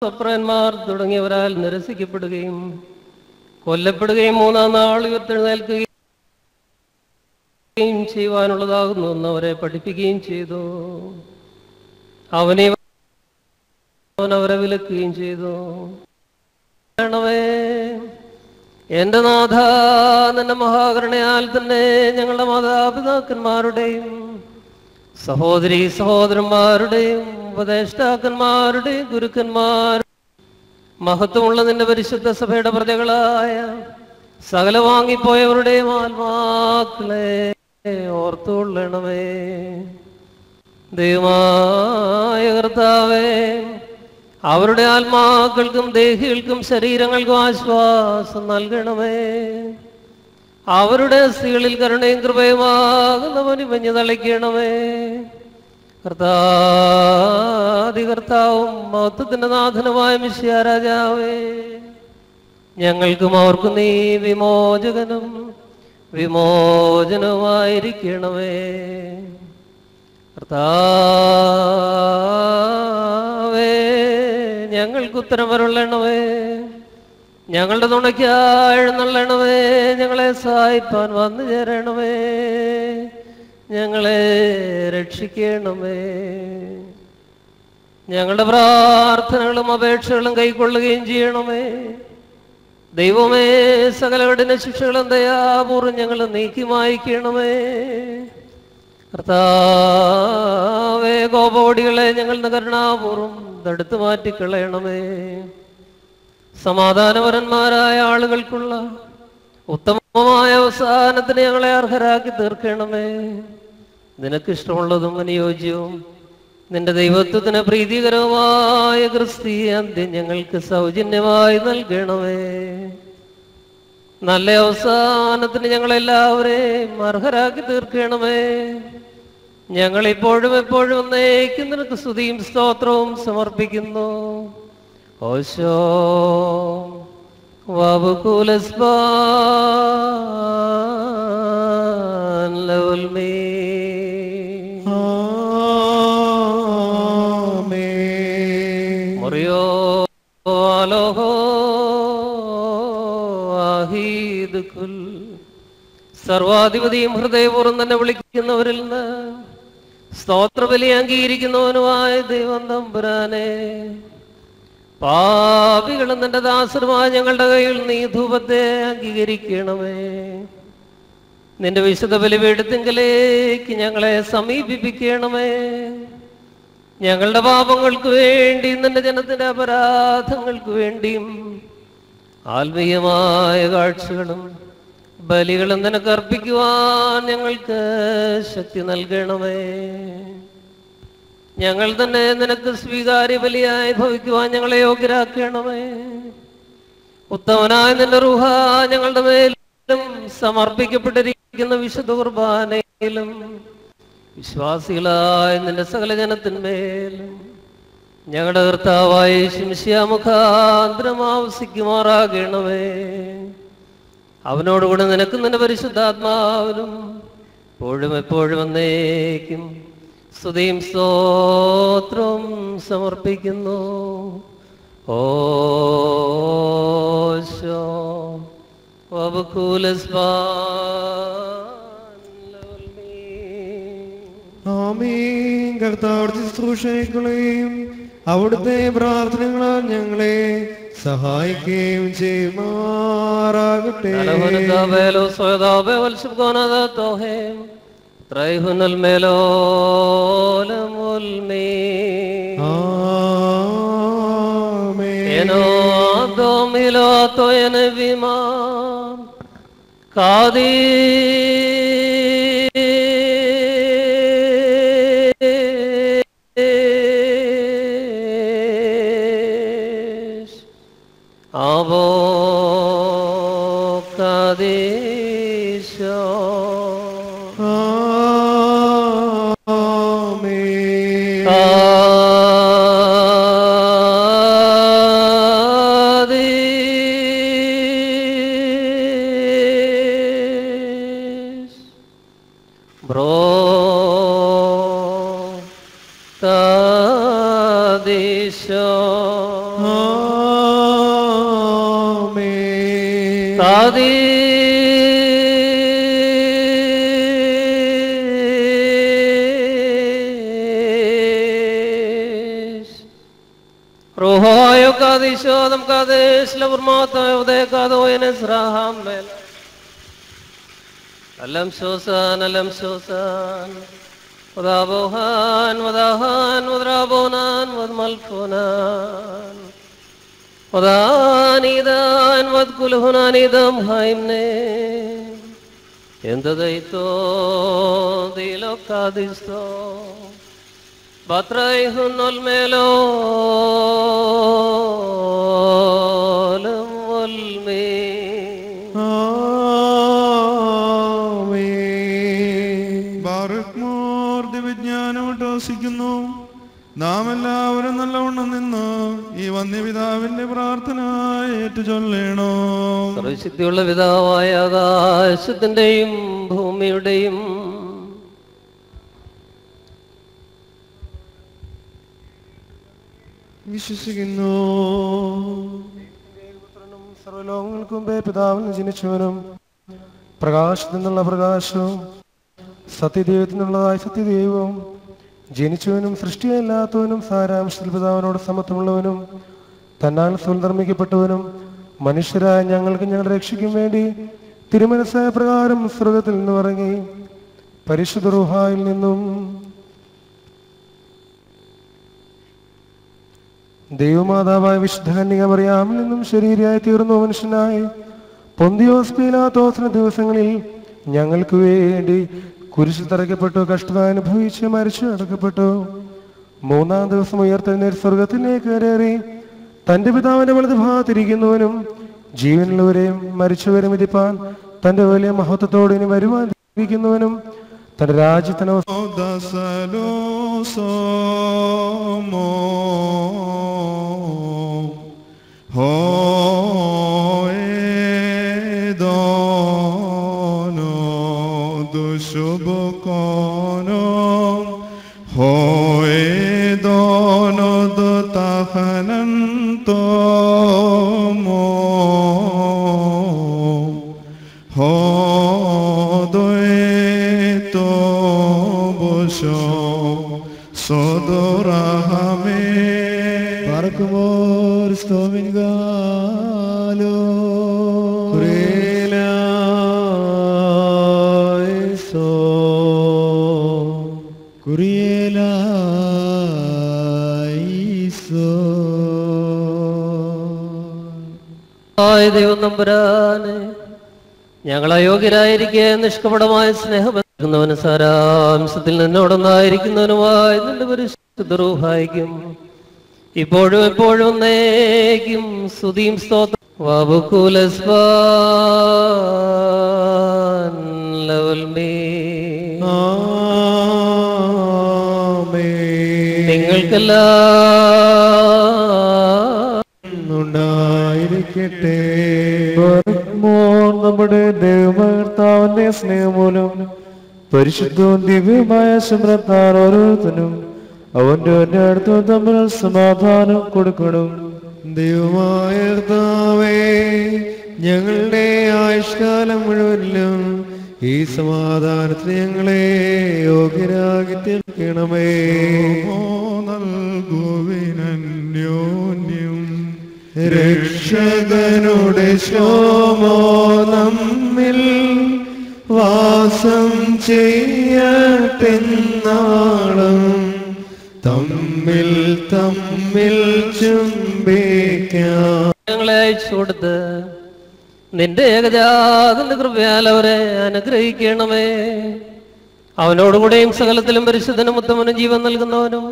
സ്വപ്രന്മാർ തുടങ്ങിയവരാൽ നിരസിക്കപ്പെടുകയും കൊല്ലപ്പെടുകയും മൂന്നാം നാൾ ഉയർത്തെഴുന്നേൽക്കുകയും ചെയ്യുവാനുള്ളതാകുന്നു എന്ന് അവരെ പഠിപ്പിക്കുകയും ചെയ്തു. അവൻ അവരെ വിലക്കുകയും ചെയ്തു. എന്റെ നാഥ, നിന്റെ മഹാകരുണയാൽ തന്നെ ഞങ്ങളുടെ മാതാപിതാക്കന്മാരുടെയും സഹോദരീ സഹോദരന്മാരുടെയും ഉപദേഷ്ടാക്കന്മാരുടെയും ഗുരുക്കന്മാരും മഹത്വമുള്ള നിന്റെ പരിശുദ്ധ സഭയുടെ പ്രജകളായ സകല വാങ്ങിപ്പോയവരുടെയും ആത്മാക്കളെ ഓർത്തുകൊള്ളണമേ. ദൈവമായ കർത്താവേ, അവരുടെ ആത്മാക്കൾക്കും ദേഹികൾക്കും ശരീരങ്ങൾക്കും ആശ്വാസം നൽകണമേ. അവരുടെ സ്ത്രീകളിൽ കരുണയും കൃപയുമാകുന്നവന് മഞ്ഞു തളിക്കണമേ. കർത്താവും മഹത്വത്തിന്റെ നാഥനുമായ മിശിഹാ രാജാവേ, ഞങ്ങൾക്കും അവർക്കും നീ വിമോചനവുമായിരിക്കണമേ. കർത്താവേ, ഞങ്ങൾക്ക് ഉത്തരം വരള്ളണമേ. ഞങ്ങളുടെ തുണയ്ക്കായി എഴുന്നള്ളണമേ. ഞങ്ങളെ സഹായിപ്പാൻ വന്നു ചേരണമേ. ഞങ്ങളെ രക്ഷിക്കണമേ. ഞങ്ങളുടെ പ്രാർത്ഥനകളും അപേക്ഷകളും കൈക്കൊള്ളുകയും ചെയ്യണമേ. ദൈവമേ, സകല കഠിന ശിക്ഷകളും ദയാപൂർവ്വം ഞങ്ങൾ നീക്കി മായ്ക്കണമേ. കർത്താവേ, കോപവടികളെ ഞങ്ങളുടെ കരുണാപൂർവ്വം തടുത്തു മാറ്റിക്കളയണമേ. സമാധാനപരന്മാരായ ആളുകൾക്കുള്ള ഉത്തമമായ അവസാനത്തിന് ഞങ്ങളെ അർഹരാക്കി തീർക്കണമേ. നിനക്കിഷ്ടമുള്ളതും അനുയോജ്യവും നിന്റെ ദൈവത്വത്തിന് പ്രീതികരവുമായ ക്രിസ്തീയ അന്ത്യം ഞങ്ങൾക്ക് സൗജന്യമായി നൽകണമേ. നല്ല അവസാനത്തിന് ഞങ്ങളെല്ലാവരെയും അർഹരാക്കി തീർക്കണമേ. ഞങ്ങളിപ്പോഴും എപ്പോഴും എന്നേക്കും നിനക്ക് സ്തുതിയും സ്തോത്രവും സമർപ്പിക്കുന്നു. ഓശോ വബുകുലസ്ബാൻ ലൗൽമീ മുറിയോ അലോഹോ ആഹീദുൽ. സർവാധിപതിയും ഹൃദയപൂർവ്വം തന്നെ വിളിക്കുന്നവരിൽ നിന്ന് സ്തോത്രബലി അംഗീകരിക്കുന്നവനുമായ ദൈവം തമ്പുരാനെ, പാപികളും നിന്റെ ദാസരുമായ ഞങ്ങളുടെ കയ്യിൽ നീ ധൂപത്തെ അംഗീകരിക്കണമേ. നിന്റെ വിശുദ്ധ ബലിപീഠത്തിങ്കലേക്ക് ഞങ്ങളെ സമീപിപ്പിക്കണമേ. ഞങ്ങളുടെ പാപങ്ങൾക്ക് വേണ്ടിയും നിന്റെ ജനത്തിന്റെ അപരാധങ്ങൾക്ക് വേണ്ടിയും ആത്മീയമായ കാഴ്ചകളും ബലികളും നിനക്ക് അർപ്പിക്കുവാൻ ഞങ്ങൾക്ക് ശക്തി നൽകണമേ. ഞങ്ങൾ തന്നെ നിനക്ക് സ്വീകാര്യ ബലിയായി ഭവിക്കുവാൻ ഞങ്ങളെ യോഗ്യരാക്കണമേ. ഉത്തമനായ നിന്റെ റൂഹ ഞങ്ങളുടെ മേലും സമർപ്പിക്കപ്പെട്ടിരിക്കുന്ന വിശുദ്ധ കുർബാനയിലും വിശ്വാസികളായ നിന്റെ സകല ജനത്തിന്മേലും ഞങ്ങളുടെ കർത്താവായ യേശു മിശിഹാ മുഖാന്തരം ആവസിക്കുമാറാകണമേ. അവനോടുകൂടെ നിനക്കും നിന്റെ പരിശുദ്ധാത്മാവിനും എപ്പോഴും എപ്പോഴും എന്നേക്കും സ്തുതിയും സ്തോത്രവും സമർപ്പിക്കുന്നു. ഓശോ ആമീൻ. കർത്താവിന്റെ ശുശ്രൂഷകളെയും അവിടുത്തെ പ്രാർത്ഥനകളാൽ ഞങ്ങളെ സഹായിക്കുകയും ചെയ്യുമാറാകട്ടെ. Traihunal melolam amen. eno domilo to envimam kadi abo kadisho amen. Rohoyo kadishodam kadesh laburmata ude kadoyene sraham mel. Alam shosan Wadabohan wadrabonan wadmalfunan Wadanidan wadkulhunanidam haimne Endadaito dilokadisto Batraihun olmelolam olme ബാറക്മോർ ദിവ്യജ്ഞാനോട്ട് വസിക്കുന്നു. നാം എല്ലാവരും നല്ലവണ്ണം നിന്ന് ഈ വന്യപിതാവിന്റെ പ്രാർത്ഥന ഏറ്റുചൊല്ലണോ. സർവശക്തിയുള്ള പിതാവായ ആകാശത്തിന്റെയും ഭൂമിയുടെയും വിശ്വസിക്കുന്നു സർവലോകങ്ങൾക്കും പിതാവിൽ നിന്ന് ജനിച്ചവനും പ്രകാശത്തിൽ നിന്നുള്ള പ്രകാശവും സത്യദൈവത്തിൽ നിന്നുള്ളതായ സത്യദൈവവും ജനിച്ചവനും സൃഷ്ടിയല്ലാത്തവനും സാരാംശത്തിൽ പിതാവിനോട് സമത്വമുള്ളവനും തന്നാൽ നിർമ്മിക്കപ്പെട്ടവനും മനുഷ്യരായ ഞങ്ങൾക്ക് ഞങ്ങളുടെ രക്ഷയ്ക്കും വേണ്ടി തിരുമനസ്സായ പ്രകാരം സ്വർഗത്തിൽ നിന്ന് ഇറങ്ങി പരിശുദ്ധ റൂഹായിൽ നിന്നും ദൈവമാതാവായ വിശുദ്ധ കന്യക മറിയാമിൽ നിന്നും ശരീരയായി തീർന്നു മനുഷ്യനായി പൊന്തിയോസ് പീലാത്തോസിന്റെ ദിവസങ്ങളിൽ ഞങ്ങൾക്ക് വേണ്ടി കുരിശിൽ തറയ്ക്കപ്പെട്ടു, കഷ്ടത അനുഭവിച്ച് മരിച്ചു അടക്കപ്പെട്ടു. മൂന്നാം ദിവസം ഉയർത്തെഴുന്നേറ്റ് സ്വർഗത്തിലേക്ക് കയറി തന്റെ പിതാവിന്റെ വലതുഭാഗത്തിരിക്കുന്നവനും ജീവനുള്ളവരെയും മരിച്ചവരും വിധിപ്പാൻ തന്റെ വലിയ മഹത്വത്തോടെ ഇനി വരുവാൻ ഇരിക്കുന്നവനും തന്റെ രാജ്യത്തിന് ദൈവം നമ്പുരാനെ, ഞങ്ങൾ അയോഗ്യരായിരിക്കെ നിഷ്കപടമായ സ്നേഹബന്ധുന്നവന് സാരാംശത്തിൽ നിന്നോടൊന്നായിരിക്കുന്നവനുമായി നിന്റെ പരിശുദ്ധ റൂഹായിക്കും ഇപ്പോഴും എപ്പോഴും എന്നേക്കും സ്തുതിയും സ്തോത്രം. നിങ്ങൾക്കെല്ലായിരിക്കട്ടെ. നമ്മുടെ ദൈവകർത്താവിന്റെ സ്നേഹം മൂലം പരിശുദ്ധവും ദിവ്യമായ ശുഭ്രത്താൽ ഓരോരുത്തരും അവന്റെ അടുത്ത് തമ്മിൽ സമാധാനം കൊടുക്കണം. ദൈവമായ കർത്താവേ, ഞങ്ങളുടെ ആയുഷ്കാലം മുഴുവനിലും ഈ സമാധാനത്തിന് ഞങ്ങളെ യോഗ്യരാക്കി തീർക്കണമേ. നൽകുവിനന്യോന്യം രക്ഷകനുടെ ശോമോ നമ്മിൽ വാസം ചെയ്യട്ടെന്നാളും തമ്മിൽ തമ്മിൽ ചുംബിക്കാം. ഞങ്ങളെ അയച്ചു കൊടുത്ത് നിന്റെ ഏകജാതന്റെ കൃപയാൽ അവരെ അനുഗ്രഹിക്കണമേ. അവനോടുകൂടെയും സകലത്തിലും പരിശുദ്ധനും ഉത്തമനും ജീവൻ നൽകുന്നവനും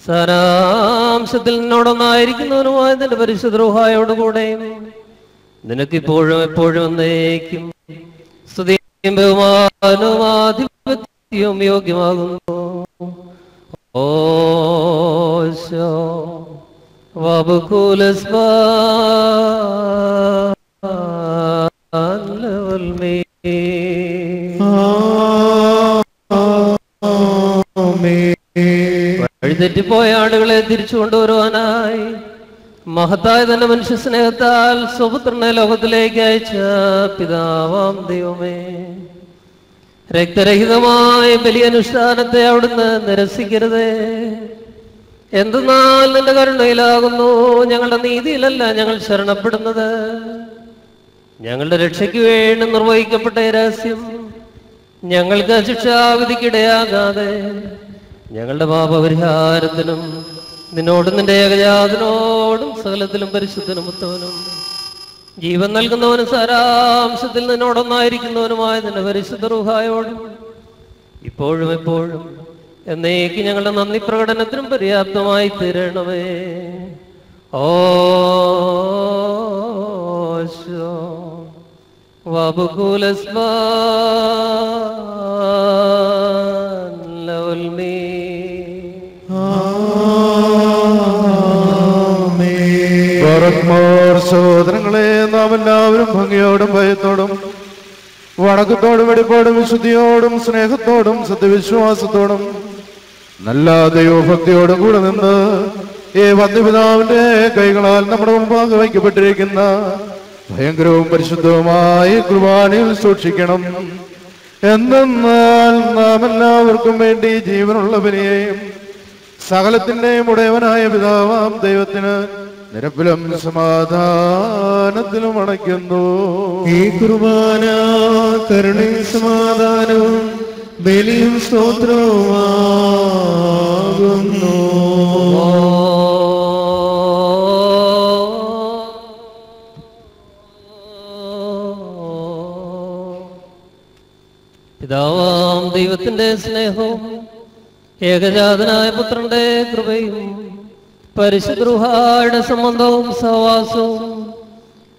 സാരാംശത്തിൽ നിന്നോടൊന്നായിരിക്കുന്നവനുമായ നിന്റെ പരിശുദ്ധ റൂഹായോടുകൂടെയും നിനക്കിപ്പോഴും എപ്പോഴും എന്നേക്കും സ്തുതിയും ബഹുമാനവും ആധിപത്യവും യോഗ്യമാകുന്നു. ഓശോ വബുകുലസ്ബ വഴിതെറ്റിപ്പോയ ആളുകളെ തിരിച്ചു കൊണ്ടുവരുവാനായി മഹത്തായ തന്നെ മനുഷ്യ സ്നേഹത്താൽ സ്വപുത്രനെ ലോകത്തിലേക്ക് അയച്ച പിതാവാം ദൈവമേ, രക്തരഹിതമായ ബലിയനുഷ്ഠാനത്തെ അവിടുന്ന് നിരസിക്കരുതേ. എന്തെന്നാൽ നിന്റെ കരുണയിലാകുന്നു ഞങ്ങളുടെ നീതിയിലല്ല ഞങ്ങൾ ശരണപ്പെടുന്നത്. ഞങ്ങളുടെ രക്ഷയ്ക്ക് വേണ്ടി നിർവഹിക്കപ്പെട്ട ഈ രഹസ്യം ഞങ്ങൾക്ക് ശിക്ഷാവിധിക്കിടയാകാതെ ഞങ്ങളുടെ പാപപരിഹാരത്തിനും നിന്നോടും നിന്റെ ഏകജാതനോടും സകലത്തിലും പരിശുദ്ധനും ഉത്തമനും ജീവൻ നൽകുന്നവനും സാരാംശത്തിൽ നിന്നോടൊന്നായിരിക്കുന്നവനുമായ നിന്റെ പരിശുദ്ധ റൂഹായോടും ഇപ്പോഴും എപ്പോഴും എന്നേക്ക് ഞങ്ങളുടെ നന്ദി പ്രകടനത്തിനും പര്യാപ്തമായി തീരണമേ. ഓശോ സഹോദരങ്ങളെ, നാം എല്ലാവരും ഭംഗിയോടും ഭയത്തോടും വണക്കത്തോടും വെടിപ്പോടും വിശുദ്ധിയോടും സ്നേഹത്തോടും സത്യവിശ്വാസത്തോടും നല്ല ദൈവഭക്തിയോടും കൂടെ നിന്ന് ഈ വന്ധ്യപിതാവിന്റെ കൈകളാൽ നമ്മുടെ മുമ്പാകെ വയ്ക്കപ്പെട്ടിരിക്കുന്ന ഭയങ്കരവും പരിശുദ്ധവുമായ കുർബാനയിൽ സൂക്ഷിക്കണം. എന്തെന്നാൽ നാം എല്ലാവർക്കും വേണ്ടി ജീവനുള്ള ബലിയെയും സകലത്തിന്റെയും ഉടയവനായ പിതാവാം ദൈവത്തിന് നിരപ്പിലും സമാധാനത്തിലും അണയ്ക്കുന്നു. ഈ കുർബാന കരുണയും സമാധാനവും ബലിയും സ്തോത്രവുമാകുന്നു. പിതാവാം ദൈവത്തിന്റെ സ്നേഹവും ഏകജാതനായ പുത്രന്റെ കൃപയും പരിശുദ്ധ റൂഹായുടെ സംബന്ധവും സഹവാസവും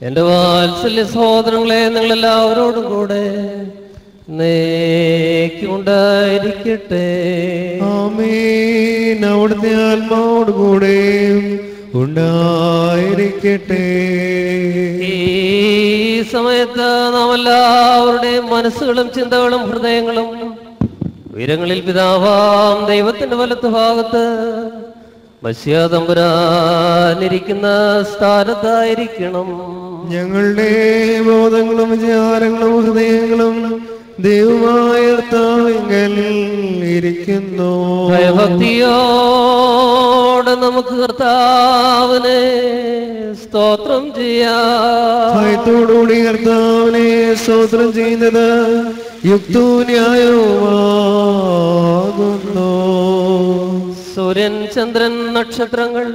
എന്റെ വാത്സല്യ സഹോദരങ്ങളെ നിങ്ങളെല്ലാവരോടും കൂടെ ഉണ്ടായിരിക്കട്ടെ. ആമേൻ. അവിടുത്തെ ആത്മാവോട് കൂടെ ഉണ്ടായിരിക്കട്ടെ. ഈ സമയത്ത് നാം എല്ലാവരുടെയും മനസ്സുകളും ചിന്തകളും ഹൃദയങ്ങളും ഉയരങ്ങളിൽ പിതാവാം ദൈവത്തിന്റെ വലത്ത് ഭാഗത്ത് മശിഹാ തമ്പുരാനിരിക്കുന്ന സ്ഥാനത്തായിരിക്കണം. ഞങ്ങളുടെ ബോധങ്ങളും വിചാരങ്ങളും ഹൃദയങ്ങളും ദൈവമായ കർത്താവിങ്കൽ ഇരിക്കുന്നു. ഭയഭക്തിയോടെ നമുക്ക് കർത്താവിനെ സ്തോത്രം ചെയ്യാം. ഭയത്തോടുകൂടി കർത്താവിനെ സ്തോത്രം ചെയ്യുന്നത് യുക്തവും ന്യായവുമാകുന്നു. സൂര്യൻ, ചന്ദ്രൻ, നക്ഷത്രങ്ങൾ,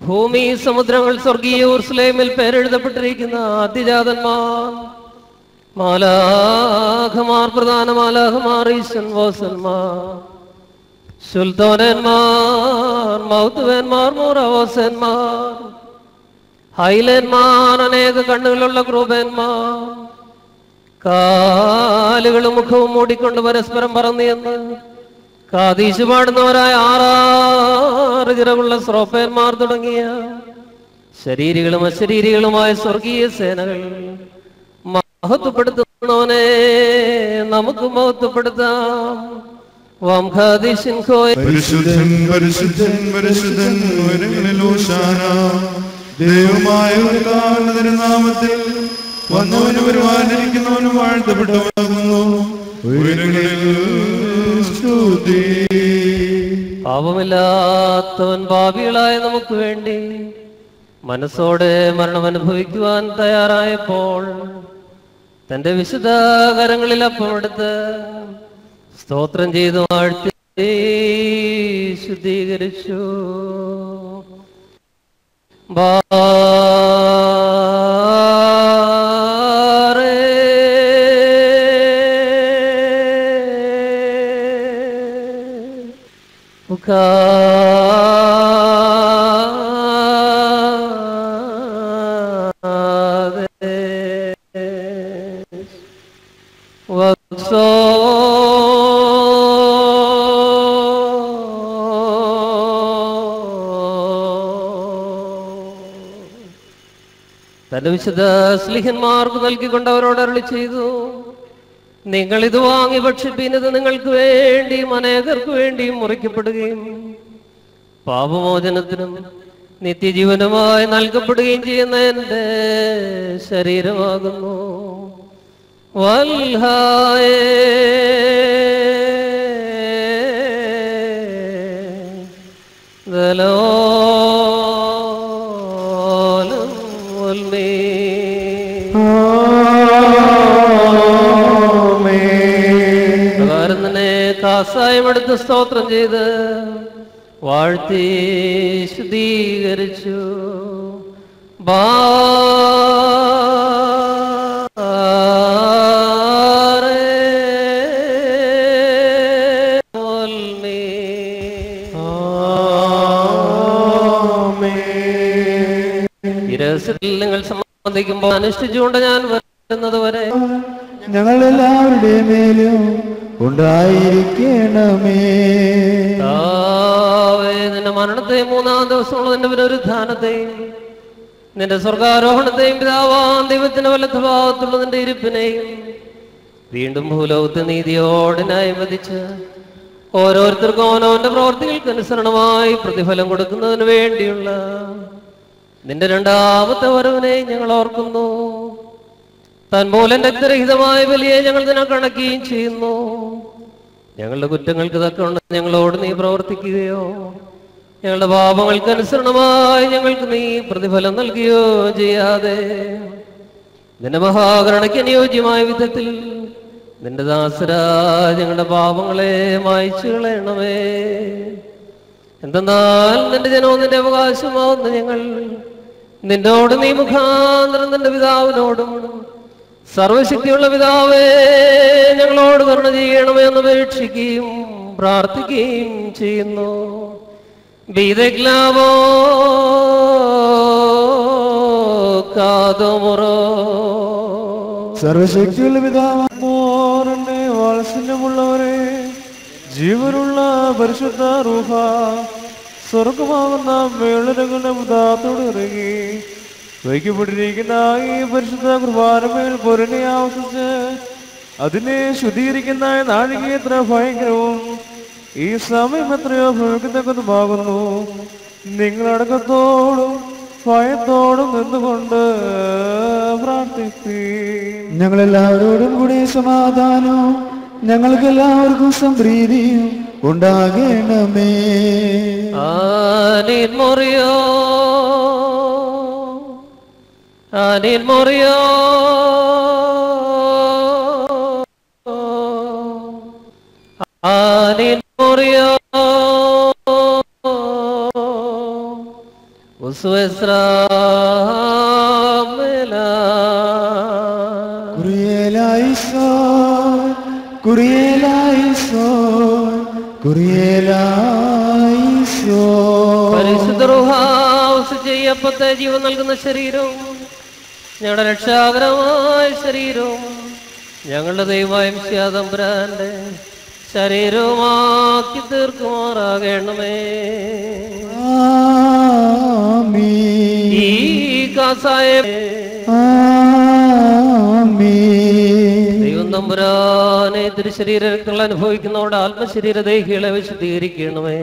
ഭൂമി, സമുദ്രങ്ങൾ, സ്വർഗീയ യെരൂശലേമിൽ പേരെഴുതപ്പെട്ടിരിക്കുന്ന ആദ്യജാതന്മാർ, മാലാഖമാർ, പ്രധാന മാലാഖമാർ, ഈശൻവാസന്മാർ, സുൽത്താനന്മാർ, മൗത്തുവന്മാർ, മോറവോസന്മാർ, ഹൈലന്മാർ, അനേക കണ്ണുകളുള്ള ക്രൂപന്മാർ, കാലുകളും മുഖവും മൂടിക്കൊണ്ട് പരസ്പരം പറന്നിയെന്ന് കാതീശ് പാടുന്നവരായ 6 ചിറകുള്ള ശ്രോപ്പന്മാർ തുടങ്ങിയ ശരീരികളും അശരീരികളുമായ സ്വർഗീയ സേനകൾ മഹത്വപ്പെടുത്തുന്നവനെ നമുക്ക് മഹത്വപ്പെടുത്താം. പരിശുദ്ധൻ പരിശുദ്ധൻ പരിശുദ്ധൻ ഉയരങ്ങളിൽ ഹോശാന. ദൈവമായ കർത്താവിന്റെ നാമത്തിൽ വന്നവനും വരുവാനിരിക്കുന്നവനും വാഴ്ത്തപ്പെട്ടവനാകുന്നു. ഉയരങ്ങളിൽ സ്തുതി. പാപമില്ലാത്തവൻ പാപികളായ നമുക്ക് വേണ്ടി മനസ്സോടെ മരണം അനുഭവിക്കുവാൻ തയ്യാറായപ്പോൾ തന്റെ വിശുദ്ധ കരങ്ങളിൽ അപ്പമെടുത്ത് സ്തോത്രം ചെയ്തു വാഴ്ത്തി ശുദ്ധീകരിച്ചു. തന്റെ വിശുദ്ധ സ്ലിഹന്മാർക്ക് നൽകിക്കൊണ്ട് അവരോട് അരുളി ചെയ്തു, നിങ്ങൾ ഇത് വാങ്ങി ഭക്ഷിപ്പീൻ, ഇത് നിങ്ങൾക്ക് വേണ്ടിയും അനേകർക്ക് വേണ്ടിയും മുറിക്കപ്പെടുകയും പാപമോചനത്തിനും നിത്യജീവനുമായി നൽകപ്പെടുകയും ചെയ്യുന്ന എൻ്റെ ശരീരമാകുന്നു. വൽഹായേ ദലോലം വൽമേ പ്രകാരം തന്നെ കാസായം എടുത്ത് സ്തോത്രം ചെയ്ത് വാഴ്ത്തി ശുദ്ധീകരിച്ചു. ഈ രഹസ്യത്തിൽ നിങ്ങൾ സംബന്ധിക്കുമ്പോൾ അനുഷ്ഠിച്ചുകൊണ്ട് ഞാൻ വരുന്നത് വരെ ഞങ്ങൾ എല്ലാവരുടെ മേലും ഉണ്ടായിരിക്കണമേ. നിന്റെ മരണത്തെയും മൂന്നാം ദിവസമുള്ള നിന്റെ പുനരുത്ഥാനത്തെയും നിന്റെ സ്വർഗാരോഹണത്തെയും പിതാവാം ദൈവത്തിന്റെ വലത്ത് ഭാഗത്തുള്ള നിന്റെ ഇരിപ്പിനെയും വീണ്ടും ഭൂലോകത്ത് നീതിയോടെ ന്യായം വിധിച്ച് ഓരോരുത്തർക്കും അവനവന്റെ പ്രവർത്തികൾക്ക് അനുസരണമായി പ്രതിഫലം കൊടുക്കുന്നതിന് വേണ്ടിയുള്ള നിന്റെ രണ്ടാമത്തെ വരവിനെ ഞങ്ങൾ ഓർക്കുന്നു. തന്മൂലം രക്തരഹിതമായ ബലിയെ ഞങ്ങൾ ഇതിനെ കണക്കുകയും ചെയ്യുന്നു. ഞങ്ങളുടെ കുറ്റങ്ങൾക്ക് തക്കവണ്ണം ഞങ്ങളോട് നീ പ്രവർത്തിക്കുകയോ ഞങ്ങളുടെ പാപങ്ങൾക്ക് അനുസരണമായി ഞങ്ങൾക്ക് നീ പ്രതിഫലം നൽകുകയോ ചെയ്യാതെ നിന്റെ മഹാകരുണയ്ക്ക് അനുയോജ്യമായ വിധത്തിൽ നിന്റെ ദാസരാ ഞങ്ങളുടെ പാപങ്ങളെ മായ്ച്ചു കളയണമേ. എന്തെന്നാൽ നിന്റെ ജനവും നിന്റെ അവകാശമാവുന്ന ഞങ്ങൾ നിന്നോട് നീ മുഖാന്തരം നിന്റെ പിതാവിനോടും സർവശക്തിയുള്ള പിതാവേ ഞങ്ങളോട് കരുണ ചെയ്യണമേ എന്ന് അപേക്ഷിക്കുകയും പ്രാർത്ഥിക്കുകയും ചെയ്യുന്നു. ബീദഗ്ലാവോ കാതോമുറോ സർവശക്തിയുള്ള പിതാവേ വാത്സല്യമുള്ളവരെ ജീവനുള്ള പരിശുദ്ധ റൂഹ സ്വർഗമാകുന്ന മേളരങ്ങളുടെ മുതാത്തോട് ഇറങ്ങി വയ്ക്കപ്പെട്ടിരിക്കുന്ന ഈ പരിശുദ്ധ കുർബാനമേൽ പൊരുണി ആവശ്യിച്ച് അതിനെ ശുദ്ധീകരിക്കുന്ന നാഴിക എത്ര ഭയങ്കരവും ഈ സമയം എത്രയോ ഭവിക്കുന്നതുമാകുന്നു. നിങ്ങളടക്കത്തോടും ഭയത്തോടും നിന്നുകൊണ്ട് പ്രാർത്ഥിക്കും. ഞങ്ങളെല്ലാവരോടും കൂടി സമാധാനവും ഞങ്ങൾക്ക് എല്ലാവർക്കും സംപ്രീതിയും ഉണ്ടാകണമേ. ആനീൻ മൊറിയോ ആനീൻ മൊറിയോ ആനീൻ മൊറിയോ പരിശുദ്ധ റൂഹ ചെയ്യപ്പത്തെ ജീവൻ നൽകുന്ന ശരീരവും ഞങ്ങളുടെ രക്ഷാകരമായ ശരീരവും ഞങ്ങളുടെ ദൈവമായ മിശിഹാതമ്പുരാന്റെ ശരീരവുമാക്കി തീർക്കുമാറാകണമേ. ഈ കാസായ ദൈവം തമ്പുരാനെ തിരുശരീര രക്തങ്ങൾ അനുഭവിക്കുന്നവരുടെ ആത്മശരീരദേഹികളെ വിശുദ്ധീകരിക്കണമേ.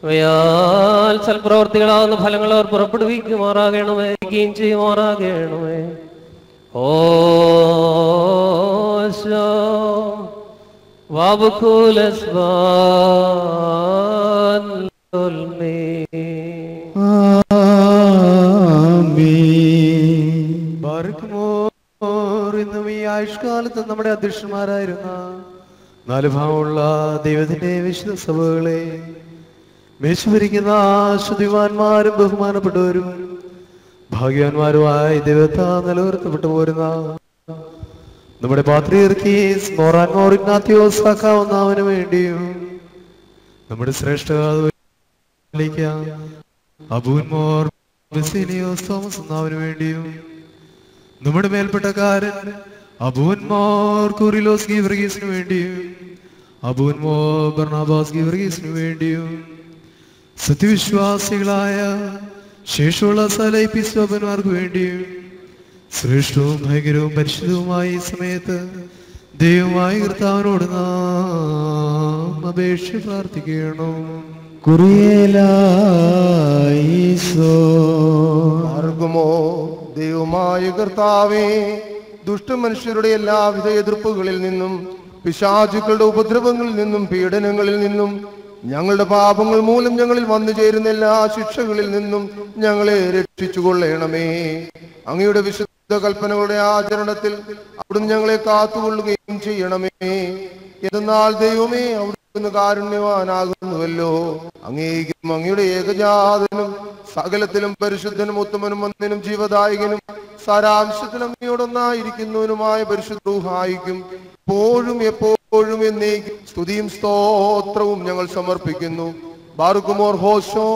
വയാൽ സൽപ്രവർത്തികളാവുന്ന ഫലങ്ങൾ അവർ പുറപ്പെടുവിക്കുമാറാകണമേ, ചെയ്യുമാറാകണമേ. ഓ ഇന്നും ഈ ആയുഷ്കാലത്ത് നമ്മുടെ അധ്യക്ഷന്മാരായിരുന്ന നാല് ഭാവമുള്ള ദൈവത്തിന്റെ വിശുദ്ധ സഭകളെ മേശുഭരിക്കുന്ന ശുദ്ധിമാന്മാരും ബഹുമാനപ്പെട്ടവരും ഭാഗ്യവാന്മാരുമായി ദൈവത്താൽ നിലനിർത്തപ്പെട്ടു പോരുന്ന നമ്മുടെ പാത്രീർക്കീസ് മോറാൻ മോർ ഇഗ്നാത്യോസ് ആക്കാവുന്നവന് വേണ്ടിയും നമ്മുടെ ശ്രേഷ്ഠ അബൂൻ മോർ ബസിലിയോസ് തോമസ് എന്നവന് വേണ്ടിയും നമ്മുടെ മേൽപ്പെട്ടക്കാരൻ അബൂൻ മോർ കുറിലോസ് ഗീവർഗീസിന് വേണ്ടിയും അബൂൻ മോർ ബർണാബാസ് ഗീവർഗീസിന് വേണ്ടിയും സത്യവിശ്വാസികളായ ശേഷമുള്ള സലൈപ്പിസ്വപന്മാർക്ക് വേണ്ടിയും ശ്രേഷ്ഠവും ഭയങ്കരവും പരിശുദ്ധവുമായ ഈ സമയത്ത് ദൈവമായ കർത്താവിനോട് നാം അപേക്ഷ പ്രാർത്ഥിക്കണം. കുറിയേലായിസോ. മാർഗമോ ദൈവമായ കർത്താവേ, ദുഷ്ടമനുഷ്യരുടെ എല്ലാവിധ എതിർപ്പുകളിൽ നിന്നും പിശാചുക്കളുടെ ഉപദ്രവങ്ങളിൽ നിന്നും പീഡനങ്ങളിൽ നിന്നും ഞങ്ങളുടെ പാപങ്ങൾ മൂലം ഞങ്ങളിൽ വന്നു ചേരുന്ന എല്ലാ ശിക്ഷകളിൽ നിന്നും ഞങ്ങളെ രക്ഷിച്ചുകൊള്ളണമേ. അങ്ങയുടെ വിശുദ്ധ കൽപ്പനകളുടെ ആചരണത്തിൽ അവിടുന്ന് ഞങ്ങളെ കാത്തുകൊള്ളുകയും ചെയ്യണമേ. എന്നാൽ ദൈവമേ, അവിടുന്ന് കാരുണ്യവാനാകുന്നുവല്ലോ. അങ്ങേക്കും അങ്ങയുടെ ഏകജാതനും സകലത്തിലും പരിശുദ്ധനും ഉത്തമനും ഒന്നിനും ജീവദായകനും സാരാംശത്തിൽ അങ്ങയോടൊന്നായിരിക്കുന്നവനുമായ പരിശുദ്ധ റൂഹായിക്കും എപ്പോഴും എപ്പോഴും എന്നേക്കും സ്തുതിയും സ്തോത്രവും ഞങ്ങൾ സമർപ്പിക്കുന്നു. ബാറുക്കുമോർ ഹോശോ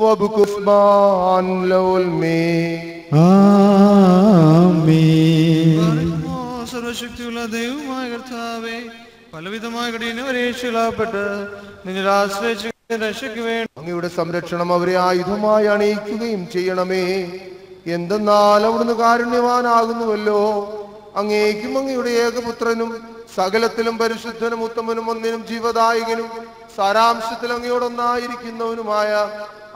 വബുകുസ്ബാൻ ലൗൽമേ. ആമീൻ. സർവശക്തിയുള്ള ദൈവമായ കർത്താവേ, പലവിധമായ കഠിന പരീക്ഷയിലാപ്പെട്ട് നിന്നിൽ ആശ്രയിച്ച് രക്ഷയ്ക്ക് വേണ്ടി അങ്ങയുടെ സംരക്ഷണം അവരെ ആയുധമായി അണിയിക്കുകയും ചെയ്യണമേ. എന്തെന്നാൽ അവിടുന്ന് കാരുണ്യവാനാകുന്നുവല്ലോ. അങ്ങേക്കും അങ്ങയുടെ ഏകപുത്രനും സകലത്തിലും പരിശുദ്ധനും ഉത്തമനും ഒന്നിനും ജീവദായകനും സാരാംശത്തിൽ അങ്ങയോടൊന്നായിരിക്കുന്നവനുമായ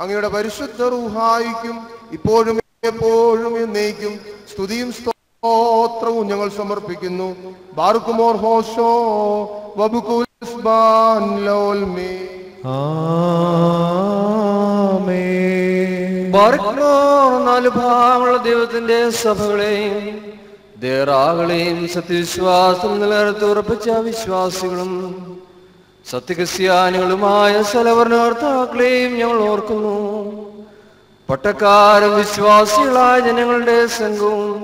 അങ്ങയുടെ പരിശുദ്ധ റൂഹായിക്കും ഇപ്പോഴും എപ്പോഴും എന്നേക്കും സ്തുതിയും സ്തോത്രവും ഞങ്ങൾ സമർപ്പിക്കുന്നു. ബാറുക്കുമോർ ഹോശോ വബുകുസ്ബാൻ ലൗൽമേ. നാല് ഭാഗമുള്ള ദൈവത്തിന്റെ സഭകളെയും ദേറാകളെയും സത്യവിശ്വാസം നിലനിർത്തി ഉറപ്പിച്ച വിശ്വാസികളും സത്യക്രിസ്ത്യാനികളുമായ സലവർണകർത്താക്കളെയും ഞങ്ങൾ ഓർക്കുന്നു. പട്ടക്കാരും വിശ്വാസികളായ ജനങ്ങളുടെ സംഘവും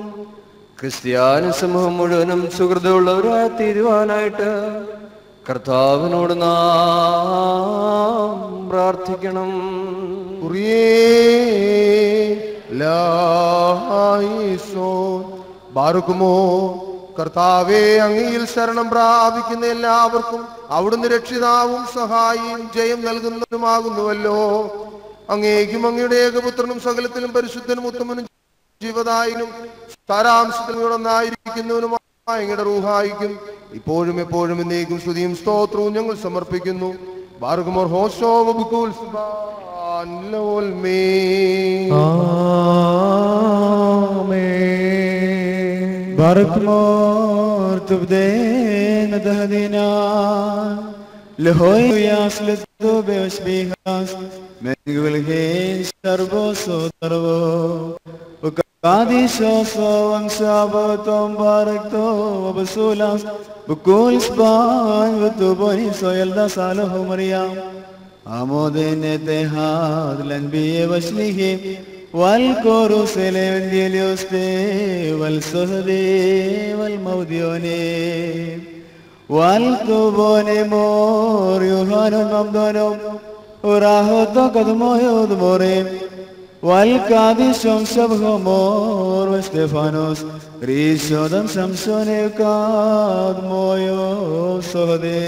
ക്രിസ്ത്യാനി സമൂഹം മുഴുവനും സുഹൃതമുള്ളവരായി തീരുവാനായിട്ട് കർത്താവിനോട് നാം പ്രാർത്ഥിക്കണം. ബാറുക്കുമോ കർത്താവേ, അങ്ങയിൽ ശരണം പ്രാപിക്കുന്ന എല്ലാവർക്കും അവിടുന്ന് രക്ഷിതാവും സഹായിയും ജയം നൽകുന്നതുമാകുന്നുവല്ലോ. അങ്ങേക്കും അങ്ങയുടെ ഏകപുത്രനും സകലത്തിലും പരിശുദ്ധനും ഉത്തമനും ജീവദായകനും സാരാംശത്തിനൊന്നായിരിക്കുന്നവനുമായ അങ്ങയുടെ റൂഹായിക്കും ഇപ്പോഴും എപ്പോഴും എന്നേക്കും സ്തുതിയും സ്തോത്രവും ഞങ്ങൾ സമർപ്പിക്കുന്നു. ബാറുക്കുമോർ ഹോശോ വബുകുൽ Subhan ലൗൽമേ. Barakmor tubden dahdina lehoyas ledo beoshbihas mengulhin sarbo sotarvo ukadisho soam sabatom barakto basulas bukul sban vutuboni soyalda saloh maryam amodene tehad lanbiye vashlihi والكوروس الإنجيليوستي والسهدي والموديوني والتوبوني مور يوحنا الممدونم وراهوتو قدمو يودموري والكاديشوم شبهمور وستيفانوس ريشودم شمسوني قدمو يوسهدي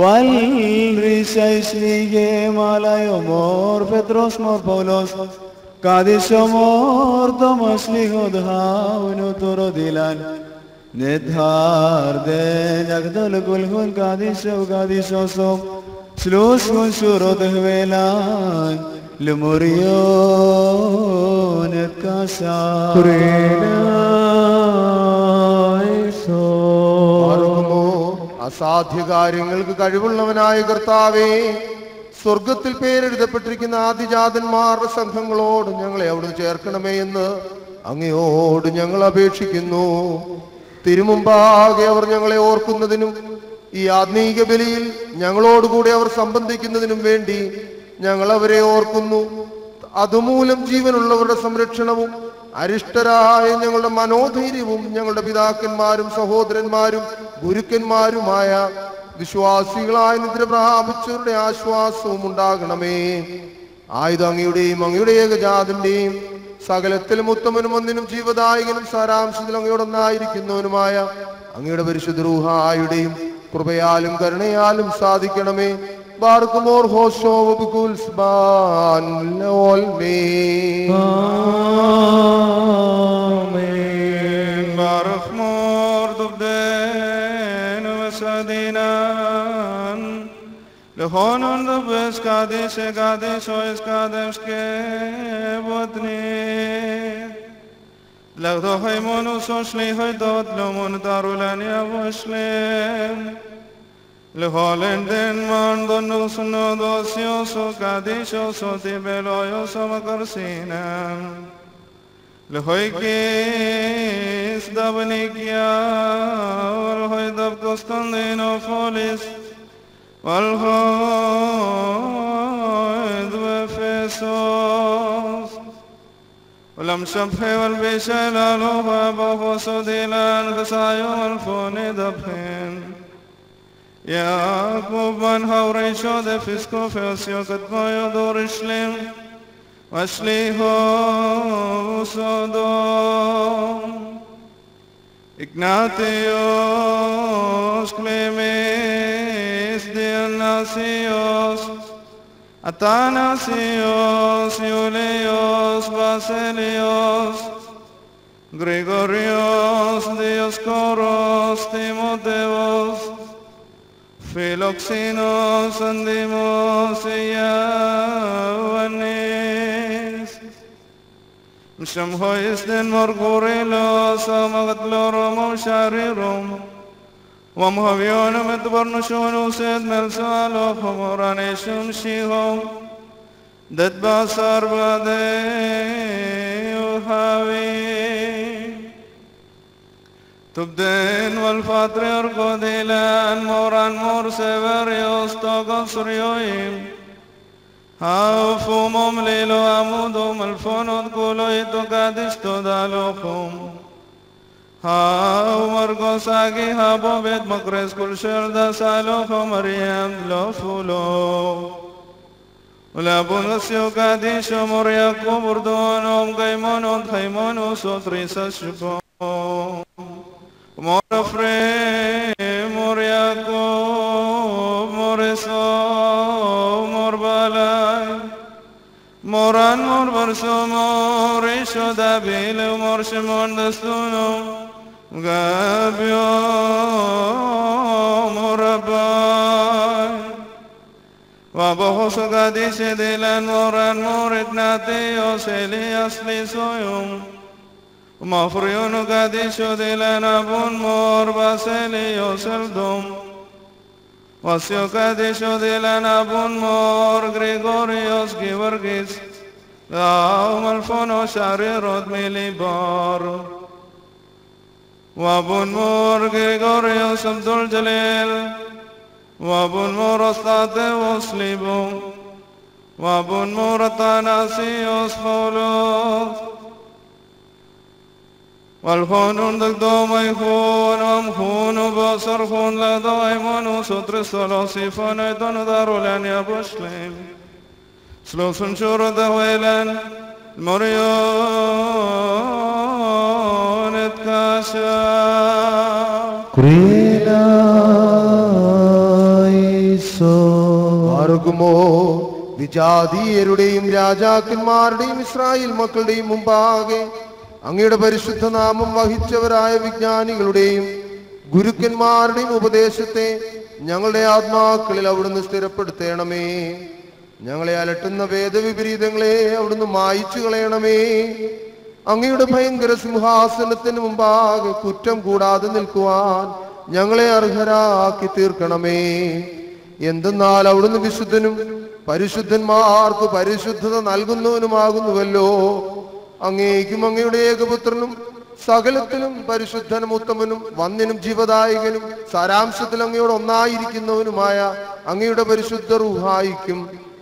والريشايشليجي مالايومور Petros mor Paulos Kadishomor Tomas lihodhaunu torodilan Nedhar de Nagdal Gulhun Kadishosom Slus Shurot Hvelan Lumurion Kasa അസാധ്യകാര്യങ്ങൾക്ക് കഴിവുള്ളവനായ കർത്താവേ, സ്വർഗത്തിൽ പേരെഴുതപ്പെട്ടിരിക്കുന്ന ആദിജാതന്മാരുടെ സംഘങ്ങളോട് ഞങ്ങളെ അവിടുന്ന് ചേർക്കണമേ എന്ന് അങ്ങയോട് ഞങ്ങൾ അപേക്ഷിക്കുന്നു. തിരുമുമ്പാകെ അവർ ഞങ്ങളെ ഓർക്കുന്നതിനും ഈ ആത്മീക ബലിയിൽ ഞങ്ങളോടുകൂടി അവർ സംബന്ധിക്കുന്നതിനും വേണ്ടി ഞങ്ങൾ അവരെ ഓർക്കുന്നു. അതുമൂലം ജീവനുള്ളവരുടെ സംരക്ഷണവും അരിഷ്ടരായ ഞങ്ങളുടെ മനോധൈര്യവും ഞങ്ങളുടെ പിതാക്കന്മാരും സഹോദരന്മാരും ഗുരുക്കന്മാരുമായ വിശ്വാസികളായ നിദ്ര പ്രാപിച്ചവരുടെ ആശ്വാസവും ഉണ്ടാകണമേ. ആയുധം അങ്ങയുടെയും അങ്ങയുടെ ഏകജാതന്റെയും സകലത്തിലും ഉത്തമനും ഒന്നിനും ജീവദായകനും സാരാംശത്തിൽ അങ്ങയോടൊന്നായിരിക്കുന്നവനുമായ അങ്ങയുടെ പരിശുദ്ധ റൂഹായുടെയും കൃപയാലും കരുണയാലും സാധിക്കണമേ. ബാർക്കുമോർ ഹോശോ വബുകുൽ സ്ബാൻ ലൗൽമേ. ബാറഖ്മോർ ദുബ്ദേൻ വസദിനാൻ ലഹോനൻ es Kadesh Kadesh es Kadesh Kevotni Lagdo Haimonus Oshli Haidot Lomon Darulani Avoshlem Leholenden Mandonus Nodosios Kadishos Tibeloyos Amakarsinam Lehoikis Dabanikia Valhoidab Constantinopolis Valhoid Efesos Ulam Shabhe Valbishel Aloha Bafosodilan Kasayo Alfoni Dabhin Yaakov ben Haureisho de Fisko Feosio Katmoyo Dorishlim Vashliho Sodom Ignatios Clemis Dionysios Athanasios Iulios Basilios Gregorios Dioscoros Timoteos Philoxenos Andimos Ioannis Mshamhois den Morgorelos Amagatlorom Sharirum Wamhavionum et Barnushonus et Melsalov Moraneshum Shihom Det Basar Bade Uhavi Tubden wal patriarco dilan moran mor severios togos rioim Haufumum lilo amudum alfonot kuloito kadisto dalochum Haumargos agi habobet makres kulshel das alochum Mariam lofulo Ulabunasio kadisho moriaku burdonom gaimonot haimonus otrisas shupom Morafre, Moriaco, Moriso, Morbalai, Moran, Morbarso, Morisho, Dabile, Morshimon, Dastuno, Gabio, Morabai, Wabohoso, Gadishe, Dilan, Moran, Moritnateos, Elias, Lisoyum, Mafrionu Gadisho Dilana Bun Mor Baselios Eldom Vasio Gadisho Dilana Bun Mor Gregorios Givargis Laum Alfono Sharirot Milibar Wabun Mor Gregorios Abdul Jalil Wabun Mor Ostateos Libum Wabun Mor Athanasios Paulos والخون دقدوم يخون ومخون وبصر خون لا دايمون وسطر الثلاثي فنيتون دارو لن يبشلم سلوس شور دويلا المريون اتكاشا ക്രീലായിസോ ആർക്കുമോ വിജാതീയരുടെയും രാജാക്കന്മാരുടെയും Israel മക്കളുടെയും മുമ്പാകെ അങ്ങയുടെ പരിശുദ്ധ നാമം വഹിച്ചവരായ വിജ്ഞാനികളുടെയും ഗുരുക്കന്മാരുടെയും ഉപദേശത്തെ ഞങ്ങളുടെ ആത്മാക്കളിൽ അവിടുന്ന് സ്ഥിരപ്പെടുത്തണമേ. ഞങ്ങളെ അലട്ടുന്ന വേദവിപരീതങ്ങളെ അവിടുന്ന് മായിച്ചു കളയണമേ. അങ്ങയുടെ ഭയങ്കര സിംഹാസനത്തിന് മുമ്പാകെ കുറ്റം കൂടാതെ നിൽക്കുവാൻ ഞങ്ങളെ അർഹരാക്കി തീർക്കണമേ. എന്തെന്നാൽ അവിടുന്ന് വിശുദ്ധനും പരിശുദ്ധന്മാർക്ക് പരിശുദ്ധത നൽകുന്നവനുമാകുന്നുവല്ലോ. അങ്ങേക്കും അങ്ങയുടെ ഏകപുത്രനും സകലത്തിലും പരിശുദ്ധനും ഉത്തമനും വന്യനും ജീവദായകനും സാരാംശത്തിൽ അങ്ങയോട് ഒന്നായിരിക്കുന്നവനുമായ അങ്ങയുടെ പരിശുദ്ധ റൂഹായിക്കും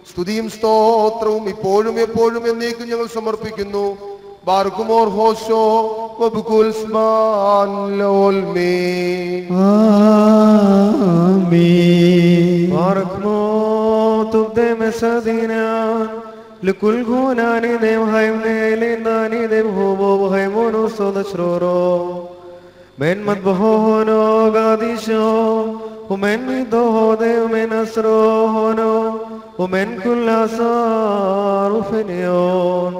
സ്തുതിയും സ്തോത്രവും ഇപ്പോഴും എപ്പോഴും എന്നേക്കും ഞങ്ങൾ സമർപ്പിക്കുന്നു. ബാർക്കുമോർ ഹോശോ വബുകുൽസ്മാൻ ലോൽമേ ആമീൻ. ബാർക്കുമോ തുബ്ദെ മെസദീനാൻ لكل غناني دم هايم نيلنداني دم هوبو هايمونو صدشرورو من مدبهونو غاديشو ومن مدوه دم من أسروهونو ومن كل أسار فنيون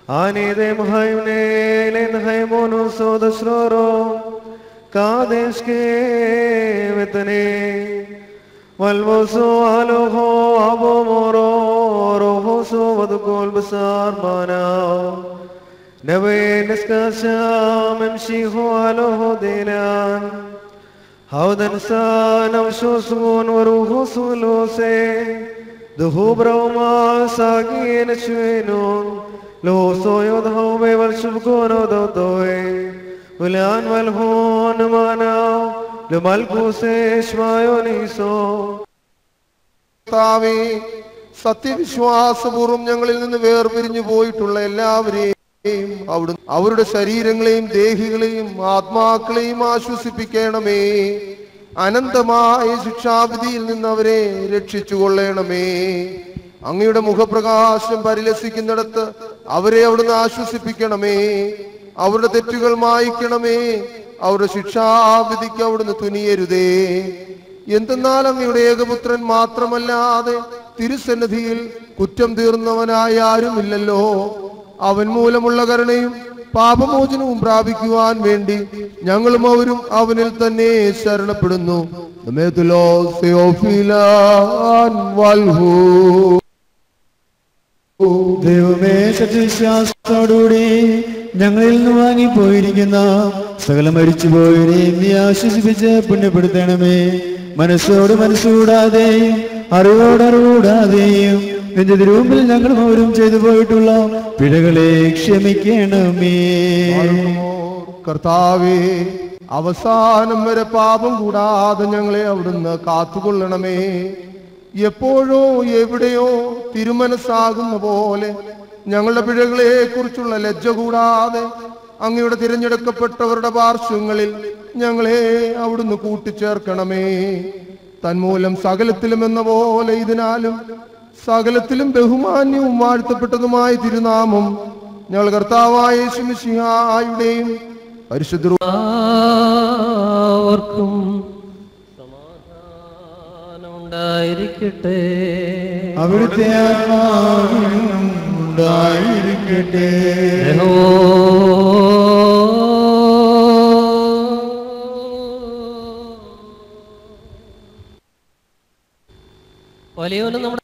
آني دم هايم نيلند هايمونو صدشرورو كادش كي متني والموسو ألوهو أبو مورو روحوسو ودكول بسار ماناو نبي نسكاسا ممشيهو ألوهو ديلان هودن سان وشوسون وروحوسو لوسي دهو بروما ساقين شوينون لوسو يدهو بيبالشبكونو دوتوي ولان والهون ماناو കർത്താവേ, സത്യവിശ്വാസപൂർവ്വം ഞങ്ങളിൽ നിന്ന് വേർപിരിഞ്ഞു പോയിട്ടുള്ള എല്ലാവരെയും അവിടുന്ന് അവരുടെ ശരീരങ്ങളെയും ദേഹികളെയും ആത്മാക്കളെയും ആശ്വസിപ്പിക്കണമേ. അനന്തമായ ശിക്ഷാവിധിയിൽ നിന്ന് അവരെ രക്ഷിച്ചു കൊള്ളണമേ. അങ്ങയുടെ മുഖപ്രകാശം പരിലസിക്കുന്നിടത്ത് അവരെ അവിടുന്ന് ആശ്വസിപ്പിക്കണമേ. അവരുടെ തെറ്റുകൾ മായ്ക്കണമേ. അവരുടെ ശിക്ഷാവിധിക്ക് അവിടുന്ന് തുനിയരുതേ. എന്തെന്നാൽ അങ്ങയുടെ ഏകപുത്രൻ മാത്രമല്ലാതെ തിരുസന്നിധിയിൽ കുറ്റം തീർന്നവനായ ആരുമില്ലല്ലോ. അവൻ മൂലമുള്ള കരുണയും പാപമോചനവും പ്രാപിക്കുവാൻ വേണ്ടി ഞങ്ങളും അവരും അവനിൽ തന്നെ ശരണപ്പെടുന്നു. ദൈവമേ, സത്യവിശ്വാസത്തോടുകൂടി ഞങ്ങളിൽ നിന്ന് വാങ്ങിപ്പോയിരിക്കുന്ന സകല മരിച്ചുപോയവരെയും നീ ആശ്വസിപ്പിച്ച് പുണ്യപ്പെടുത്തണമേ. മനസ്സോട് മനസ്സുകൂടാതെയും അറിവോടറിവൂടാതെയും നിന്റെ തിരുമുമ്പിൽ ഞങ്ങളും അവരും ചെയ്തു പോയിട്ടുള്ള പിഴകളെ ക്ഷമിക്കണമേ. കർത്താവേ, അവസാനം വരെ പാപം കൂടാതെ ഞങ്ങളെ അവിടുന്ന് കാത്തുകൊള്ളണമേ. എപ്പോഴോ എവിടെയോ തിരുമനസ്സാകുന്ന പോലെ ഞങ്ങളുടെ പിഴകളെ കുറിച്ചുള്ള ലജ്ജ കൂടാതെ അങ്ങയുടെ തിരഞ്ഞെടുക്കപ്പെട്ടവരുടെ പാർശ്വങ്ങളിൽ ഞങ്ങളെ അവിടുന്ന് കൂട്ടിച്ചേർക്കണമേ. തന്മൂലം സകലത്തിലും എന്ന പോലെ ഇതിനാലും സകലത്തിലും ബഹുമാന്യവും വാഴ്ത്തപ്പെട്ടതുമായ തിരുനാമം ഞങ്ങൾ കർത്താവായ യേശു മിശിഹായുടെയും പരിശുദ്ധ ഉണ്ടായിരിക്കട്ടെ. അവിടുത്തെ ആത്മാവിനും ഉണ്ടായിരിക്കട്ടെ. വലിയവനും നമ്മുടെ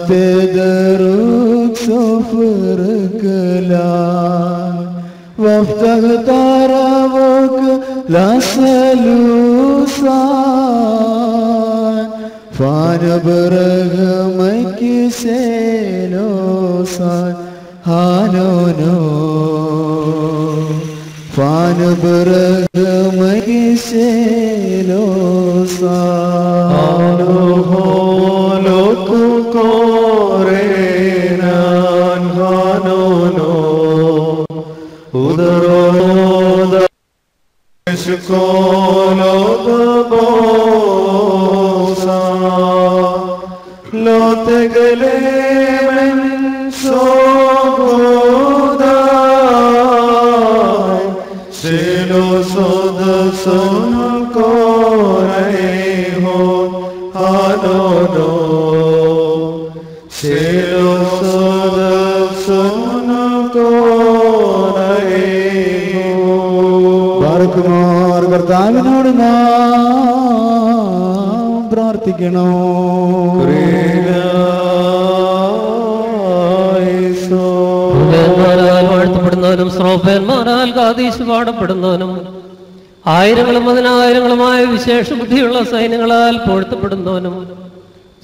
Pedro sofrkla waftag taravok la salusan fanabrag selosan hanono fanabrag selosan hanono Korenan hanono udaroda skolo bosa lotegele men sogoda selo soda son koreho hanono കർത്താവിനോട് നാം പ്രാർത്ഥിക്കണോ. വാഴ്ത്തപ്പെടുന്നവനും ശ്രോഫന്മാരാൽ കാതീശ് പാടപ്പെടുന്നവനും ആയിരങ്ങളും പതിനായിരങ്ങളുമായ വിശേഷ ബുദ്ധിയുള്ള സൈന്യങ്ങളാൽ പോഴ്ത്തപ്പെടുന്നവനും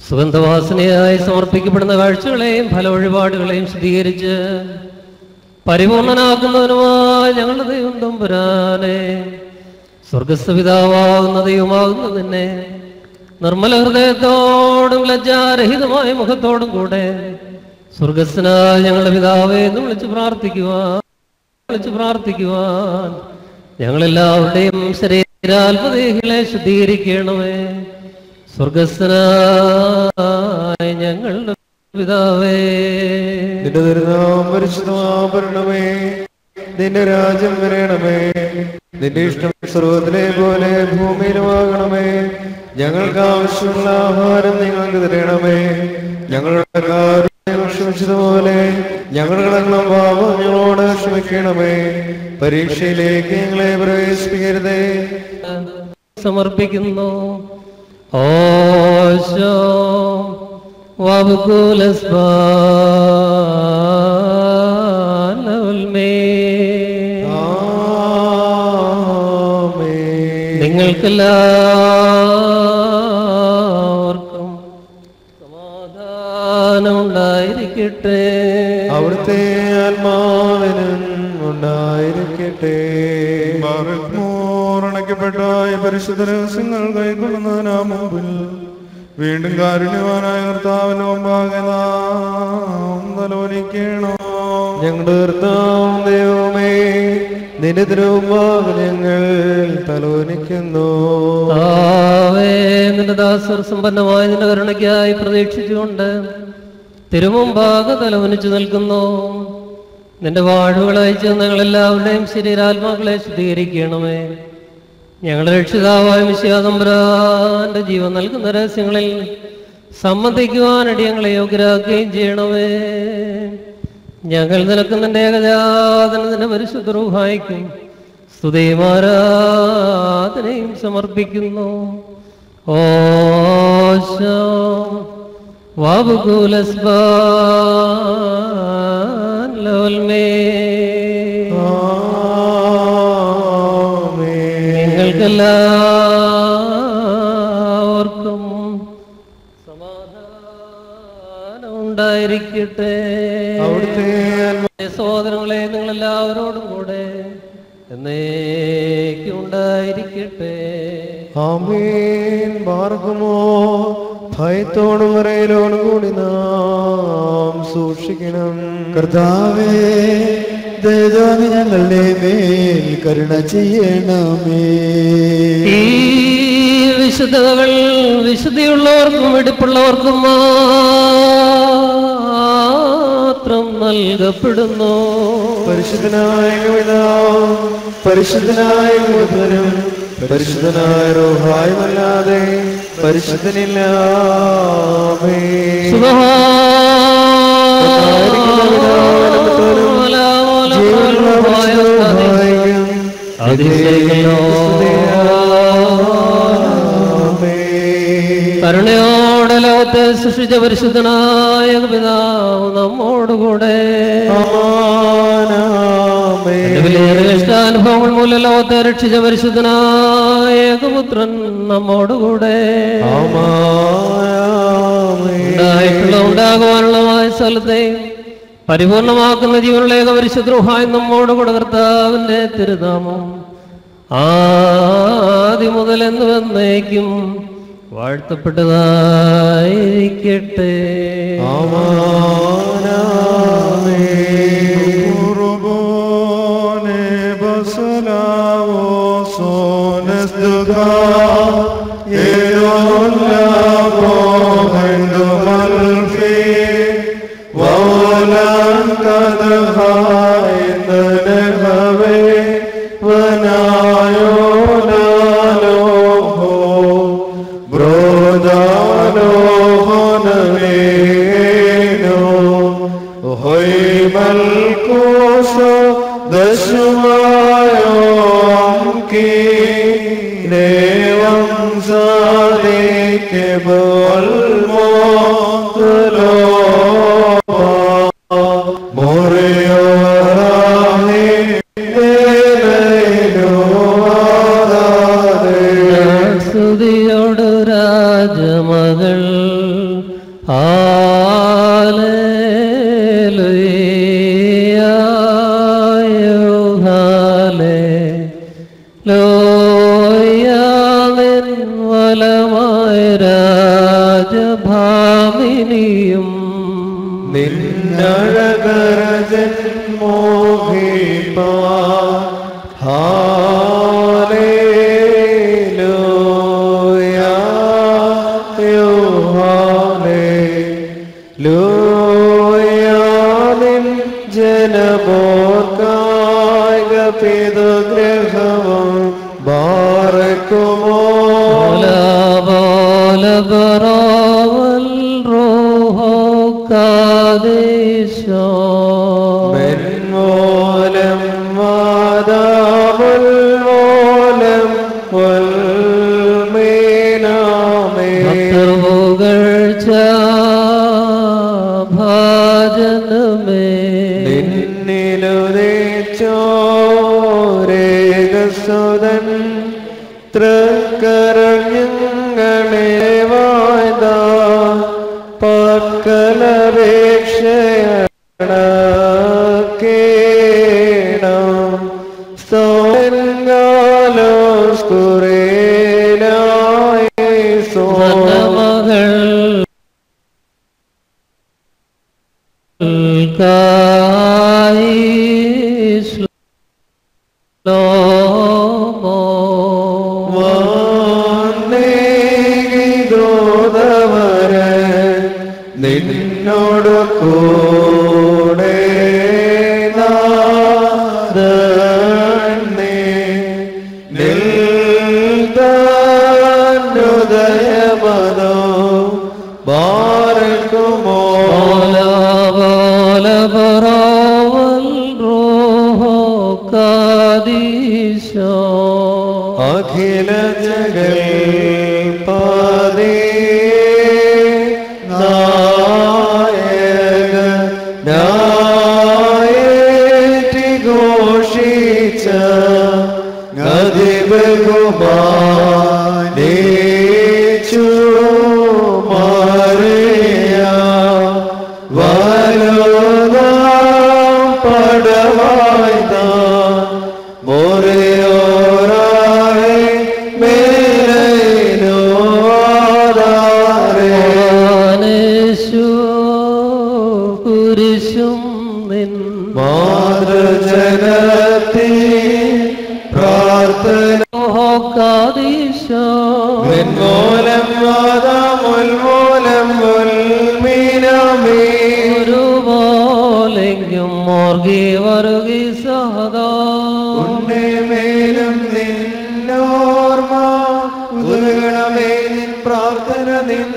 സുഗന്ധവാസനയായി സമർപ്പിക്കപ്പെടുന്ന കാഴ്ചകളെയും ഫല വഴിപാടുകളെയും ശുദ്ധീകരിച്ച് പരിപൂർണനാക്കുന്നവനുമായ ഞങ്ങളുടെ ദൈവം തമ്പുരാനെ, സ്വർഗസ്ഥപിതാവാകുന്ന ദൈവമാകുന്ന നിന്നെ നിർമ്മല ഹൃദയത്തോടും ലജ്ജാരഹിതമായ മുഖത്തോടും കൂടെ സ്വർഗസ്ഥനായ ഞങ്ങളുടെ പിതാവേ എന്ന് വിളിച്ചു പ്രാർത്ഥിക്കുവാൻ ഞങ്ങളെല്ലാവരുടെയും ശരീരാത്മദേഹികളെ ശുദ്ധീകരിക്കണമേ. സ്വർഗസ്ഥനായ ഞങ്ങളുടെ പിതാവേ, നിന്റെ തിരുനാമം പരിശുദ്ധമാകണമേ. നിന്റെ രാജ്യം വരണമേ. നിന്റെ ഇഷ്ടം സ്വർഗ്ഗത്തിലെ പോലെ ഭൂമിയിലുമാകണമേ. ഞങ്ങൾക്ക് ആവശ്യമുള്ള ആഹാരം ഞങ്ങൾക്ക് തരണമേ. ഞങ്ങളുടെ കാര്യം ക്ഷമിച്ചതുപോലെ ഞങ്ങളുടെ പാപം ഞങ്ങളോട് ക്ഷമിക്കണമേ. പരീക്ഷയിലേക്ക് ഞങ്ങളെ പ്രവേശിപ്പിക്കരുതേ. സമർപ്പിക്കുന്നു. ഓശോ നിങ്ങൾക്കെല്ലാവർക്കും സമാധാനം ഉണ്ടായിരിക്കട്ടെ. അവിടുത്തെ ആത്മാവിനും ഉണ്ടായിരിക്കട്ടെ. ണക്കപ്പെട്ട പരിശുദ്ധ രഹസ്യങ്ങൾ കൈക്കൊള്ളുന്നതിനാ മുമ്പിൽ വീണ്ടും കാരുണ്യവാനായ കർത്താവിന്റെ മുമ്പാകെ നാം തലോലിക്കണം. ഞങ്ങളുടെ കർത്താവ് ദൈവമേ, നിന്റെ തിരുമുമ്പാകെ ഞങ്ങൾ തലോലിക്കുന്നു. നിന്റെ ദാസർ സമ്പന്നമായ നിന്റെ കരുണയ്ക്കായി പ്രതീക്ഷിച്ചുകൊണ്ട് തിരുമുമ്പാകെ തലവനിച്ചു നിൽക്കുന്നു. നിന്റെ വാഴുകൾ അയച്ച് ഞങ്ങളെല്ലാവരുടെയും ശരീരാത്മാക്കളെ ശുദ്ധീകരിക്കണമേ. ഞങ്ങളുടെ രക്ഷിതാവായ മിശിഹാ തമ്പുരാന്റെ ജീവൻ നൽകുന്ന രഹസ്യങ്ങളിൽ സംബന്ധിക്കുവാനടി ഞങ്ങളെ യോഗ്യരാക്കുകയും ചെയ്യണമേ. ഞങ്ങൾ നിനക്ക് നിന്റെ ഏകജാതനത്തിന്റെ പരിശുദ്ധ റൂഹായിക്കും സ്തുതിയും ആരാധനയും സമർപ്പിക്കുന്നു. ഓശോ നിങ്ങൾക്കെല്ലാവർക്കും സമാധാനം ഉണ്ടായിരിക്കട്ടെ. അവിടുത്തെ സഹോദരങ്ങളെ നിങ്ങളെല്ലാവരോടും കൂടെ എന്നേക്കും ഉണ്ടായിരിക്കട്ടെ. ആമേൻ. ബാർക്കുമോ ഭയത്തോടും വിറയലോടും കൂടി നാം സൂക്ഷിക്കണം. കർത്താവേ, ദയവായി ഞങ്ങളുടെ മേൽ കരുണ ചെയ്യണമേ. ഈ വിശുദ്ധതകൾ വിശുദ്ധിയുള്ളവർക്കും വെടിപ്പുള്ളവർക്കും മാത്രം നൽകപ്പെടുന്നു. പരിശുദ്ധനായ പിതാവും പരിശുദ്ധനായ പുത്രനും പരിശുദ്ധനായ റൂഹായുമല്ലാതെ പരിശുദ്ധനില്ല. കരുണയോടെ ലോകത്തെ സൃഷ്ടിച്ച പരിശുദ്ധനായ പിതാവ് നമ്മോടുകൂടെ ഇഷ്ടാനുഭവങ്ങൾ മൂലം ലോകത്തെ രക്ഷിച്ച പരിശുദ്ധനായ പുത്രൻ നമ്മോടുകൂടെ ഉണ്ടാകുവാനുള്ളമായ സ്ഥലത്തെ പരിപൂർണമാക്കുന്ന ജീവനുള്ള പരിശുദ്രൂഹായി നമ്മോടുകൂടെ കർത്താവിന്റെ തിരുനാമം ആദ്യം മുതൽ എന്ന് വന്നേക്കും വാഴ്ത്തപ്പെട്ടതായിരിക്കട്ടെ. സ്തുതിയോട് രാജമകൾ വലമായ രാജഭാമിനിയും നിന്നഴകരജൻ മോഹിപ്പാ ലോയാനിൻ ജനമോർക്കായിക പിതൃഗ്രഹവും ബാറക്കുമോ മെൻമോലം മാതാമുൽമോലം വൽമീനാമേ ഭാജനമേ നിന്നിലുദേച്ചോരേകസുതൻ തൃക്കരഞ്ഞങ്ങളെ വായ്ത പക്കലപേക്ഷയണം സോൻകാലോ സ്കുരേലായി സോ മകൾ നിന്നോട് കൂടെ ഉദയമതോ ബാരക്കുമോ അഖില ജഗൽ പാദേ നായക നായേറ്റി ഘോഷിച്ച ഗതിബകുമാനേച്ചു മാറിയ വലുതാം പടവായ്ത മോറയോരായി മേലൈനോ കുരിശും നിൻ മാതൃജനത്തി പ്രാർത്ഥന മൂലം മാതാമുൽമൂലം മുൽമീനാമേ ഒരുപോലെങ്കും മോർഗി വരുകി സഹദാ ഉണ്ണേമേലും നിന്നോർമ്മ ഉദകണമേ നിൻ പ്രാർത്ഥന നിൻ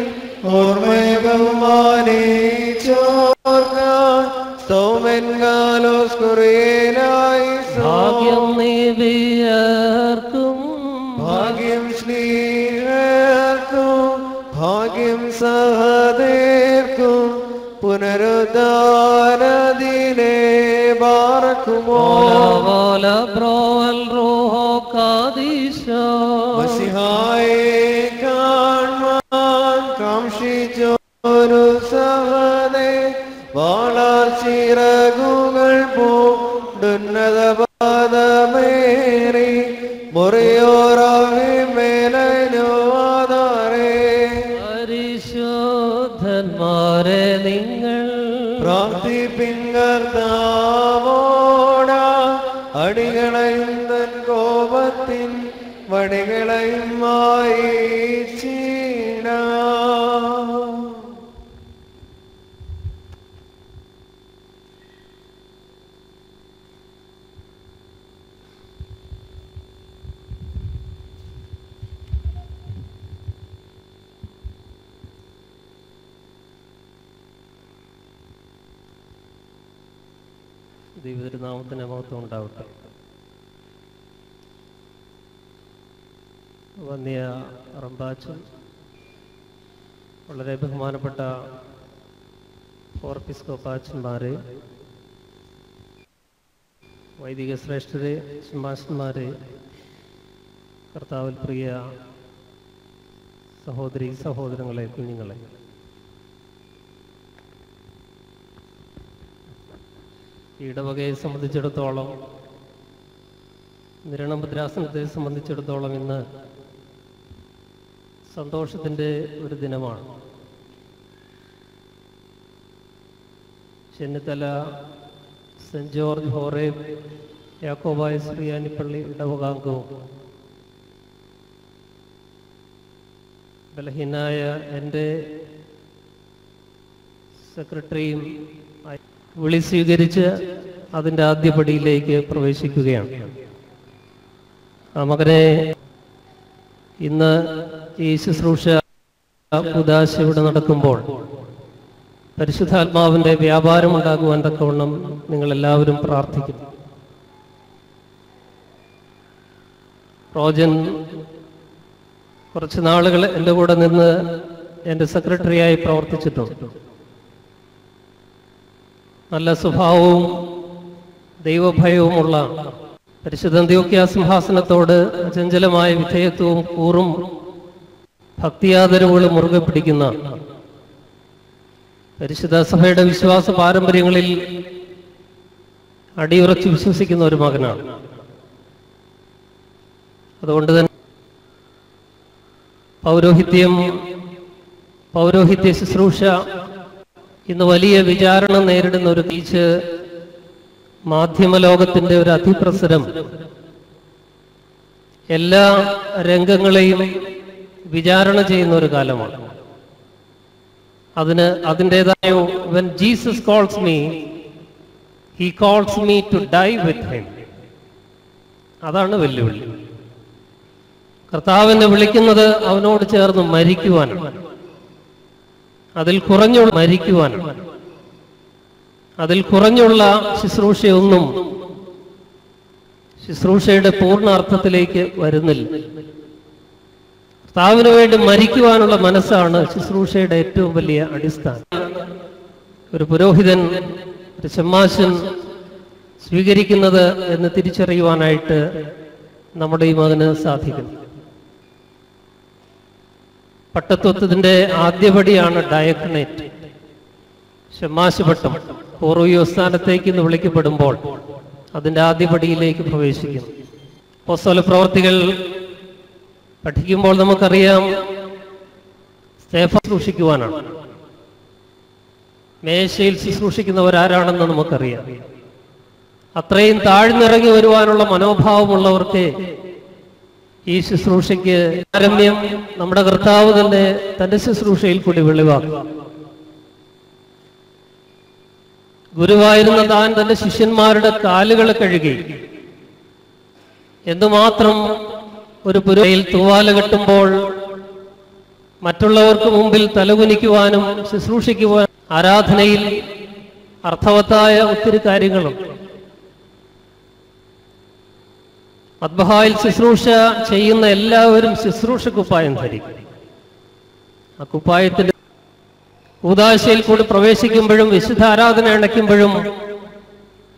ഓർമ്മയെ ബഹുമാനിച്ചോർക്കാൻ സൗമൻകാലോസ് കുറിയനായി ഭാഗ്യം നീവിയർക്കും ഭാഗ്യം സ്നേഹർക്കും ഭാഗ്യം സഹദേർക്കും പുനരുദ്ധാനദിനെ ബാറക്കുമോ മസിഹായെ കാണാൻ കാംക്ഷിച്ചോരു സഹദേ വാളാർച്ചിറകുകൾ പൂണ്ടുന്നത പാദമേറി മുറിയോറാവി മേലോ ആധാരേ പരിശോധന്മാരെ നിങ്ങൾ പ്രാർത്ഥിപ്പിങ്കർത്താവോട അടികളെയും തൻ കോപത്തിൻ വടികളെയും വായിച്ചീട ദൈവതിരുനാമത്തിന് മഹത്വം ഉണ്ടാവട്ടെ. വന്യ റംബാച്ചൻ, വളരെ ബഹുമാനപ്പെട്ട ഓർപ്പിസ്കോപ്പാച്ചന്മാരെ, വൈദിക ശ്രേഷ്ഠരെ, ശുമാശന്മാരെ, കർത്താവിൽ പ്രിയ സഹോദരി സഹോദരങ്ങളെ, കുഞ്ഞുങ്ങളെ, ഇടവകയെ സംബന്ധിച്ചിടത്തോളം, നിരണഭദ്രാസനത്തെ സംബന്ധിച്ചിടത്തോളം ഇന്ന് സന്തോഷത്തിൻ്റെ ഒരു ദിനമാണ്. Chennithala saint George Horeb Yakobaya ശ്രീയാനിപ്പള്ളി ഇടവകാംഗവും ബലഹീനായ എൻ്റെ സെക്രട്ടറിയും വിളി സ്വീകരിച്ച് അതിൻ്റെ ആദ്യപടിയിലേക്ക് പ്രവേശിക്കുകയാണ്. ആ മകനെ ഇന്ന് ഈ ശുശ്രൂഷ ഉദാശ ഇവിടെ നടക്കുമ്പോൾ പരിശുദ്ധാത്മാവിൻ്റെ വ്യാപാരം ഉണ്ടാകുവാൻ തക്കവണ്ണം നിങ്ങളെല്ലാവരും പ്രാർത്ഥിക്കും. റോജൻ കുറച്ച് നാളുകൾ എൻ്റെ കൂടെ നിന്ന് എൻ്റെ സെക്രട്ടറിയായി പ്രവർത്തിച്ചിട്ടുണ്ട്. നല്ല സ്വഭാവവും ദൈവഭയവുമുള്ള പരിശുദ്ധ അന്ത്യോക്യ സിംഹാസനത്തോട് അചഞ്ചലമായ വിധേയത്വവും കൂറും ഭക്തിയാദരവുകളും മുറുകെ പിടിക്കുന്ന പരിശുദ്ധ സഭയുടെ വിശ്വാസ പാരമ്പര്യങ്ങളിൽ അടിയുറച്ച് വിശ്വസിക്കുന്ന ഒരു മകനാണ്. അതുകൊണ്ട് തന്നെ പൗരോഹിത്യ ശുശ്രൂഷ ഇന്ന് വലിയ വിചാരണ നേരിടുന്ന ഒരു ടീച്ച് മാധ്യമലോകത്തിന്റെ ഒരു അതിപ്രസരം എല്ലാ രംഗങ്ങളെയും വിചാരണ ചെയ്യുന്ന ഒരു കാലമാണ്. അതിൻ്റെതായ when Jesus calls me, he calls me to die with him. അതാണ് വെല്ലുവിളി. കർത്താവിനെ വിളിക്കുന്നത് അവനോട് ചേർന്ന് മരിക്കുവാനാണ്. അതിൽ കുറഞ്ഞുള്ള ശുശ്രൂഷയൊന്നും ശുശ്രൂഷയുടെ പൂർണ്ണ അർത്ഥത്തിലേക്ക് വരുന്നില്ല. കർത്താവിന് വേണ്ടി മരിക്കുവാനുള്ള മനസ്സാണ് ശുശ്രൂഷയുടെ ഏറ്റവും വലിയ അടിസ്ഥാനം. ഒരു പുരോഹിതൻ, ഒരു ശമ്മാശൻ സ്വീകരിക്കുന്നത് എന്ന് തിരിച്ചറിയുവാനായിട്ട് നമ്മുടെ ഈ മകന് സാധിക്കും. പട്ടത്വത്തിന്റെ ആദ്യപടിയാണ് ഡയക്കണേറ്റ്, ശമ്മാശ പട്ടം. പൂർവ്വസ്ഥാനത്തേക്ക് ഇന്ന് വിളിക്കപ്പെടുമ്പോൾ അതിൻ്റെ ആദ്യപടിയിലേക്ക് പ്രവേശിക്കുന്നു. അപ്പോസ്തല പ്രവർത്തികൾ പഠിക്കുമ്പോൾ നമുക്കറിയാം സ്തേഫാൻ ശുശ്രൂഷിക്കുവാനാണ്. മേശയിൽ ശുശ്രൂഷിക്കുന്നവരാരാണെന്ന് നമുക്കറിയാം. അത്രയും താഴ്ന്നിറങ്ങി വരുവാനുള്ള മനോഭാവമുള്ളവർക്ക് ഈ ശുശ്രൂഷയ്ക്ക് പാരമ്യം നമ്മുടെ കർത്താവ് തന്നെ തന്റെ ശുശ്രൂഷയിൽ കൂടി വെളിവാക്കും. ഗുരുവായിരുന്ന താൻ തന്റെ ശിഷ്യന്മാരുടെ കാലുകൾ കഴുകി. എന്തുമാത്രം ഒരു പുരോഹിതൻ തൂവാല കെട്ടുമ്പോൾ മറ്റുള്ളവർക്ക് മുമ്പിൽ തലകുനിക്കുവാനും ശുശ്രൂഷിക്കുവാനും ആരാധനയിൽ അർത്ഥവത്തായ ഒത്തിരി കാര്യങ്ങളും. മദ്ബഹായിൽ ശുശ്രൂഷ ചെയ്യുന്ന എല്ലാവരും ശുശ്രൂഷ കുപ്പായം ധരിക്കും. ആ കുപ്പായത്തിന്റെ കൂദാശയിൽ കൂടി പ്രവേശിക്കുമ്പോഴും വിശുദ്ധ ആരാധന അണയ്ക്കുമ്പോഴും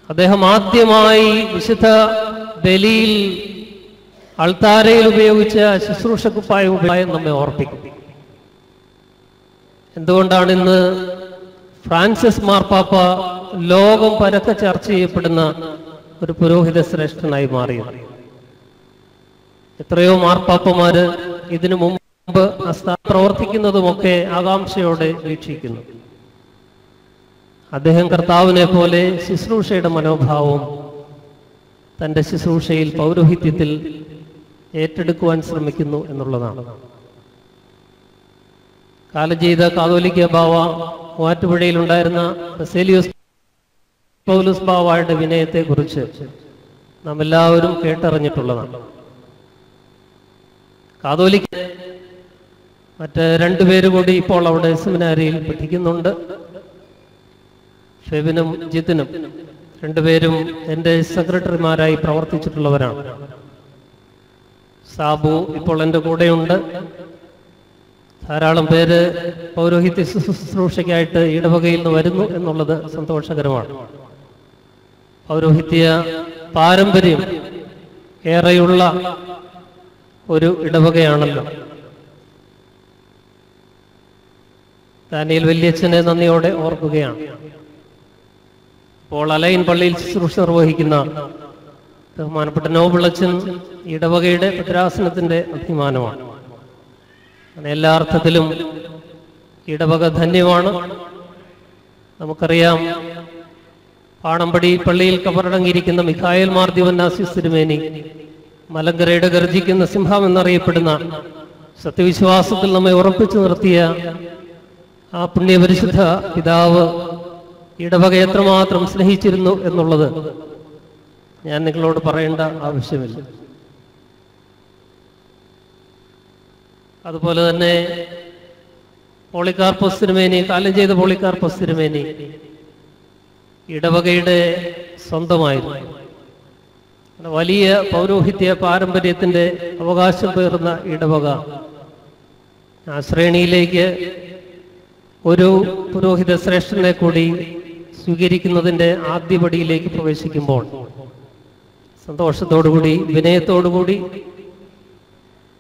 അദ്ദേഹം ആദ്യമായി വിശുദ്ധ ബലിയിൽ അൾത്താരയിൽ ഉപയോഗിച്ച ശുശ്രൂഷ കുപ്പായം നമ്മെ ഓർപ്പിക്കും. എന്തുകൊണ്ടാണ് ഇന്ന് ഫ്രാൻസിസ് മാർപ്പാപ്പ ലോകം പരക്കെ ചർച്ച ചെയ്യപ്പെടുന്ന ഒരു പുരോഹിത ശ്രേഷ്ഠനായി മാറിയത്? എത്രയോ മാർപ്പാപ്പമാര് ഇതിനു മുമ്പ് പ്രവർത്തിക്കുന്നതുമൊക്കെ ആകാംക്ഷയോടെ വീക്ഷിക്കുന്നു. അദ്ദേഹം കർത്താവിനെ പോലെ ശുശ്രൂഷയുടെ മനോഭാവം തൻ്റെ ശുശ്രൂഷയിൽ പൗരോഹിത്യത്തിൽ ഏറ്റെടുക്കുവാൻ ശ്രമിക്കുന്നു എന്നുള്ളതാണ്. കാലം ചെയ്ത കാതോലിക്ക ബാവ, മൂവാറ്റുപുഴയിലുണ്ടായിരുന്ന ബസേലിയോസ് പൗലോസ് ബാവയുടെ വിനയത്തെക്കുറിച്ച് നാം എല്ലാവരും കേട്ടറിഞ്ഞിട്ടുള്ളതാണ്. കാതോലിക്ക മറ്റ് രണ്ടുപേര് കൂടി ഇപ്പോൾ അവിടെ സെമിനാരിയിൽ പഠിക്കുന്നുണ്ട്. ഫെബിനും ജിത്തിനും രണ്ടുപേരും എൻ്റെ സെക്രട്ടറിമാരായി പ്രവർത്തിച്ചിട്ടുള്ളവരാണ്. സാബു ഇപ്പോൾ എൻ്റെ കൂടെയുണ്ട്. ധാരാളം പേര് പൗരോഹിത്യ ശുശ്രൂഷയ്ക്കായിട്ട് ഇടവകയിൽ നിന്ന് വരുന്നു എന്നുള്ളത് സന്തോഷകരമാണ്. പൗരോഹിത്യ പാരമ്പര്യം ഏറെയുള്ള ഒരു ഇടവകയാണല്ലോ. ദാനിയേൽ വല്യച്ഛനെ നന്ദിയോടെ ഓർക്കുകയാണ്. ഇപ്പോൾ അലൈൻ പള്ളിയിൽ ശുശ്രൂഷ നിർവഹിക്കുന്ന ബഹുമാനപ്പെട്ട നോബിളച്ചൻ ഇടവകയുടെ ഭദ്രാസനത്തിന്റെ അഭിമാനമാണ്. എല്ലാ അർത്ഥത്തിലും ഇടവക ധന്യമാണ്. നമുക്കറിയാം, പാണമ്പടി പള്ളിയിൽ കബറടങ്ങിയിരിക്കുന്ന മിഖായേൽ മാർ ദിവന്നാസിസ് തിരുമേനി മലങ്കരയുടെ ഗർജിക്കുന്ന സിംഹം എന്നറിയപ്പെടുന്ന സത്യവിശ്വാസത്തിൽ നമ്മെ ഉറപ്പിച്ചു നിർത്തിയ ആ പുണ്യപരിശുദ്ധ പിതാവ് ഇടവക എത്രമാത്രം സ്നേഹിച്ചിരുന്നു എന്നുള്ളത് ഞാൻ നിങ്ങളോട് പറയേണ്ട ആവശ്യമില്ല. അതുപോലെ തന്നെ പോളികാർപ്പോസ് തിരുമേനി, കാലം ചെയ്ത പോളികാർപ്പോസ് തിരുമേനി ഇടവകയുടെ സ്വന്തമായിരുന്നു. വലിയ പൗരോഹിത്യ പാരമ്പര്യത്തിൻ്റെ അവകാശം പേറുന്ന ഇടവക ആ ശ്രേണിയിലേക്ക് ഒരു പുരോഹിത ശ്രേഷ്ഠനെ കൂടി സ്വീകരിക്കുന്നതിൻ്റെ ആദ്യപടിയിലേക്ക് പ്രവേശിക്കുമ്പോൾ സന്തോഷത്തോടുകൂടി, വിനയത്തോടുകൂടി,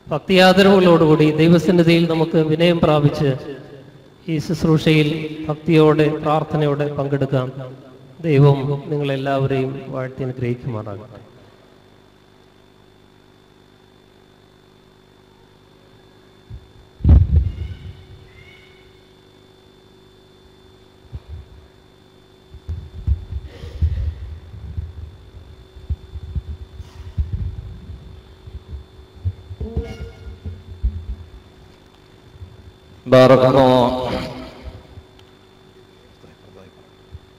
ഭക്തിയാദരവുകളോടുകൂടി ദൈവസന്നിധിയിൽ നമുക്ക് വിനയം പ്രാപിച്ച് ഈ ശുശ്രൂഷയിൽ ഭക്തിയോടെ, പ്രാർത്ഥനയോടെ പങ്കെടുക്കാം. ദൈവം നിങ്ങളെല്ലാവരെയും വാഴ്ത്തി അനുഗ്രഹിക്കുമാറാകട്ടെ.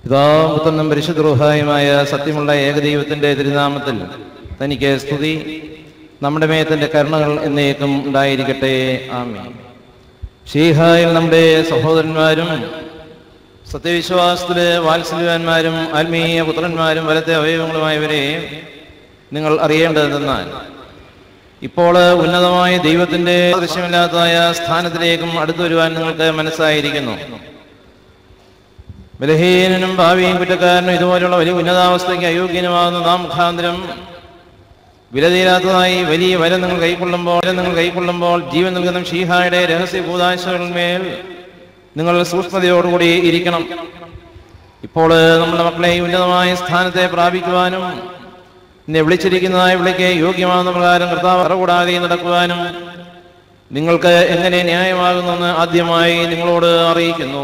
പിതാവും പുത്രനും പരിശുദ്ധ റൂഹായുമായ സത്യമുള്ള ഏകദൈവത്തിന്റെ തിരുനാമത്തിൽ തനിക്ക് സ്തുതി. നമ്മുടെ മേത്തന്റെ കരുണകൾ എന്നേക്കും ഉണ്ടായിരിക്കട്ടെ. ആമേൻ. ശീഹായിൽ നമ്മുടെ സഹോദരന്മാരും സത്യവിശ്വാസത്തിലെ വാത്സല്യവാന്മാരും ആത്മീയ പുത്രന്മാരും വലത്തെ അവയവങ്ങളുമായവരെ നിങ്ങൾ അറിയേണ്ടതെന്നാൽ ഇപ്പോൾ ഉന്നതമായ ദൈവത്തിന്റെ ദൃശ്യമില്ലാത്തതായ സ്ഥാനത്തിലേക്കും അടുത്തു വരുവാൻ നിങ്ങൾക്ക് മനസ്സായിരിക്കുന്നു. ബലഹീനനും ഭാവിയും കുറ്റക്കാരനും ഇതുപോലുള്ള വലിയ ഉന്നതാവസ്ഥയ്ക്ക് അയോഗ്യനുമാകുന്ന നാം മുഖാന്തരം വിലതീരാത്തതായി വലിയ വര നിങ്ങൾ കൈക്കൊള്ളുമ്പോൾ ജീവൻ നൽകുന്ന ശീഹായുടെ രഹസ്യ കൂദാശകളിന്മേൽ നിങ്ങൾ സൂക്ഷ്മതയോടുകൂടി ഇരിക്കണം. ഇപ്പോൾ നമ്മുടെ മക്കളെ ഈ ഉന്നതമായ സ്ഥാനത്തെ പ്രാപിക്കുവാനും എന്നെ വിളിച്ചിരിക്കുന്നതായ വിളിക്ക് യോഗ്യമാകുന്ന പ്രകാരം കർത്താവ് അറകൂടാതെ നടക്കുവാനും നിങ്ങൾക്ക് എങ്ങനെ ന്യായമാകുന്നെന്ന് ആദ്യമായി നിങ്ങളോട് അറിയിക്കുന്നു.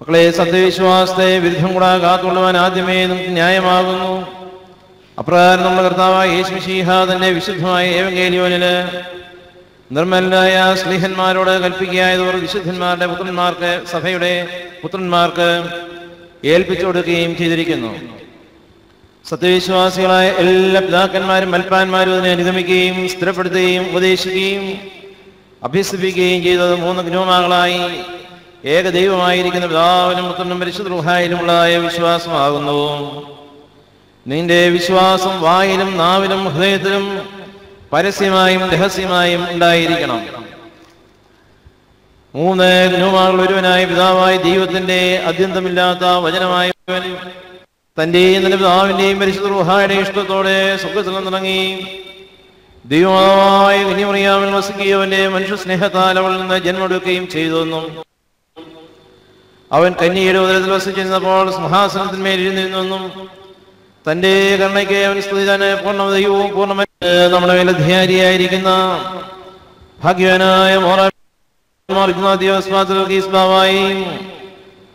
മക്കളെ, സത്യവിശ്വാസത്തെ വിരുദ്ധം കൂടാതെ കാത്തുകൊള്ളുവാൻ ആദ്യമേ നിങ്ങൾക്ക് ന്യായമാകുന്നു. അപ്രകാരം നമ്മുടെ കർത്താവായ യേശു മിശിഹ തന്നെ വിശുദ്ധമായ ഏവങ്കേലിയോനില് നിർമ്മലരായ സ്ലീഹന്മാരോട് കൽപ്പിക്കുകയായതോർ വിശുദ്ധന്മാരുടെ പുത്രന്മാർക്ക്, സഭയുടെ പുത്രന്മാർക്ക് ഏൽപ്പിച്ചു കൊടുക്കുകയും ചെയ്തിരിക്കുന്നു. സത്യവിശ്വാസികളായ എല്ലാ പിതാക്കന്മാരും മൽപ്പാന്മാരും അതിനെ അനുഗമിക്കുകയും സ്ഥിരപ്പെടുത്തുകയും ഉപദേശിക്കുകയും അഭ്യസിപ്പിക്കുകയും ചെയ്തത് 3 ഗ്നോമാകളായി ഏകദൈവമായിരിക്കുന്ന പിതാവിനും പുത്രനും പരിശുദ്ധ റൂഹായിലുമുള്ളതായ വിശ്വാസമാകുന്നു. നിന്റെ വിശ്വാസം വായിലും നാവിലും ഹൃദയത്തിലും പരസ്യമായും രഹസ്യമായും ഉണ്ടായിരിക്കണം. 3 ഗ്നോമാകൾ ഒരുവനായ പിതാവായ ദൈവത്തിന്റെ അത്യന്തമില്ലാത്ത വചനമായവൻ തന്റെയും തന്റെ പിതാവിന്റെയും പരിശുദ്ധ റൂഹായുടെ ഇഷ്ടത്തോടെ സ്വർഗ്ഗത്തിൽ നിന്നിറങ്ങി ദൈവമായ കന്യമറിയാമിൽ വസിക്കുകയവന്റെ മനുഷ്യ സ്നേഹത്താൽ അവളിൽ നിന്ന് ജന്മമെടുക്കുകയും ചെയ്തെന്നും അവൻ കന്യയുടെ ഉദരത്തിൽ വസിച്ചിരുന്നപ്പോൾ സിംഹാസനത്തിന്മേൽ ഇരുന്നിരുന്നെന്നും തന്റെ കരുണയ്ക്ക് അവൻ സ്തുതി തന്നെ പൂർണ്ണതയും നമ്മുടെ മേലധികാരിയായിരിക്കുന്ന ഭാഗ്യവാനായ മോറായി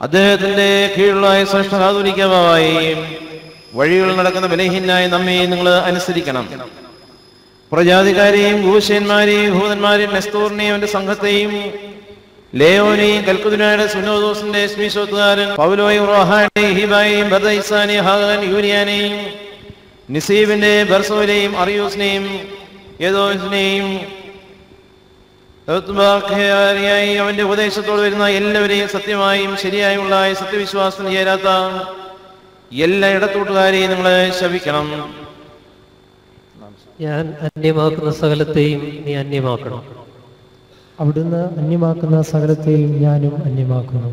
അദ്ദേഹത്തിന്റെ കീഴിലുള്ള ശ്രേഷ്ഠ കാതോലിക്കവായി വഴികൾ നടക്കുന്ന ബലഹീനായ നമ്മെ നിങ്ങൾ അനുസരിക്കണം. പ്രജാതിക്കാരെയും ഭൂഷന്മാരെയും ഭൂതന്മാരെയും നെസ്തോറിനെയും അവന്റെ സംഘത്തെയും ലേയോനെയും കൽക്കുദനായുടെ സുനോദോസിന്റെ സ്മീശോത്തുകാരൻ പൗലോയും റോഹാനെയും ഹിബായെയും ബർദൈസാനെയും ഹാഗൻ യൂനിയാനെയും നിസീബിന്റെ ബർസോനെയും അറിയൂസിനെയും യേദോസിനെയും അവന്റെ ഉപദേശത്തോട് വരുന്ന എല്ലാവരെയും സത്യമായും ശരിയായുള്ള സത്യവിശ്വാസം ചേരാത്ത എല്ലാ ഇടത്തോട്ടുകാരെയും നിങ്ങൾ ശപിക്കണം. ഞാൻ അന്യമാക്കുന്ന സകലത്തെയും നീ അന്യമാക്കണം. അവിടുന്ന് അന്യമാക്കുന്ന സകലത്തെയും ഞാനും അന്യമാക്കുന്നു.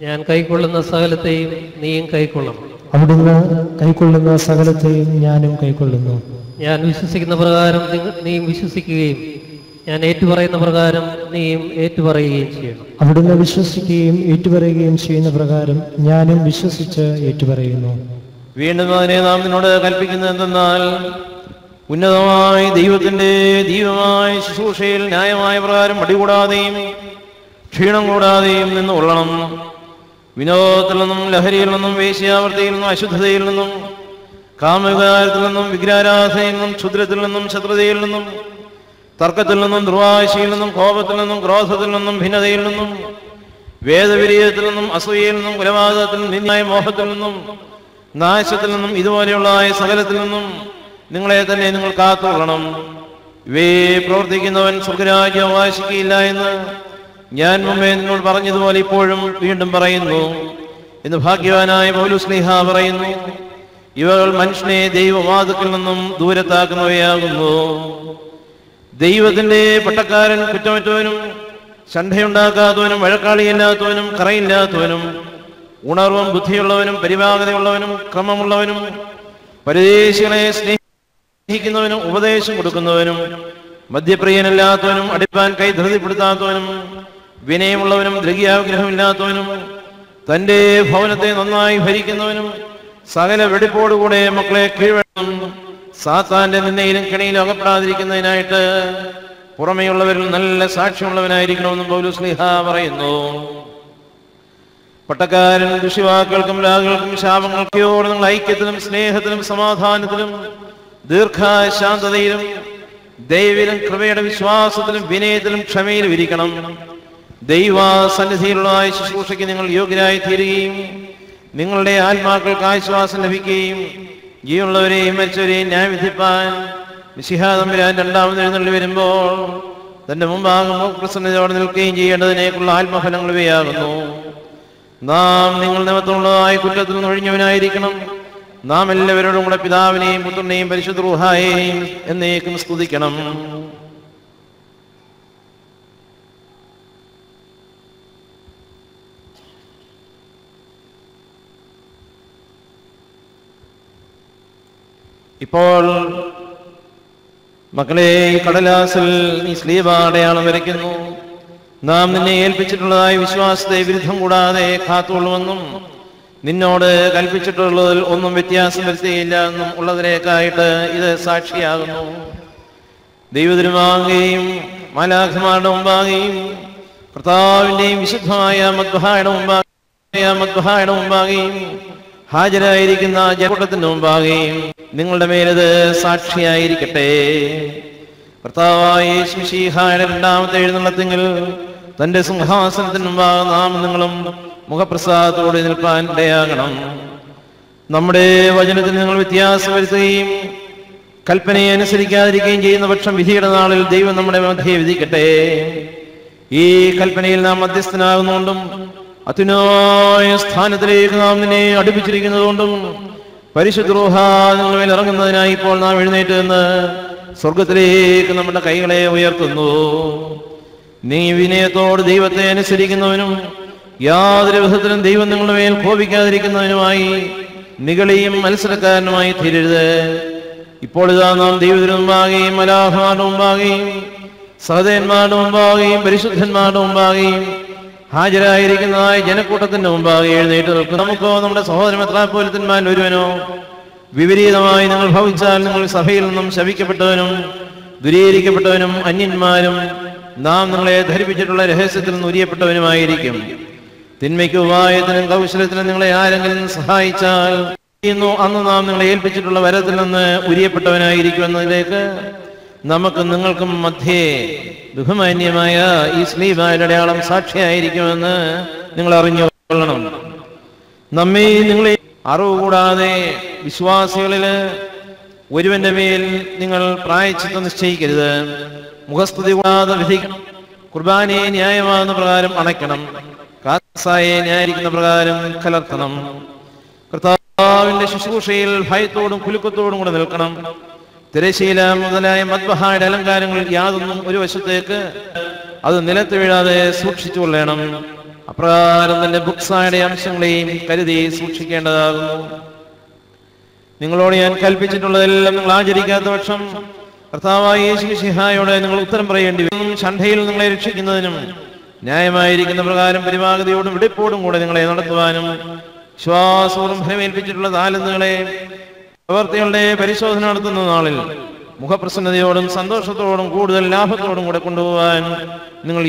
ഞാൻ കൈക്കൊള്ളുന്ന സകലത്തെയും നീയും കൈക്കൊള്ളണം. അവിടുന്ന് കൈക്കൊള്ളുന്ന സകലത്തെയും ഞാനും കൈക്കൊള്ളുന്നു. ഞാൻ വിശ്വസിക്കുന്ന പ്രകാരം നീയും വിശ്വസിക്കുകയും ഞാൻ ഏറ്റുപറയുന്ന പ്രകാരം നീയും ഏറ്റുപറയുകയും ചെയ്യണം. അവിടുന്ന് വിശ്വസിക്കുകയും ഏറ്റുപറയുകയും ചെയ്യുന്ന പ്രകാരം ഞാനും വിശ്വസിച്ച് ഏറ്റുപറയുന്നു. വീണ്ടും അതിനെ നാം നിന്നോട് കൽപ്പിക്കുന്നത് എന്തെന്നാൽ ഉന്നതമായ ദൈവത്തിന്റെ ദൈവമായ ശുശ്രൂഷയിൽ ന്യായമായ പ്രകാരം മടികൂടാതെയും ക്ഷീണം കൂടാതെയും നിന്ന് കൊള്ളണം. വിനോദത്തിൽ നിന്നും ലഹരിയിൽ നിന്നും വേശ്യാവൃത്തിയിൽ നിന്നും അശുദ്ധതയിൽ നിന്നും കാമവികാരത്തിൽ നിന്നും വിഗ്രഹാരാധനയിൽ നിന്നും ക്ഷുദ്രത്തിൽ നിന്നും ശത്രുതയിൽ നിന്നും തർക്കത്തിൽ നിന്നും ദുർവാശിയിൽ നിന്നും കോപത്തിൽ നിന്നും ക്രോധത്തിൽ നിന്നും ഭിന്നതയിൽ നിന്നും വേദവിരീയത്തിൽ നിന്നും അസൂയയിൽ നിന്നും കൊലപാതകത്തിൽ നിന്നും നിന്യായ മോഹത്തിൽ നിന്നും നാശത്തിൽ നിന്നും ഇതുപോലെയുള്ള സകലത്തിൽ നിന്നും നിങ്ങളെ തന്നെ നിങ്ങൾ കാത്തുകൊള്ളണം. ഇവയെ പ്രവർത്തിക്കുന്നവൻ സ്വർഗരാജ്യം അവകാശിക്കുകയില്ല എന്ന് ഞാൻ മുമ്പേ നിങ്ങൾ പറഞ്ഞതുപോലെ ഇപ്പോഴും വീണ്ടും പറയുന്നു എന്ന് ഭാഗ്യവാനായ പൗലോസ്ലീഹ പറയുന്നു. ഇവകൾ മനുഷ്യനെ ദൈവവാദത്തിൽ നിന്നും ദൂരത്താക്കുന്നവയാകുന്നു. ദൈവത്തിന്റെ പട്ടക്കാരൻ കുറ്റമറ്റവനും ശണ്ഠയുണ്ടാക്കാത്തവനും വഴക്കാളിയില്ലാത്തവനും കറയില്ലാത്തവനും ഉണർവും ബുദ്ധിയുള്ളവനും പരിപാകതയുള്ളവനും ക്രമമുള്ളവനും പരദേശികളെ സ്നേഹിക്കുന്നവനും ഉപദേശം കൊടുക്കുന്നവനും മദ്യപ്രിയനല്ലാത്തവനും അടിപ്പാൻ കൈ ധൃതിപ്പെടുത്താത്തവനും വിനയമുള്ളവനും ദ്രവ്യാഗ്രഹമില്ലാത്തവനും തന്റെ ഭവനത്തെ നന്നായി ഭരിക്കുന്നവനും സകല വെടിപ്പോടുകൂടെ മക്കളെ കീഴ്വഴണം. സാത്താന്റെ നിന്നയിലും കെണിയിലും അകപ്പെടാതിരിക്കുന്നതിനായിട്ട് പുറമെയുള്ളവരിൽ നല്ല സാക്ഷ്യമുള്ളവനായിരിക്കണമെന്നും പൗലോസ്ലീഹ പറയുന്നു. പട്ടക്കാരൻ ദുഷിവാക്കുകൾക്കും രാഗുകൾക്കും ശാപങ്ങൾക്കോട് നിങ്ങൾ ഐക്യത്തിലും സ്നേഹത്തിലും സമാധാനത്തിലും ദീർഘശാന്തതയിലും ദൈവത്തിലും കൃപയുടെ വിശ്വാസത്തിലും വിനയത്തിലും ക്ഷമയിലും ഇരിക്കണം. ദൈവസന്നിധിയിലുള്ള ശുശ്രൂഷയ്ക്ക് നിങ്ങൾ യോഗ്യരായി തീരുകയും നിങ്ങളുടെ ആത്മാക്കൾക്ക് ആശ്വാസം ലഭിക്കുകയും ജീവനുള്ളവരെയും മരിച്ചവരെയും ന്യായവിധിപ്പാൻ മിശിഹാ തമ്പുരാൻ രണ്ടാമത് എഴുന്നള്ളി വരുമ്പോൾ തന്റെ മുമ്പാകും പ്രസന്നതയോടെ നിൽക്കുകയും ചെയ്യേണ്ടതിനേക്കുള്ള ആത്മഫലങ്ങൾ ഇവയാകുന്നു. നാം നിങ്ങൾ നിമിത്തമുള്ളതായ കുറ്റത്തിൽ നിന്ന് ഒഴിഞ്ഞവനായിരിക്കണം. നാം എല്ലാവരോടും കൂടെ പിതാവിനെയും പുത്രനെയും പരിശുദ്ധ റൂഹായെയും എന്നേക്കും സ്തുതിക്കണം. ഇപ്പോൾ മക്കളെ, ഈ കടലാസിൽ നീ സ്ലീബ അടയാളം വരയ്ക്കുന്നു. നാം നിന്നെ ഏൽപ്പിച്ചിട്ടുള്ളതായ വിശ്വാസത്തെ വിരുദ്ധം കൂടാതെ കാത്തുകൊള്ളുമെന്നും നിന്നോട് കൽപ്പിച്ചിട്ടുള്ളതിൽ ഒന്നും വ്യത്യാസം വരുത്തുകയില്ല എന്നും ഉള്ളതിനേക്കായിട്ട് ഇത് സാക്ഷിയാകുന്നു. ദൈവത്തിനുമാകുകയും മാലാഖമാരുടെ മുമ്പാകുകയും കർത്താവിന്റെയും വിശുദ്ധമായ മദ്ബഹായുടെ മുമ്പാകുകയും ഹാജരായിരിക്കുന്ന ജനക്കൂട്ടത്തിന്റെ മുമ്പാകുകയും നിങ്ങളുടെ മേലത് സാക്ഷിയായിരിക്കട്ടെ. കർത്താവായ യേശു മിശിഹായുടെ രണ്ടാമത്തെ എഴുന്നള്ളത്തിങ്കിൽ തന്റെ സിംഹാസനത്തിന് മുമ്പാകെ നാം നിങ്ങളും മുഖപ്രസാദത്തോടെ നിൽപ്പാൻ ഇടയാകണം. നമ്മുടെ വചനത്തിൽ നിങ്ങൾ വ്യത്യാസം വരുത്തുകയും കൽപ്പനയെ അനുസരിക്കാതിരിക്കുകയും ചെയ്യുന്ന പക്ഷം വിധിയുടെ നാളിൽ ദൈവം നമ്മുടെ മധ്യേ വിധിക്കട്ടെ. ഈ കൽപ്പനയിൽ നാം മധ്യസ്ഥനാകുന്നുകൊണ്ടും അത്യുന്നതമായ സ്ഥാനത്തിലേക്ക് നാം നിന്നെ അടുപ്പിച്ചിരിക്കുന്നതുകൊണ്ടും പരിശുദ്ധ റൂഹ നിങ്ങളുടെ മേൽ ഇറങ്ങുന്നതിനായി ഇപ്പോൾ നാം എഴുന്നേറ്റ് നിന്ന് സ്വർഗത്തിലേക്ക് നമ്മുടെ കൈകളെ ഉയർത്തുന്നു. നീ വിനയത്തോട് ദൈവത്തെ അനുസരിക്കുന്നവനും യാതൊരു വിധത്തിലും ദൈവം നിങ്ങളുടെ മേൽ കോപിക്കാതിരിക്കുന്നതിനുമായി നിഗളിയും മത്സരക്കാരനുമായി തീരരുത്. ഇപ്പോൾ ഇതാ നാം ദൈവത്തിന് മുമ്പാകെയും മലാഖമാരുടെ മുമ്പാകെയും സഹോദരന്മാരുടെ മുമ്പാകെയും പരിശുദ്ധന്മാരുടെ മുമ്പാകെയും ഹാജരായിരിക്കുന്നതായ ജനക്കൂട്ടത്തിന്റെ മുമ്പാകെ എഴുന്നേറ്റ് നിൽക്കും. നമുക്കോ നമ്മുടെ സഹോദര മെത്രാപ്പോലീത്തന്മാരിൽ ഒരുവനോ വിപരീതമായി നിങ്ങൾ ഭവിച്ചാൽ നിങ്ങൾ സഭയിൽ നിന്നും ശപിക്കപ്പെട്ടവനും ദുരീകരിക്കപ്പെട്ടവനും അന്യന്മാരും നാം നിങ്ങളെ ധരിപ്പിച്ചിട്ടുള്ള രഹസ്യത്തിൽ നിന്ന് ഉരിയപ്പെട്ടവനുമായിരിക്കും. തിന്മയ്ക്ക് ഉപായത്തിനും കൗശലത്തിനും നിങ്ങളെ ആരെങ്കിലും സഹായിച്ചാൽ അന്ന് നാം നിങ്ങളെ ഏൽപ്പിച്ചിട്ടുള്ള വരത്തിൽ നിന്ന് ഉരിയപ്പെട്ടവനായിരിക്കും എന്നതിലേക്ക് നമുക്ക് നിങ്ങൾക്കും മധ്യേ ദുഃഖമാന്യമായ ഈ സ്ലീബായുടെ അടയാളം സാക്ഷിയായിരിക്കുമെന്ന് നിങ്ങൾ അറിഞ്ഞുകൊള്ളണം. നമ്മെ നിങ്ങളെ അറിവ് കൂടാതെ വിശ്വാസികളില് ഒരുവന്റെ മേൽ നിങ്ങൾ പ്രായശ്ചിത്തം നിശ്ചയിക്കരുത്. മുഖസ്തുതി കൂടാതെ വിധിക്കണം. കുർബാനയെ ന്യായമാകുന്ന പ്രകാരം അണയ്ക്കണം. കാസായെ ന്യായീകരിക്കുന്ന പ്രകാരം കലർത്തണം. കർത്താവിന്റെ ശുശ്രൂഷയിൽ ഭയത്തോടും കുലുക്കത്തോടും കൂടെ നിൽക്കണം. തിരശീല മുതലായ മദ്ബഹായുടെ അലങ്കാരങ്ങൾ യാതൊന്നും ഒരു വശത്തേക്ക് അത് നിലത്ത് വീഴാതെ സൂക്ഷിച്ചു കൊള്ളണം. അപ്രകാരം തന്നെ ബുക്സായുടെ അംശങ്ങളെയും കരുതി സൂക്ഷിക്കേണ്ടതാകുന്നു. നിങ്ങളോട് ഞാൻ കൽപ്പിച്ചിട്ടുള്ളതെല്ലാം നിങ്ങൾ ആചരിക്കാത്ത പക്ഷം കർത്താവായ യേശു മിശിഹായോട് നിങ്ങൾ ഉത്തരം പറയേണ്ടി വരും. ഷണ്ഠയിൽ നിങ്ങളെ രക്ഷിക്കുന്നതിനും ന്യായമായിരിക്കുന്ന പ്രകാരം പരിപാകതയോടും വെടിപ്പോടും കൂടെ നിങ്ങളെ നടത്തുവാനും വിശ്വാസത്തോടും ഫലമേൽപ്പിച്ചിട്ടുള്ള താലന്തുകളെ പ്രവർത്തികളുടെ പരിശോധന നടത്തുന്ന നാളിൽ മുഖപ്രസന്നതയോടും സന്തോഷത്തോടും കൂടുതൽ ലാഭത്തോടും കൂടെ കൊണ്ടുപോകാൻ നിങ്ങൾ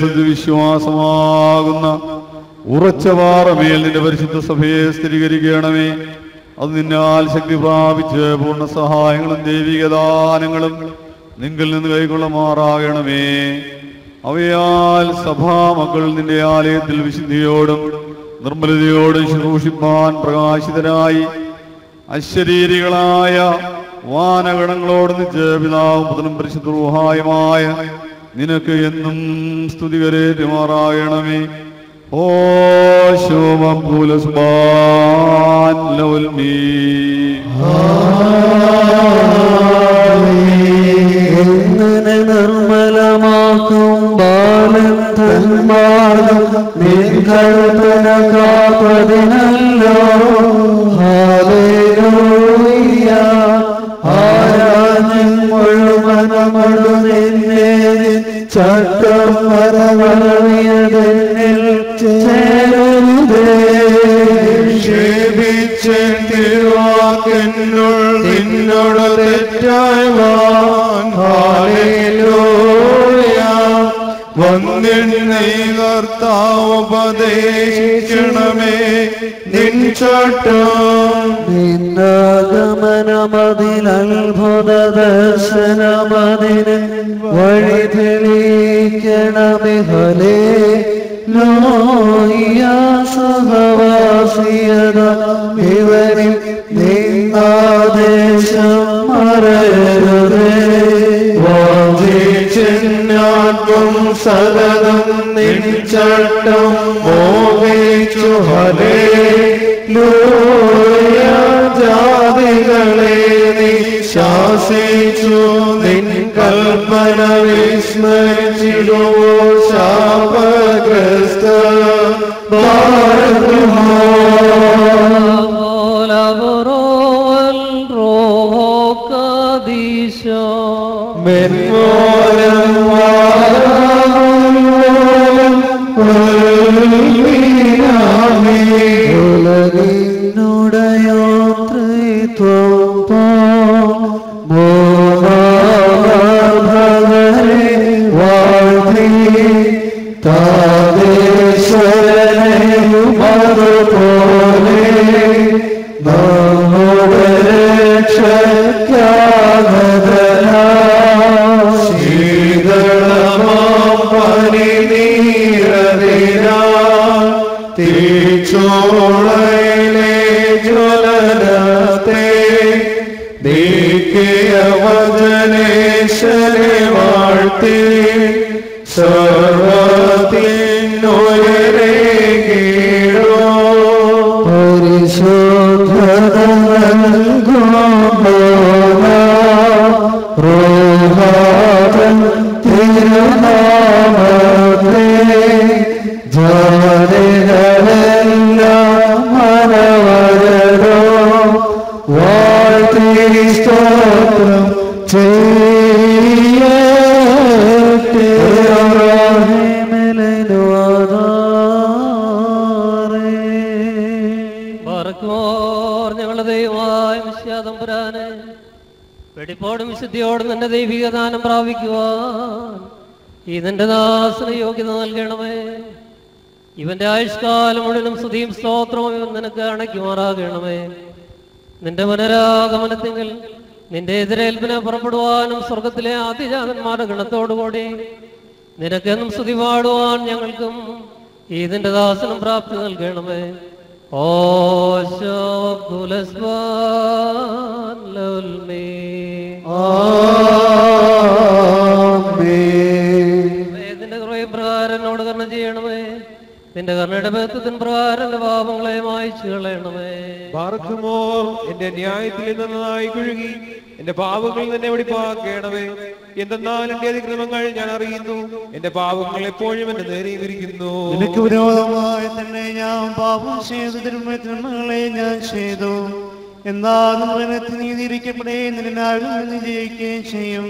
സദ്വിശ്വാസമാകുന്ന ഉറച്ച പാറമേൽ നിന്റെ പരിശുദ്ധ സഭയെ സ്ഥിരീകരിക്കണമേ. അത് നിന്നാൽ ശക്തി പ്രാപിച്ച് പൂർണ്ണ സഹായങ്ങളും ദൈവികദാനങ്ങളും നിങ്ങൾ നിന്ന് കൈക്കൊള്ളമാറാകണമേ. അവയാൽ സഭാമക്കൾ നിന്റെ ആലയത്തിൽ വിശുദ്ധിയോടും നിർമ്മലതയോടും ശുശ്രൂഷിപ്പാൻ പ്രകാശിതരായി അശരീരികളായ വാനഗണങ്ങളോടൊന്നിച്ച് പിതാവും പുത്രനും പരിശുദ്ധ റൂഹായുമായ നിനക്ക് എന്നും സ്തുതി കരേറ്റുമാറാകണമേ. ഓ ശോഭൂലസ്ബാൻ നിർമ്മലമാക്കും ബാലന്മാരും നിൻകൽപ്പന കാപ്പതിനല്ലോ. ഹല്ലേലൂയ. ആരാഞ്ഞൻ മുഴുവനമടു നിന്നെ ചട്ടം മറവറിയതെന്നിൽ ചേരുതേ. നിന്നോട് തെറ്റായ്വാൻ ഹല്ലേലൂയ. വന്നിന്നീ കർത്താവ് ഉപദേശിക്കണമേ നിൻ ചട്ടം. നിന്നാഗമനമതിലത്ഭുത ദർശനമതിന് വഴി തെളിയിക്കണമേ. ഹല്ലേലൂയ. സഹവാസിയത ഇവരിൽ നിന്നാദേശം മറയരുതേ. വാഞ്ചിച്ചിന്നാത്മം സകലം നിൻ ചട്ടം മോഹിച്ചു ഹല്ലേലൂയ. ജാതികളെ നീ ശാസിച്ചു നിൻ കൽപ്പന വിസ്മരിച്ചിടുവോ ശാപഗ്രസ്ത ഉലകിനുടയോ ത്രിത്വം വാഴ്ത്തി താദേശരയുമതുപോലെ നമ്മുടെ രക്ഷയ്ക്കാഗതനാ. ശീതളമാം പനി നീരതിനാ തീച്ചോളയിലെ ജ്വലനത്തെ നീക്കിയ വചനേശ്വരെ വാഴ്ത്തി സർവത്തിനുയരെ കീഴോ. പരിശോധന തിരുനാമത്തെ ജാതികളെല്ലാം മനവരോ വാഴ്ത്തി സ്തോത്രം ചെയ്യട്ടെ. ഞങ്ങളുടെ ദൈവമായ മിശിഹാതമ്പുരാനെ വെടിപ്പോടും വിശുദ്ധിയോടും നിന്റെ ദൈവികദാനം പ്രാപിക്കുവാൻ ഈ നിന്റെ ദാസന് യോഗ്യത നൽകണമേ. ഇവന്റെ ആയുഷ്കാലം മുഴുവനും സ്തുതിയും സ്തോത്രവും ഇവൻ നിനക്ക് അണയ്ക്കുമാറാകണമേ. നിന്റെ പുനരാഗമനത്തിങ്കിൽ നിന്റെ എതിരേൽപ്പിനെ പുറപ്പെടുവാനും സ്വർഗത്തിലെ ആദിജാതന്മാരുടെ ഗണത്തോടുകൂടി നിനക്കെന്നും സ്തുതി പാടുവാൻ ഞങ്ങൾക്കും ഈ നിന്റെ ദാസനും പ്രാപ്തി നൽകണമേ. ഓ നിന്റെ പ്രകാരം എന്നോട് കർണ ചെയ്യണമേ. നിന്റെ കർണയുടെ ബന്ധത്തിന് പ്രകാരം എന്റെ പാപങ്ങളെ മായ്ച്ചു കളയണമേ. ബാർക്കുമോർ എന്റെ ന്യായത്തിൽ നന്നായി കുഴുകി എന്റെ പാപങ്ങൾ തന്നെ വെടിപ്പാക്കണമേ. എന്തെന്നാൽ എന്റെ അതിക്രമങ്ങൾ ഞാൻ അറിയുന്നു, എന്റെ പാപങ്ങൾ എപ്പോഴും എന്റെ നേരെ ഇരിക്കുന്നു. നിനക്ക് വിരോധമായി തന്നെ ഞാൻ പാപം ചെയ്തു, തിന്മകളെ ഞാൻ ചെയ്തു. എന്നാലും നീതിയിരിക്കപ്പെടുകയും ജയിക്കുകയും ചെയ്യും.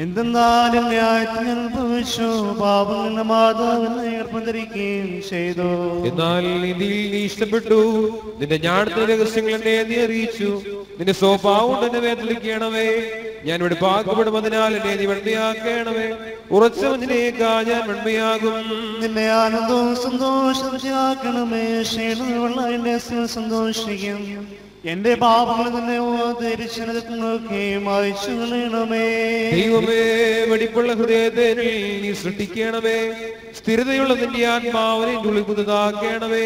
എന്തെന്നാലും ന്യായത്തിൽ അനുഭവിച്ചു, പാപങ്ങളുടെ മാതാവിനെ ഏർപ്പെട്ടിരിക്കുകയും ചെയ്തു. എന്നാൽ നീതിയിൽ നീ ഇഷ്ടപ്പെട്ടു, നിന്റെ ജ്ഞാനത്തിന്റെ രഹസ്യങ്ങൾ എന്നെ നീ അറിയിച്ചു. നിന്റെ സ്വഭാവം എന്നെ വേദനിക്കണമേ. ഞാൻ വെടിപ്പാക്കപ്പെടും, അതിനാൽ എന്നെ നീ വെണ്മയാക്കണമേ. ഉറച്ചവനിലേക്കാ ഞാൻ വെണ്മയാകും. നിന്നെ ആനന്ദവും സന്തോഷിക്കണമേ. ക്ഷീണമുള്ള എന്റെ സന്തോഷിക്കും. എന്റെ പാപങ്ങൾ തന്നെ അയച്ചു കളയണമേ. ദൈവമേ, വെടിപ്പുള്ള ഹൃദയത്തെ നീ സൃഷ്ടിക്കണമേ. സ്ഥിരതയുള്ള നിന്റെ ആത്മാവിനെ പുതുതാക്കണമേ.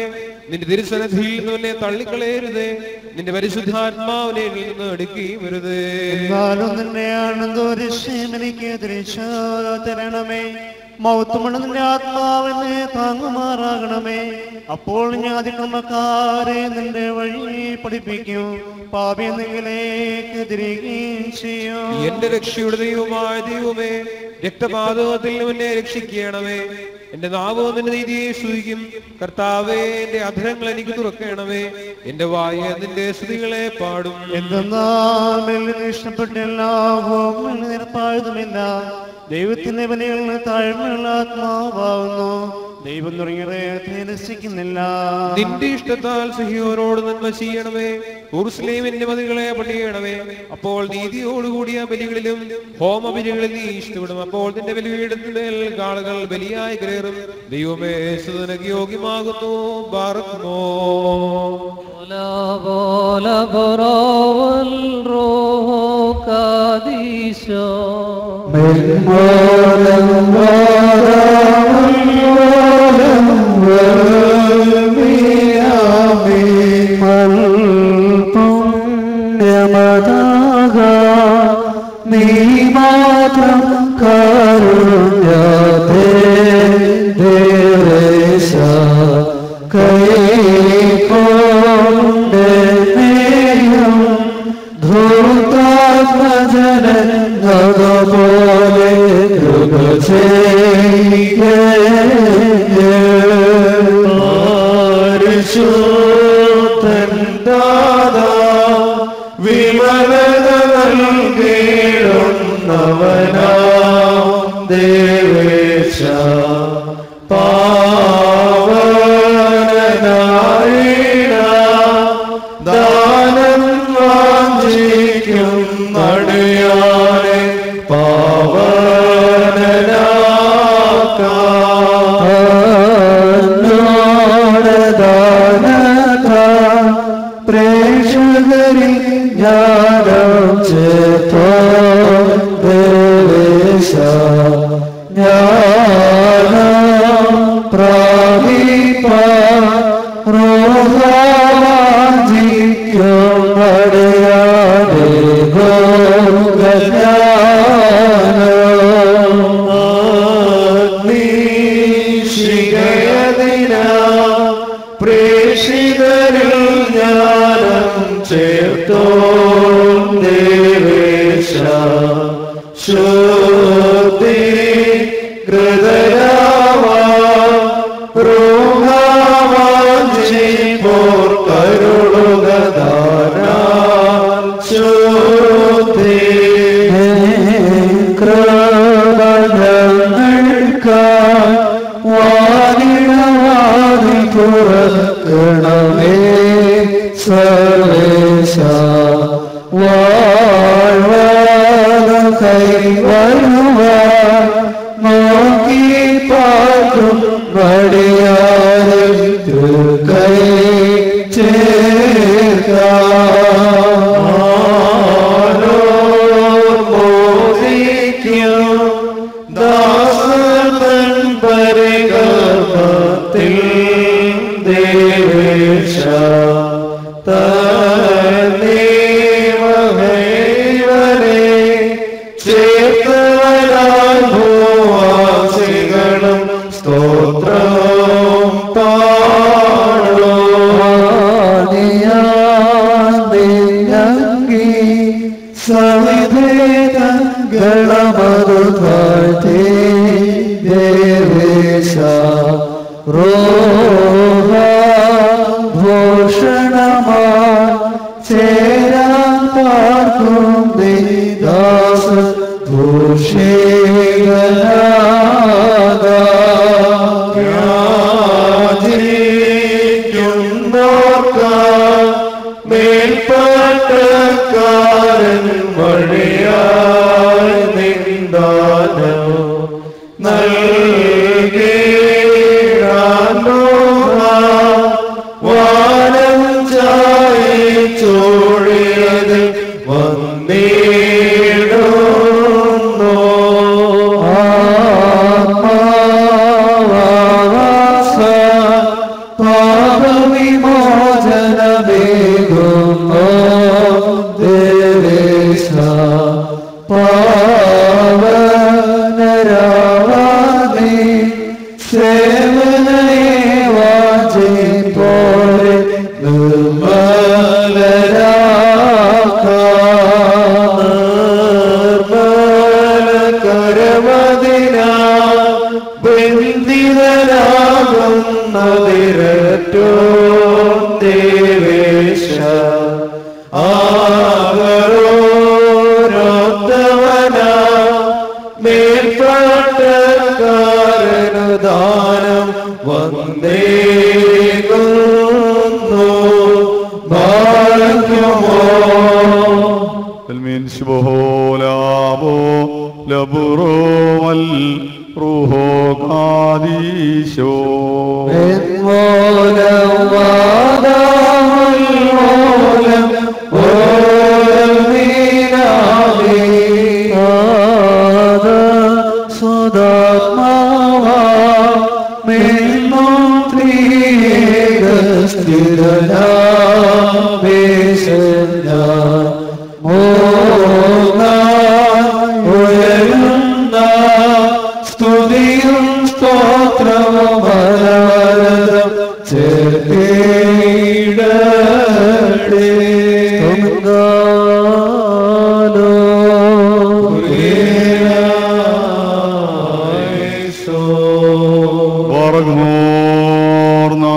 നിന്റെ തിരുസന്നിധിയിൽ നിന്നെ തള്ളിക്കളയരുതേ. നിന്റെ പരിശുദ്ധാത്മാവിനെ നിന്ന് എടുക്കുകയും വരുതേ. എന്നാലും നിന്നെ ആനന്ദോരിശം എനിക്ക് തിരിച്ചു തരണമേ. മൗത്തുമുള്ള നിന്റെ ആത്മാവിനെ താങ്ങുമാറാകണമേ. അപ്പോൾ ഞാൻ അതിക്രമക്കാരെ നിന്റെ വഴി പഠിപ്പിക്കും, പാപിയെന്നെങ്കിലേക്ക് തിരികുകയും ചെയ്യും. എന്റെ രക്ഷയുടെ ദൈവമായ ദൈവമേ, രക്തപാതകത്തിൽ എന്നെ രക്ഷിക്കണമേ. എന്റെ നാവ് നിന്റെ നീതിയെ സ്തുതിക്കും. കർത്താവേ, എന്റെ അധരങ്ങൾ എനിക്ക് തുറക്കണമേ. എന്റെ വായ നിന്റെ സ്തുതികളെ പാടും. എന്തെന്നാൽ ഇഷ്ടപ്പെട്ട എല്ലാവും നിരപ്പായതുമില്ല. ദൈവത്തിന്റെ ബലികളിൽ താഴ്മയുള്ള ആത്മാവാകുന്നു. ദൈവം തുടങ്ങിയ രസിക്കുന്നില്ല. നിന്റെ ഇഷ്ടത്താൽ സിഹിയോനോട് നന്മ ചെയ്യണമേ. യെരൂശലേമിന്റെ മതിലുകളെ പണിയണമേ. അപ്പോൾ നീതിയോടുകൂടിയ ബലികളിലും ഹോമബലികളിൽ നീ ഇഷ്ടപ്പെടും. അപ്പോൾ നിന്റെ ബലിപീഠത്തിന്മേൽ കാളകൾ ബലിയായി കയറും. ദൈവമേ, സ്തുതിക്ക് യോഗ്യമാകുന്നു. ബാറക്കുമോ നീ മാത്രം കാരുണ്യത്തെ ദേശ കൈകൊണ്ട് നേരം ധൂർത്താത്മജനപോലെ കൃപ പരിശുദ്ധൻ ദാദാ വിമലത നൽകിടുന്നവനാ ദേവേശ പാവനായിട ദാനം വാഞ്ചിക്കും നടിയാനെ പ്രേക്ഷകരിൽ ജ്ഞാനം ചേത്തോ ദേവേശ ജ്ഞാനം പ്രാപിപ്പാൻ റോഹാവാഞ്ചിക്കും അടയാതെ ഗോഗജ്ഞാനം അഗ്നിശിഖയദിന പ്രേക്ഷിതരിൽ ജ്ഞാനം ചേർത്തോ ദേവേശ ശുദ്ധി ഹൃദയവാ റോഹാവാഞ്ചിപ്പോർ കരുളുകദാനാൻ ശുദ്ധി കൃപഞങ്ങൾക്കായി വാനിടവാതി തുറക്കണമേ സർവേശ വാഴ്വാന കൈവരുവാൻ നോക്കി പാർക്കും വടിയാരിൽ തൃക്കൈ ചേർക്കും ദാസൻ പരികർമ്മത്തിൽ ദേവേശ തന്നേവഹൈവരെ ചേർത്തവരാൽ ഭൂവാസികളും സ്തോത്രം പാടുവാനിയാങ്കി സവിധേതങ്ങളമതു താഴ്ത്തി ദേവേശ റോഹ ഭൂഷണമാ ചേ സേവനയെ വാഞ്ചിപ്പോരെ നിർമ്മലകരമതിനാ ബന്ധിതരാകുന്നതിരറ്റോ ദേവേശ ആകരോരോത്തവന മേൽപ്പാട്ടക്കാരനു ദാനം വന്ദേകുന്നു ഭാഗ്യമോ ശുഭോലാബോ ലബുറോമൽ റൂഹോ കാദീശോ സ്തുതിയും സ്തോത്രവും ഭരവരതം ചേർത്തിടട്ടെ.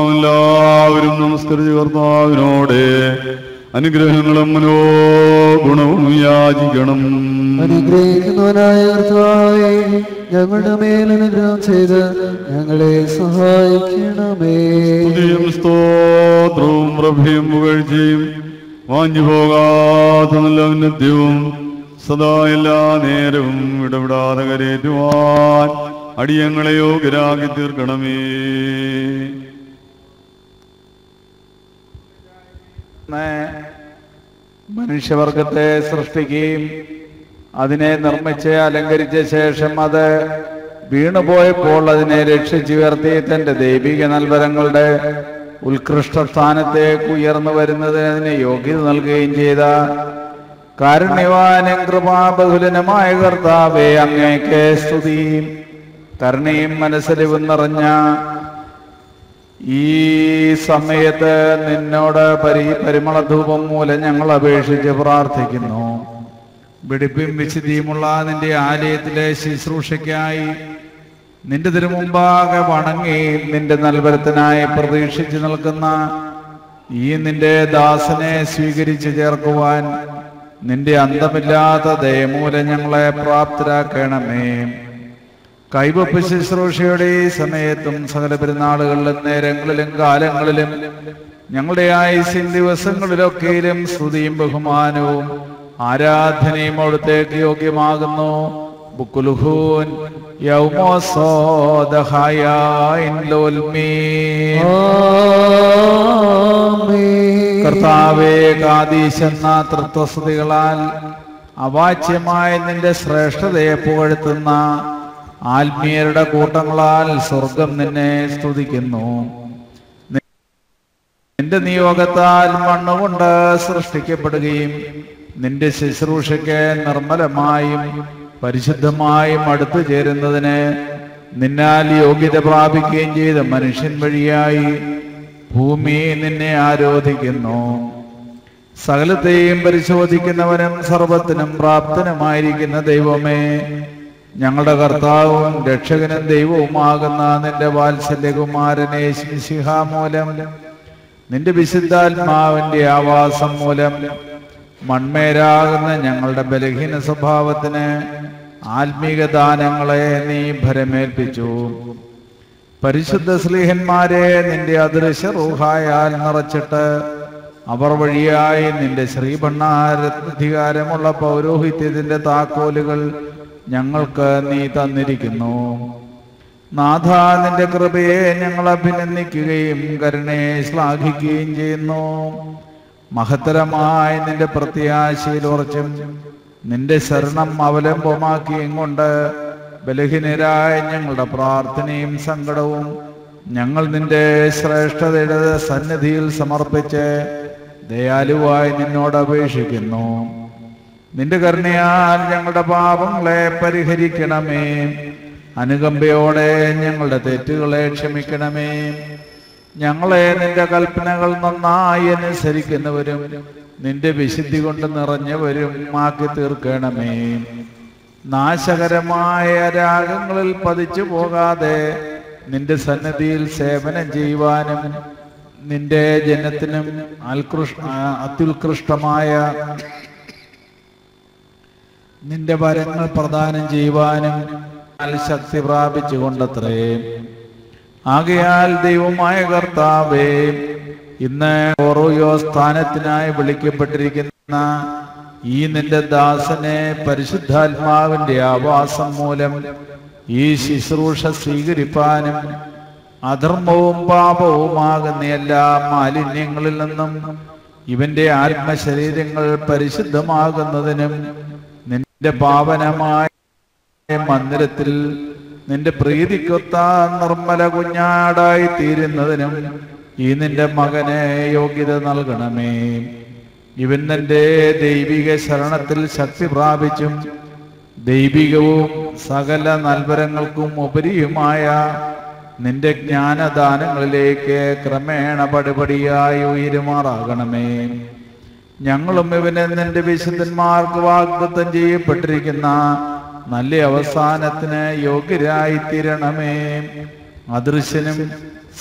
എല്ലാവരും നമസ്കരിച്ച് കർത്താവിനോട് അനുഗ്രഹങ്ങളും മനോഗുണവും യാചിക്കണം. അനുഗ്രഹിക്കുന്നവനായ കർത്താവേ, ഞങ്ങളുടെ മേൽ അനുഗ്രഹം ചെയ്ത് ഞങ്ങളെ സഹായിക്കണമേ. സ്തുതിയും സ്തോത്രവും പ്രഭയും പുകഴ്ചയും വാഞ്ഞു പോകാത്ത നല്ല ഉന്നത്യവും സദാ എല്ലാ നേരവും ഇടപെടാതെ കരേറ്റുവാൻ അടിയങ്ങളെ യോഗ്യരാക്കി തീർക്കണമേ. മനുഷ്യവർഗത്തെ സൃഷ്ടിക്കുകയും അതിനെ നിർമ്മിച്ച് അലങ്കരിച്ച ശേഷം അത് വീണുപോയപ്പോൾ അതിനെ രക്ഷിച്ചുയർത്തി തന്റെ ദൈവിക നൽവരങ്ങളുടെ ഉത്കൃഷ്ട സ്ഥാനത്തേക്ക് ഉയർന്നു വരുന്നതിന് അതിന് യോഗ്യത നൽകുകയും ചെയ്ത കാരുണ്യവാനും കൃപാബഹുലനുമായ കർത്താവേ, അങ്ങേക്ക് സ്തുതി. കരുണയും മനസ്സലിവും നിറഞ്ഞ ഈ സമയത്ത് നിന്നോട് പരിമളധൂപം മൂലം ഞങ്ങൾ അപേക്ഷിച്ച് പ്രാർത്ഥിക്കുന്നു. വെടിപ്പും വിശുദ്ധിയുമുള്ള നിന്റെ ആലയത്തിലെ ശുശ്രൂഷയ്ക്കായി നിന്റെ തിരുമുമ്പാകെ വണങ്ങി നിന്റെ നൽവരത്തിനായി പ്രതീക്ഷിച്ചു നിൽക്കുന്ന ഈ നിന്റെ ദാസനെ സ്വീകരിച്ചു ചേർക്കുവാൻ നിന്റെ അന്തമില്ലാത്ത ദയമൂലം ഞങ്ങളെ പ്രാപ്തരാക്കണമേ. കൈവപ്പ് ശുശ്രൂഷയുടെ ഈ സമയത്തും സകല പെരുന്നാളുകളിലും നേരങ്ങളിലും കാലങ്ങളിലും ഞങ്ങളുടെ ആയുസ്സിൻ ദിവസങ്ങളിലൊക്കെയും സ്തുതിയും ബഹുമാനവും ആരാധനയും അവിടുത്തേക്ക് യോഗ്യമാകുന്നു. ബുക്കുലുഹൂൻ കർത്താവേ, കാദീശ് എന്ന തൃത്വസ്തുതികളാൽ അവാച്യമായ നിന്റെ ശ്രേഷ്ഠതയെ പുകഴ്ത്തുന്ന ആത്മീയരുടെ കൂട്ടങ്ങളാൽ സ്വർഗം നിന്നെ സ്തുതിക്കുന്നു. നിന്റെ നിയോഗത്താൽ മണ്ണുകൊണ്ട് സൃഷ്ടിക്കപ്പെടുകയും നിന്റെ ശുശ്രൂഷയ്ക്ക് നിർമ്മലമായും പരിശുദ്ധമായും അടുത്തു ചേരുന്നതിന് നിന്നാൽ യോഗ്യത പ്രാപിക്കുകയും ചെയ്ത മനുഷ്യൻ വഴിയായി ഭൂമി നിന്നെ ആരാധിക്കുന്നു. സകലത്തെയും പരിശോധിക്കുന്നവനും സർവത്തിനും പ്രാപ്തനുമായിരിക്കുന്ന ദൈവമേ, ഞങ്ങളുടെ കർത്താവും രക്ഷകനും ദൈവവുമാകുന്ന നിന്റെ വാത്സല്യകുമാരനെ ശിംശിഹ മൂലം നിന്റെ വിശുദ്ധാത്മാവിന്റെ ആവാസം മൂലം മൺമേരാകുന്ന ഞങ്ങളുടെ ബലഹീന സ്വഭാവത്തിന് ആത്മീക ദാനങ്ങളെ നീ ഭരമേൽപ്പിച്ചു. പരിശുദ്ധ സ്ലീഹന്മാരെ നിന്റെ അദൃശ്യ റൂഹായാൽ നിറച്ചിട്ട് അവർ വഴിയായി നിന്റെ ശ്രീഭണ്ണാരധികാരമുള്ള പൗരോഹിത്യത്തിന്റെ താക്കോലുകൾ ഞങ്ങൾക്ക് നീ തന്നിരിക്കുന്നു. നാഥ, നിന്റെ കൃപയെ ഞങ്ങൾ അഭിനന്ദിക്കുകയും കരുണയെ ശ്ലാഘിക്കുകയും ചെയ്യുന്നു. മഹത്തരമായ നിന്റെ പ്രത്യാശയിൽ ഉറച്ചും നിന്റെ ശരണം അവലംബമാക്കിയും കൊണ്ട് ബലഹീനരായ ഞങ്ങളുടെ പ്രാർത്ഥനയും സങ്കടവും ഞങ്ങൾ നിന്റെ ശ്രേഷ്ഠതയുടെ സന്നിധിയിൽ സമർപ്പിച്ച് ദയാലുവായി നിന്നോട് അപേക്ഷിക്കുന്നു. നിന്റെ കരുണയാൽ ഞങ്ങളുടെ പാപങ്ങളെ പരിഹരിക്കണമേ. അനുകമ്പയോടെ ഞങ്ങളുടെ തെറ്റുകളെ ക്ഷമിക്കണമേ. ഞങ്ങളെ നിന്റെ കൽപ്പനകൾ നന്നായി അനുസരിക്കുന്നവരും നിന്റെ വിശുദ്ധി കൊണ്ട് നിറഞ്ഞവരും ആക്കി തീർക്കണമേ. നാശകരമായ രാഗങ്ങളിൽ പതിച്ചു പോകാതെ നിന്റെ സന്നിധിയിൽ സേവനം ചെയ്യുവാനും നിന്റെ ജനത്തിനും അത്യുത്കൃഷ്ടമായ നിന്റെ വരങ്ങൾ പ്രദാനം ചെയ്യുവാനും ശക്തി പ്രാപിച്ചുകൊണ്ടത്രേ. ആകയാൽ ദൈവമായ കർത്താവേ, ഇന്ന് ഓരോയോ സ്ഥാനത്തിനായി വിളിക്കപ്പെട്ടിരിക്കുന്ന ഈ നിന്റെ ദാസനെ പരിശുദ്ധാത്മാവിന്റെ ആവാസം മൂലം ഈ ശുശ്രൂഷ സ്വീകരിപ്പാനും അധർമ്മവും പാപവുമാകുന്ന എല്ലാ മാലിന്യങ്ങളിൽ നിന്നും ഇവന്റെ ആത്മശരീരങ്ങൾ പരിശുദ്ധമാകുന്നതിനും നിന്റെ പാവനമായ മന്ദിരത്തിൽ നിന്റെ പ്രീതിക്കൊത്ത നിർമ്മല കുഞ്ഞാടായി തീരുന്നതിനും ഈ നിന്റെ മകനെ യോഗ്യത നൽകണമേ. ഇവൻ നിന്റെ ദൈവിക ശരണത്തിൽ ശക്തി പ്രാപിച്ചും ദൈവികവും സകല നൽവരങ്ങൾക്കും ഉപരിയുമായ നിന്റെ ജ്ഞാനദാനങ്ങളിലേക്ക് ക്രമേണ പടിപടിയായി ഉയരുമാറാകണമേ. ഞങ്ങളും ഇവനെ നിന്റെ വിശുദ്ധന്മാർക്ക് വാഗ്ദത്തം ചെയ്യപ്പെട്ടിരിക്കുന്ന നല്ല അവസാനത്തിന് യോഗ്യരായിത്തീരണമേ. അദൃശ്യനും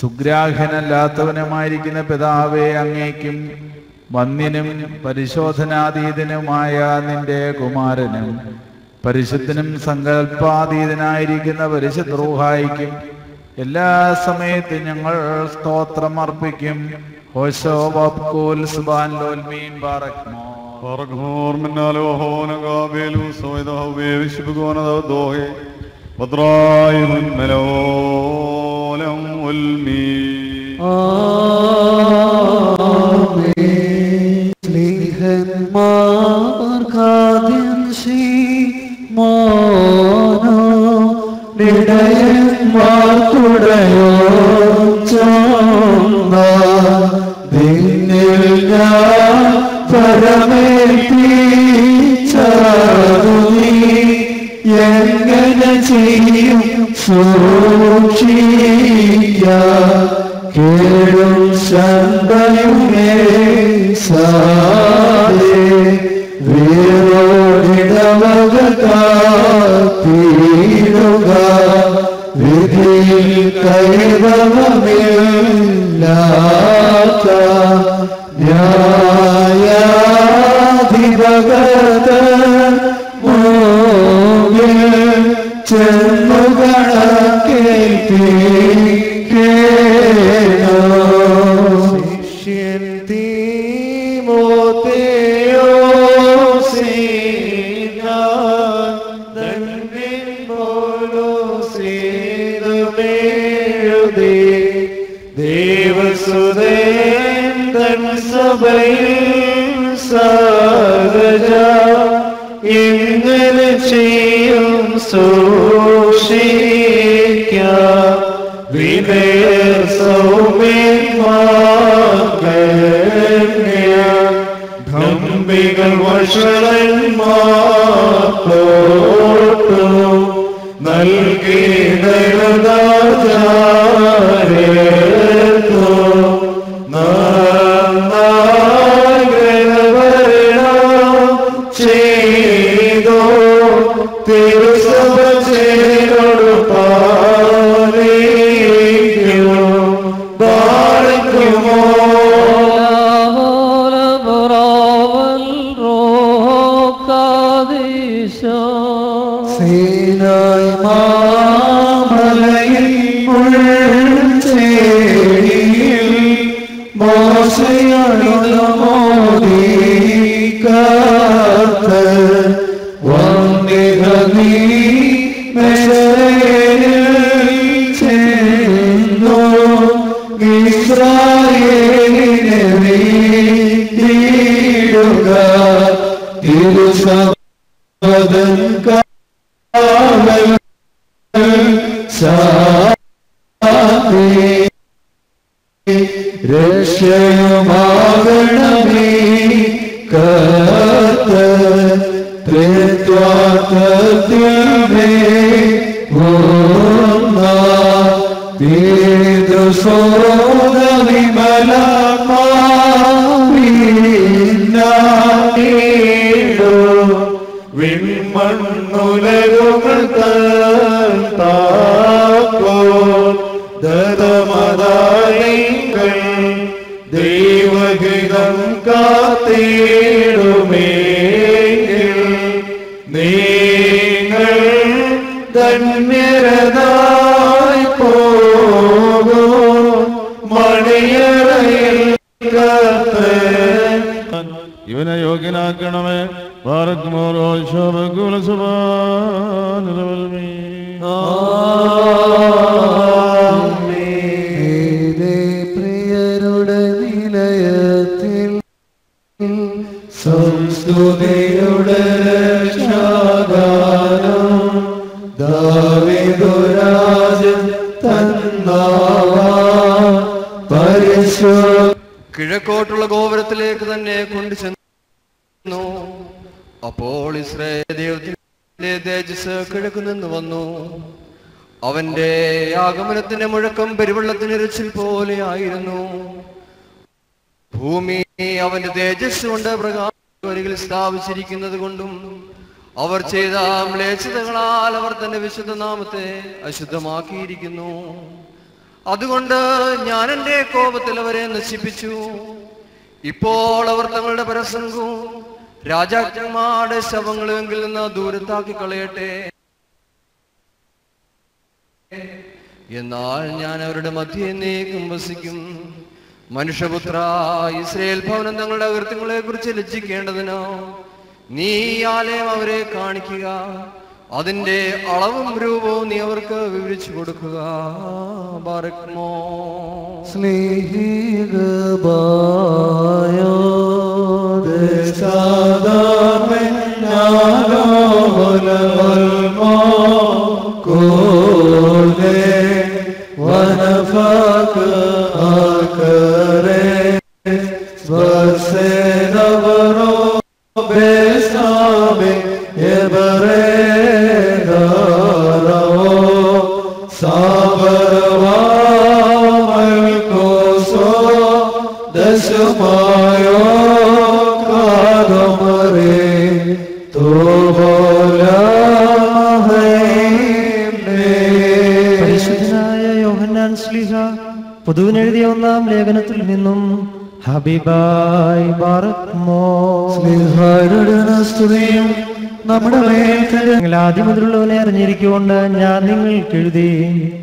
സുഗ്രാഹ്യനല്ലാത്തവനുമായിരിക്കുന്ന പിതാവേ, അങ്ങേക്കും വന്യനും പരിശോധനാതീതനുമായ നിന്റെ കുമാരനും പരിശുദ്ധനും സങ്കല്പാതീതനായിരിക്കുന്ന പരിശുദ്ധ റൂഹായിക്കും എല്ലാ സമയത്തും ഞങ്ങൾ സ്തോത്രം അർപ്പിക്കും. ഹോശോ വബ്കൂൽ സുബാൻ ലോൽമീൻ ബാറക്മോ Parghor menalo hona gabelu soida hobe vishbugona dohe padrayun melolam ulmi. Amen. Lihen markadin si mono nidayen markudayo chonna dinnilla പരമേൽപ്പിച്ചതുനീ എങ്ങനെ ചെയ്യും സൂക്ഷിക്ക കേടും ശന്തയുമേ സാരേ വീരോടിടവക കാത്തിടുക വിധിയിൽ കൈവമില്ലാത്ത ന്യായാധിപകത മൂകിൽ ചെന്നുകണ കേൾപ്പിക്കേണോ. ശിഷ്യൻ തീമോത്തേയോ ദേവസുതൻ തൻ സഭയിൽ സഹജ എങ്ങനെ ചെയ്യും സൂക്ഷിക്ക വിനയർ സൗമ്യന്മാർഗണ്യ ധംബികൾ വഷളന്മാർക്കോട്ടു നൽകി ദയദാചാര്യർക്കു ചെയ്തോ തിരുസഭ ചേരോട് പാലിക്കുമോ പാലിക്കുമോ സീനായി മാമലയിൽ ഉൾച്ചേരിയിൽ മോശയണിതമോദി കാത്ത് വന്ദിതനീ മെശരേലിൽ ചെന്നു ഇസ്രായേലിനെ വീടുക തിരുസഭതൻ കാവൽ സാധി രക്ഷയുമാകണമേ കർത്ത ത്രിത്വാത്മേ വിൺമണ്ണുലകുകൾ ദതമതായികൾ ദൈവഹിതം കാത്തിടുമേ നിങ്ങൾ ധന്യരതായി പോകൂ മണിയറയിൽ ഇവനെ യോഗ്യനാക്കണമേ. ബാറക്മോറോ ശോഭകുലസുബാനുരവൽമീ. പ്രിയരുടെ നിലയത്തിൽ സംസ്തുതിയുടെ രക്ഷാഗാനം ദാവീദുരാജൻ തന്നാവാൻ പരിശുദ്ധ കിഴക്കോട്ടുള്ള ഗോപുരത്തിലേക്ക് തന്നെ കൊണ്ടുചെന്നു. അപ്പോൾ ഇസ്രായേൽ ദൈവത്തിന്റെ തേജസ് കിഴക്കു നിന്ന് വന്നു. അവന്റെ ആഗമനത്തിന്റെ മുഴക്കം പെരുവെള്ളത്തിന് ഇരച്ചിൽ പോലെ ആയിരുന്നു. ഭൂമി അവന്റെ തേജസ് കൊണ്ട് പ്രകാശത്തിൽ സ്ഥാപിച്ചിരിക്കുന്നത് കൊണ്ടും അവർ ചെയ്ത മ്ലേച്ഛതകളാൽ അവർ തന്റെ വിശുദ്ധ നാമത്തെ അശുദ്ധമാക്കിയിരിക്കുന്നു. അതുകൊണ്ട് ഞാൻ എന്റെ കോപത്തിൽ അവരെ നശിപ്പിച്ചു. ഇപ്പോൾ അവർ തങ്ങളുടെ പരസംഗവും രാജാക്കന്മാരുടെ ശവങ്ങളെങ്കിൽ നിന്ന് ദൂരത്താക്കി കളയട്ടെ. എന്നാൽ ഞാൻ അവരുടെ മധ്യേ നീക്കും വസിക്കും. മനുഷ്യപുത്ര, ഇസ്രായേൽ ഭവനം തങ്ങളുടെ അകൃത്യങ്ങളെ കുറിച്ച് ലജ്ജിക്കേണ്ടതിനോ നീ ആലയം അവരെ കാണിക്കുക. അതിന്റെ അളവും രൂപവും നീ അവർക്ക് വിവരിച്ചു കൊടുക്കുക. ബാറക്മോ പരിശുദ്ധനായ യോഹന്നാൻ ശ്ലീഹ പൊതുവിനെഴുതിയ ഒന്നാം ലേഖനത്തിൽ നിന്നും ഹബീബായ് ബാറക്മോ സ്തുതിയും നമ്മുടെ നിങ്ങൾ ആദ്യം മുതലുള്ളവനെ അറിഞ്ഞിരിക്കൊണ്ട് ഞാൻ നിങ്ങൾക്ക് എഴുതി.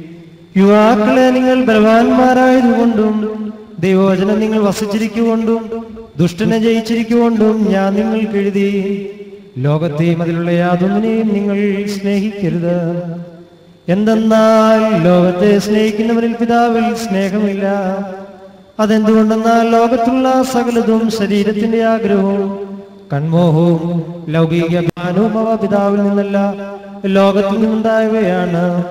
യുവാക്കളെ, നിങ്ങൾ ബലവാന്മാരായതുകൊണ്ടും ദൈവവചനം നിങ്ങൾ വസിച്ചിരിക്കൊണ്ടും ദുഷ്ടനെ ജയിച്ചിരിക്കൊണ്ടും ഞാൻ നിങ്ങൾക്ക് എഴുതി. ലോകത്തെയും അതിലുള്ള യാതൊന്നിനെയും നിങ്ങൾ സ്നേഹിക്കരുത്. എന്തെന്നാൽ ലോകത്തെ സ്നേഹിക്കുന്നവരിൽ പിതാവിൽ സ്നേഹമില്ല. അതെന്തുകൊണ്ടെന്നാൽ ലോകത്തുള്ള സകലതും ശരീരത്തിന്റെ ആഗ്രഹവും കൺമോഹവും ലൗകിക ജ്ഞാനവും അവ പിതാവിൽ നിന്നല്ല, ലോകത്തിൽ നിന്നുണ്ടായവയാണ്.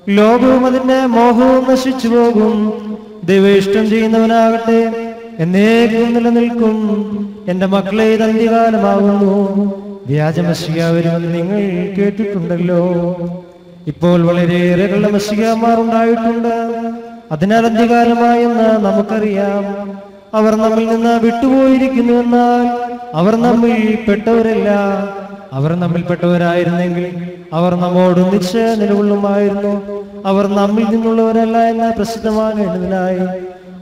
ലോകവും അതിന്റെ മോഹവും നശിച്ചു പോകും. ദൈവം ഇഷ്ടം ചെയ്യുന്നവനാകട്ടെ എന്നേക്കും നിലനിൽക്കും. എന്റെ മക്കളെ, ഇത് അന്ത്യകാലമാകുന്നു. വ്യാജമശിക വരുമെന്ന് നിങ്ങൾ കേട്ടിട്ടുണ്ടല്ലോ. ഇപ്പോൾ വളരെയേറെ കള്ളമശികമാർ ഉണ്ടായിട്ടുണ്ട്. അതിനാൽ അന്ത്യകാലമായെന്ന് നമുക്കറിയാം. അവർ നമ്മിൽ നിന്ന് വിട്ടുപോയിരിക്കുന്നു. എന്നാൽ അവർ നമ്മിൽ പെട്ടവരല്ല. അവർ നമ്മിൽപ്പെട്ടവരായിരുന്നെങ്കിൽ അവർ നമ്മോടൊന്നിച്ച് നിലകൊള്ളുമായിരുന്നു. അവർ നമ്മിൽ നിന്നുള്ളവരല്ല എന്ന് പ്രസിദ്ധമാകേണ്ടതിനായി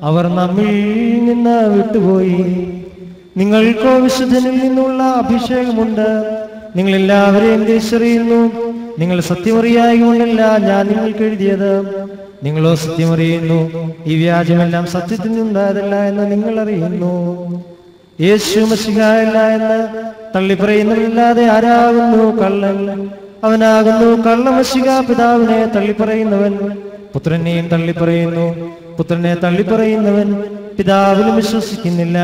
അവർ നമ്മിൽ നിന്ന് വിട്ടുപോയി. നിങ്ങൾക്കോ വിശുദ്ധനിൽ നിന്നുള്ള അഭിഷേകമുണ്ട്. നിങ്ങൾ എല്ലാവരെയും തിരിച്ചറിയുന്നു. നിങ്ങൾ സത്യമറിയായതുകൊണ്ടല്ല ഞാൻ നിങ്ങൾക്ക് എഴുതിയത്. നിങ്ങളോ സത്യമറിയുന്നു. ഈ വ്യാജമെല്ലാം സത്യത്തിൽ നിന്നുണ്ടായതല്ല എന്ന് നിങ്ങൾ അറിയുന്നു. യേശു മശിഹായല്ല എന്ന് തള്ളിപ്പറയുന്നവരില്ലാതെ ആരാകുന്നു കള്ളൻ? അവനാകുന്നു കള്ളമശിഹ. പിതാവിനെ തള്ളിപ്പറയുന്നവൻ പുത്രനെയും തള്ളിപ്പറയുന്നു. പുത്രനെ തള്ളിപ്പറയുന്നവൻ പിതാവിലും വിശ്വസിക്കുന്നില്ല.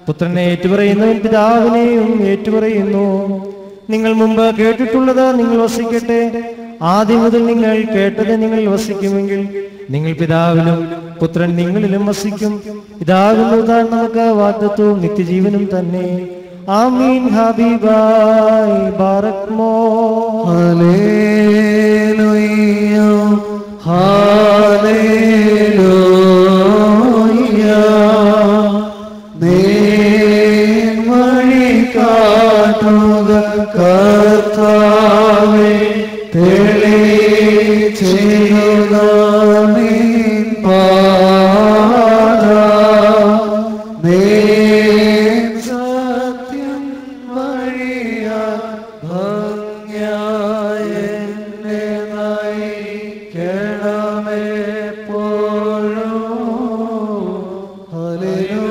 പുത്രനെ ഏറ്റുപറയുന്നവൻ പിതാവിനെയും ഏറ്റുപറയുന്നു. നിങ്ങൾ മുമ്പ് കേട്ടിട്ടുള്ളത് നിങ്ങൾ വസിക്കട്ടെ. ആദ്യം മുതൽ നിങ്ങൾ കേട്ടത് നിങ്ങൾ വസിക്കുമെങ്കിൽ നിങ്ങൾ പിതാവിലും പുത്രൻ നിങ്ങളിലും വസിക്കും. ഇതാകുന്നു താൻ നമുക്ക് വാഗ്ദത്തവും നിത്യജീവനും തന്നെ. ആമീൻ. ഹബീബായ് ബാറക്മോ. ഹല്ലേലൂയ. ഹല്ലേലൂയ നേർവഴി കാട്ടുക കർത്താവേ തെളിയിച്ചിടുക നിൻ പാത നേർ സത്യം വഴിയാ ഭംഗിയായ എന്നെ നയിക്കണമേ എപ്പോഴും hallelujah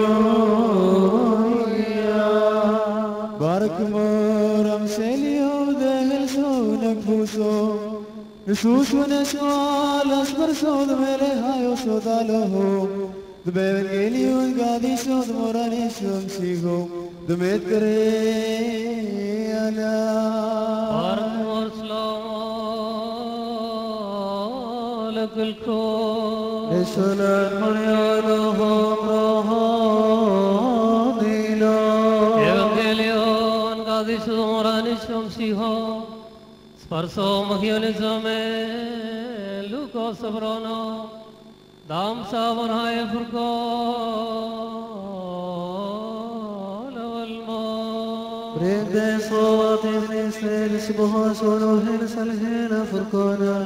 Barakmor amselio del sonak buso Jesus ونشوال أصبر صود ملهايو صدالهم دبevangelion gadi صود morani شمسيهم دمت كريانا Barakmor slow لك الكون نسلت مريانهم رهادينا Evangelion gadi صود morani شمسيهم Sparso Mahionisme, Luco Sabrono, Dam Savaraya Furco, Lavalmo. Prende صوتي نسل سبها سولوهن سلهنا فرقنا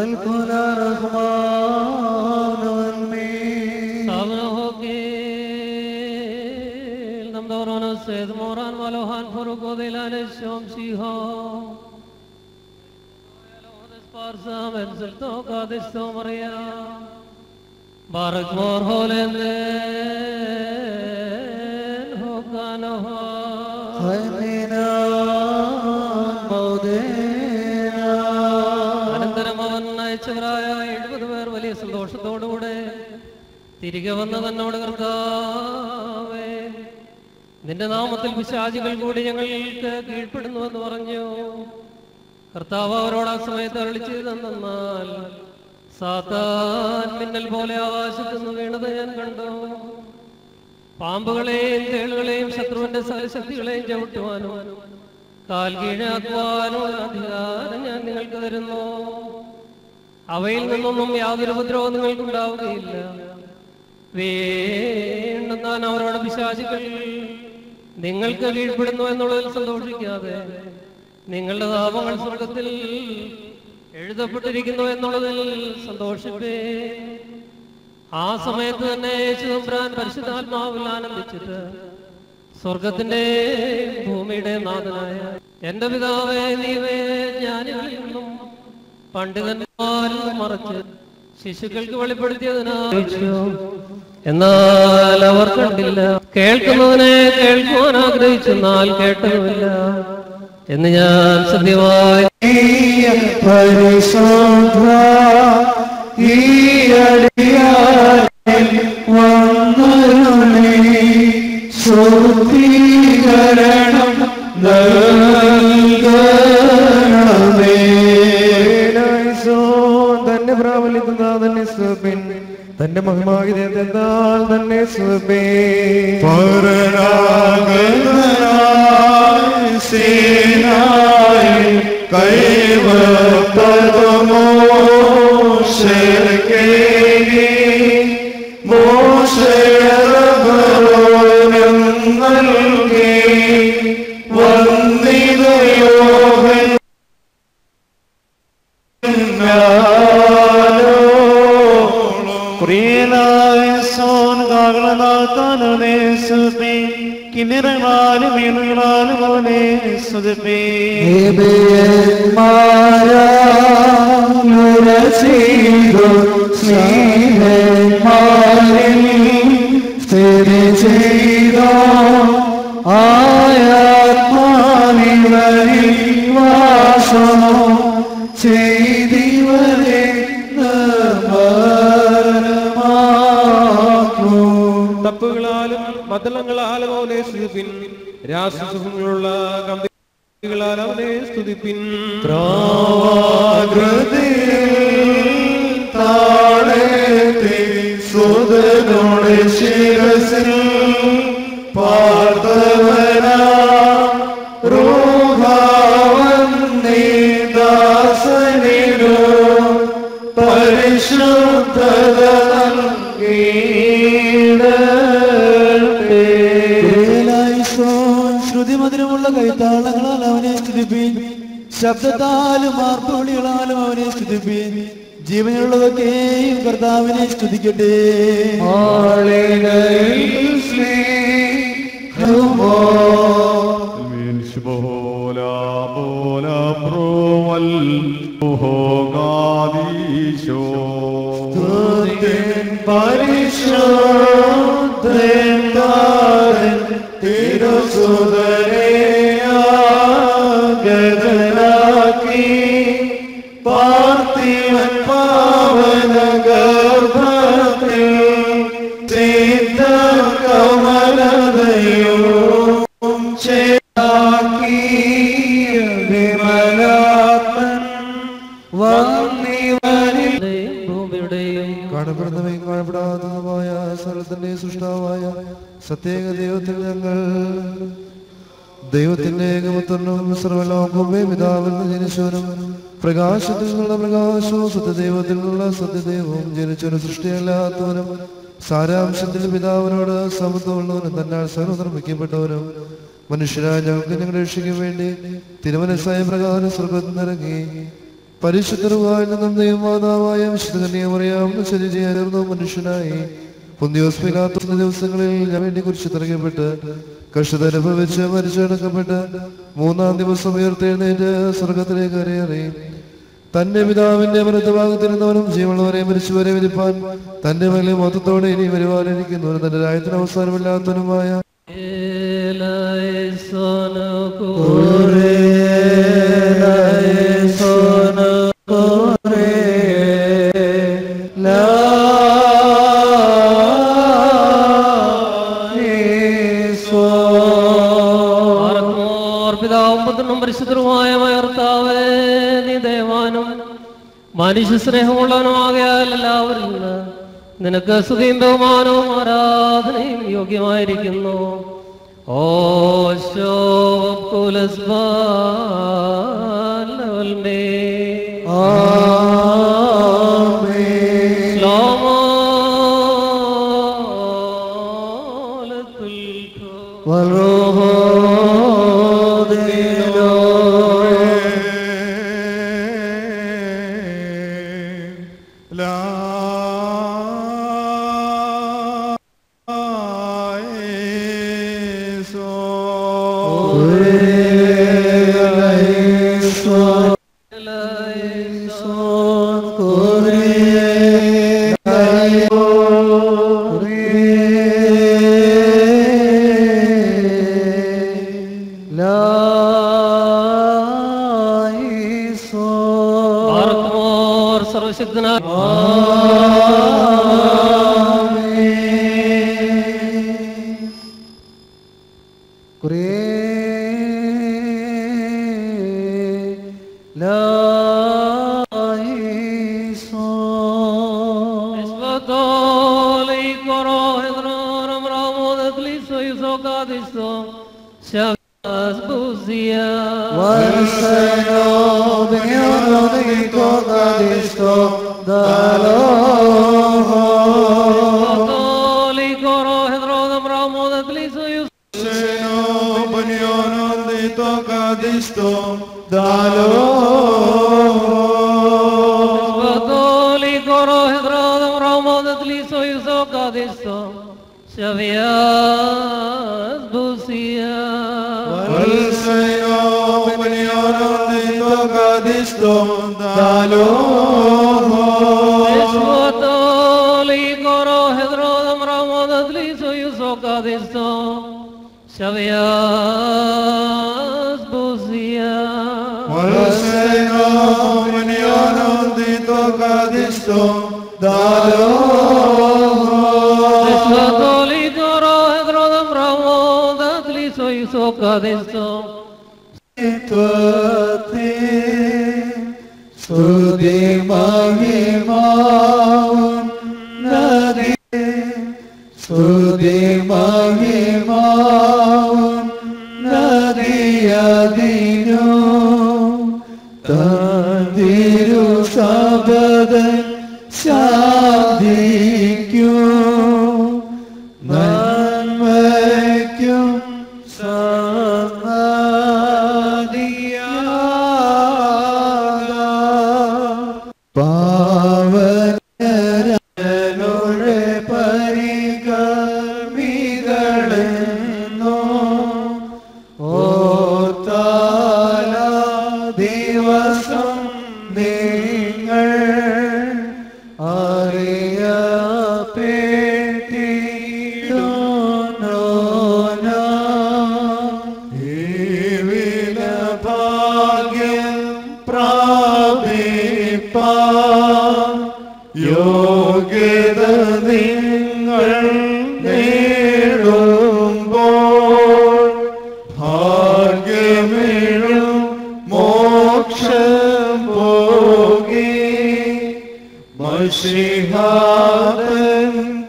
الكنا رحمن والمين Sabna Hokil, Namdorona Sed Moran Malohan Furco de la Neshom Siho. Parsam and Zilto Kadisto Maria Barak Mor Holenden Hokanoha Haimina Maudena അനന്തരമവൻ അയച്ചവരായ 70 പേർ വലിയ സന്തോഷത്തോടുകൂടെ തിരികെ വന്ന തന്നോട് കർത്താവേ നിന്റെ നാമത്തിൽ പിശാചുകൾ കൂടി ഞങ്ങൾക്ക് കീഴ്പ്പെടുന്നുവെന്ന് പറഞ്ഞു. കർത്താവ് അവരോട് ആ സമയത്ത് അരുളിച്ചെന്നാൽ സാത്താൻ മിന്നൽ പോലെ ആകാശത്തുനിന്ന് വീണത് ഞാൻ കണ്ടു. പാമ്പുകളെയും തേളുകളെയും ശത്രുവിന്റെ സകലശക്തികളെയും ചവിട്ടുവാനും കാൽ കീഴാക്കുവാനുള്ള അധികാരം ഞാൻ നിങ്ങൾക്ക് തരുന്നു. അവയിൽ നിന്നൊന്നും യാതൊരു ഉപദ്രവവും നിങ്ങൾക്കുണ്ടാവുകയില്ല. വീണ്ടും താൻ അവരോട് പിശാചുകൾ നിങ്ങൾക്ക് കീഴ്പ്പെടുന്നു എന്നുള്ളതിൽ സന്തോഷിക്കാതെ നിങ്ങളുടെ താപങ്ങൾ സ്വർഗത്തിൽ എഴുതപ്പെട്ടിരിക്കുന്നു എന്നുള്ളതിൽ സന്തോഷിപ്പേ. ആ സമയത്ത് തന്നെ യേശുദമ്പുരാൻ പരിശുദ്ധാത്മാവിൽ ആനന്ദിച്ചിട്ട് സ്വർഗത്തിന്റെ ഭൂമിയുടെ നാഥനായ എന്റെ പിതാവേ നീവേ ജ്ഞാനികളിൽ നിന്നും പണ്ഡിതന്മാരിൽ നിന്നും മറച്ച് ശിശുക്കൾക്ക് വെളിപ്പെടുത്തിയതിനായി എന്നാൽ അവർ കണ്ടില്ല. കേൾക്കുന്നതിനെ കേൾക്കുവാൻ ആഗ്രഹിച്ചെന്നാൽ കേട്ടതുമില്ല എന്ന് ഞാൻ സത്യമായി പരിശോധ ഈ അടിയാരിൽ വന്നരുളി ശുദ്ധീകരണം നൽകണമേ. തന്നെ പ്രാബല്യത്തിൽ തന്നെ സ്വപിൻ തന്റെ മഹിമാകിതെന്നാൽ തന്നെ സ്വപേ സേനായി കൈവത്തമോ മോശം നൽകി വന്നിതയോഹൻ കിണറുകളാലും വീണുകളാലും അവനെ സ്തുതിപ്പേ. സ്ഥിതി ചെയ്ത ആയാത്മാവിവരിൽ വാസം ചെയ്തിവരെ തപ്പുകളാലും മദ്ദളങ്ങളാലും അവനെ സ്തുതിപ്പിൻ. രാസസുഖങ്ങളുള്ള കമ്പികളാൽ അവനെ സ്തുതിപ്പിൻ. സുതനോട് ശിരസിൽ പാർത്തവനാ ദാസനിലോ പര ശബ്ദത്താലും ആർപ്പുവിളികളാലും അവനെ സ്തുതിപ്പീൻ. ജീവനുള്ളതൊക്കെയും കർത്താവിനെ സ്തുതിക്കട്ടെ. പാർത്ഥിവൻ പാവന ഗർഭത്തിൽ തീർത്ഥ കമലതയും ചേർക്കിയ വിമലാത്മൻ വന്നിവനിൽ കാണപ്പെടുന്നവയും കാണപ്പെടാത്തതുമായ സർവ്വത്തിന്റെ സൃഷ്ടാവായ സത്യേക ദൈവത്തിൽ ഞങ്ങൾ ദൈവത്തിന്റെ ഏകമത്വനും സർവ്വലോകമേ പിതാവിൽ നിന്ന് ജനിച്ചവനും പ്രകാശത്തിൽ നിന്നുള്ള പ്രകാശവും സത്യദൈവത്തിൽ നിന്നുള്ള സത്യദൈവവും ജനിച്ചൊരു സൃഷ്ടിയല്ലാത്തവനും സാരാംശത്തിൽ പിതാവിനോട് സമത്വമുള്ളവനും തന്നാൽ സർവ്വ നിർമ്മിക്കപ്പെട്ടവനും മനുഷ്യരായ ഞങ്ങൾക്ക് ഞങ്ങളുടെ രക്ഷയ്ക്ക് വേണ്ടി തിരുമനസ്സായ പ്രകാരം സ്വർഗ്ഗത്തിൽ നിന്നിറങ്ങി പരിശുദ്ധരുവായി നിന്നും ദൈവമാതാവായ വിശുദ്ധ കന്യാമറിയാവുന്ന ശരീരയായിരുന്നു മനുഷ്യനായി പൊന്തിയോസ് പിലാത്തോസിന്റെ ദിവസങ്ങളിൽ ഞാൻ വേണ്ടി കുറിച്ച് തിരക്കപ്പെട്ട് കഷ്ടത അനുഭവിച്ച് മരിച്ചടക്കപ്പെട്ട് മൂന്നാം ദിവസം ഉയർത്തെഴുന്നേറ്റ് സ്വർഗത്തിലേക്ക് കരയേറി തന്റെ പിതാവിന്റെ വലത്തുഭാഗത്തിരുന്നവനും ജീവനുള്ളവരെ മരിച്ചുവരെ വിധിപ്പാൻ തന്റെ വലിയ മൊത്തത്തോടെ ഇനി വരുവാനിരിക്കുന്നവനും തന്റെ രാജ്യത്തിന് അവസാനമില്ലാത്തവനുമായ പരിശുദ്ധമായ കർത്താവേ, നീ ദയവാനും മനുഷ്യ സ്നേഹമുള്ളവനുമാകയാൽ എല്ലാവരും നിനക്ക് സ്തുതിയും ബഹുമാനവും ആരാധനയും യോഗ്യമായിരിക്കുന്നു. ഓ യോഗ്യത നിങ്ങൾ നേടുമ്പോൾ ഭാഗ്യമേഴും മോക്ഷം പോകി മശിഹാതൻ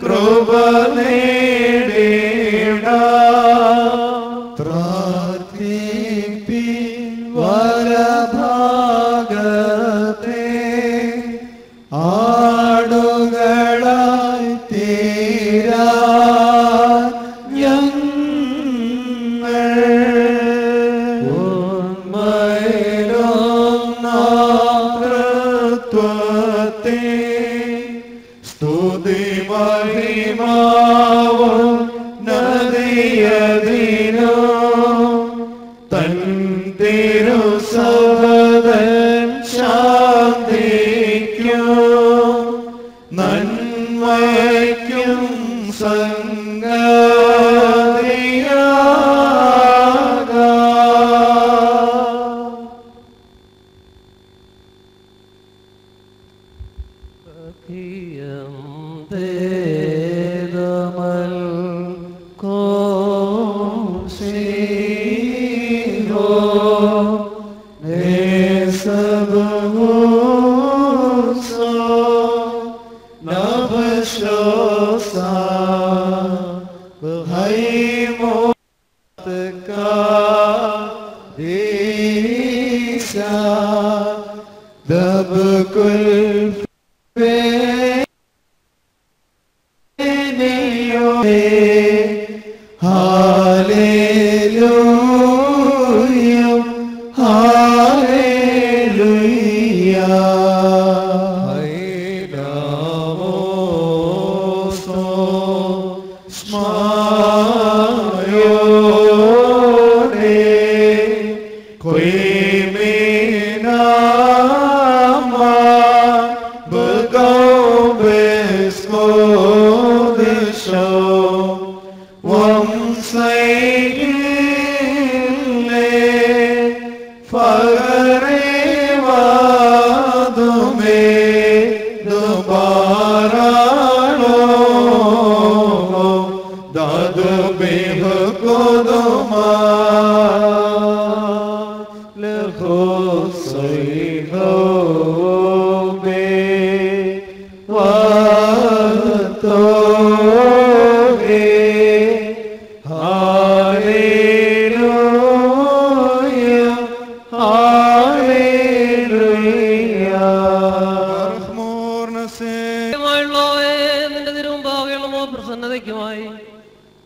കൃപ നേടിട പ്രാർത്ഥിപ്പി വലഭാഗത്തെ ആടുകളായി തീരാ ഞങ്ങൾ ഉന്മയിലൊന്നാകൃത്വത്തെ സ്തുതി മഹിമാവും നദിയതിനോ തൻ തിരുസഭതൻ ശാന്തിക്കും നന്മയ്ക്കും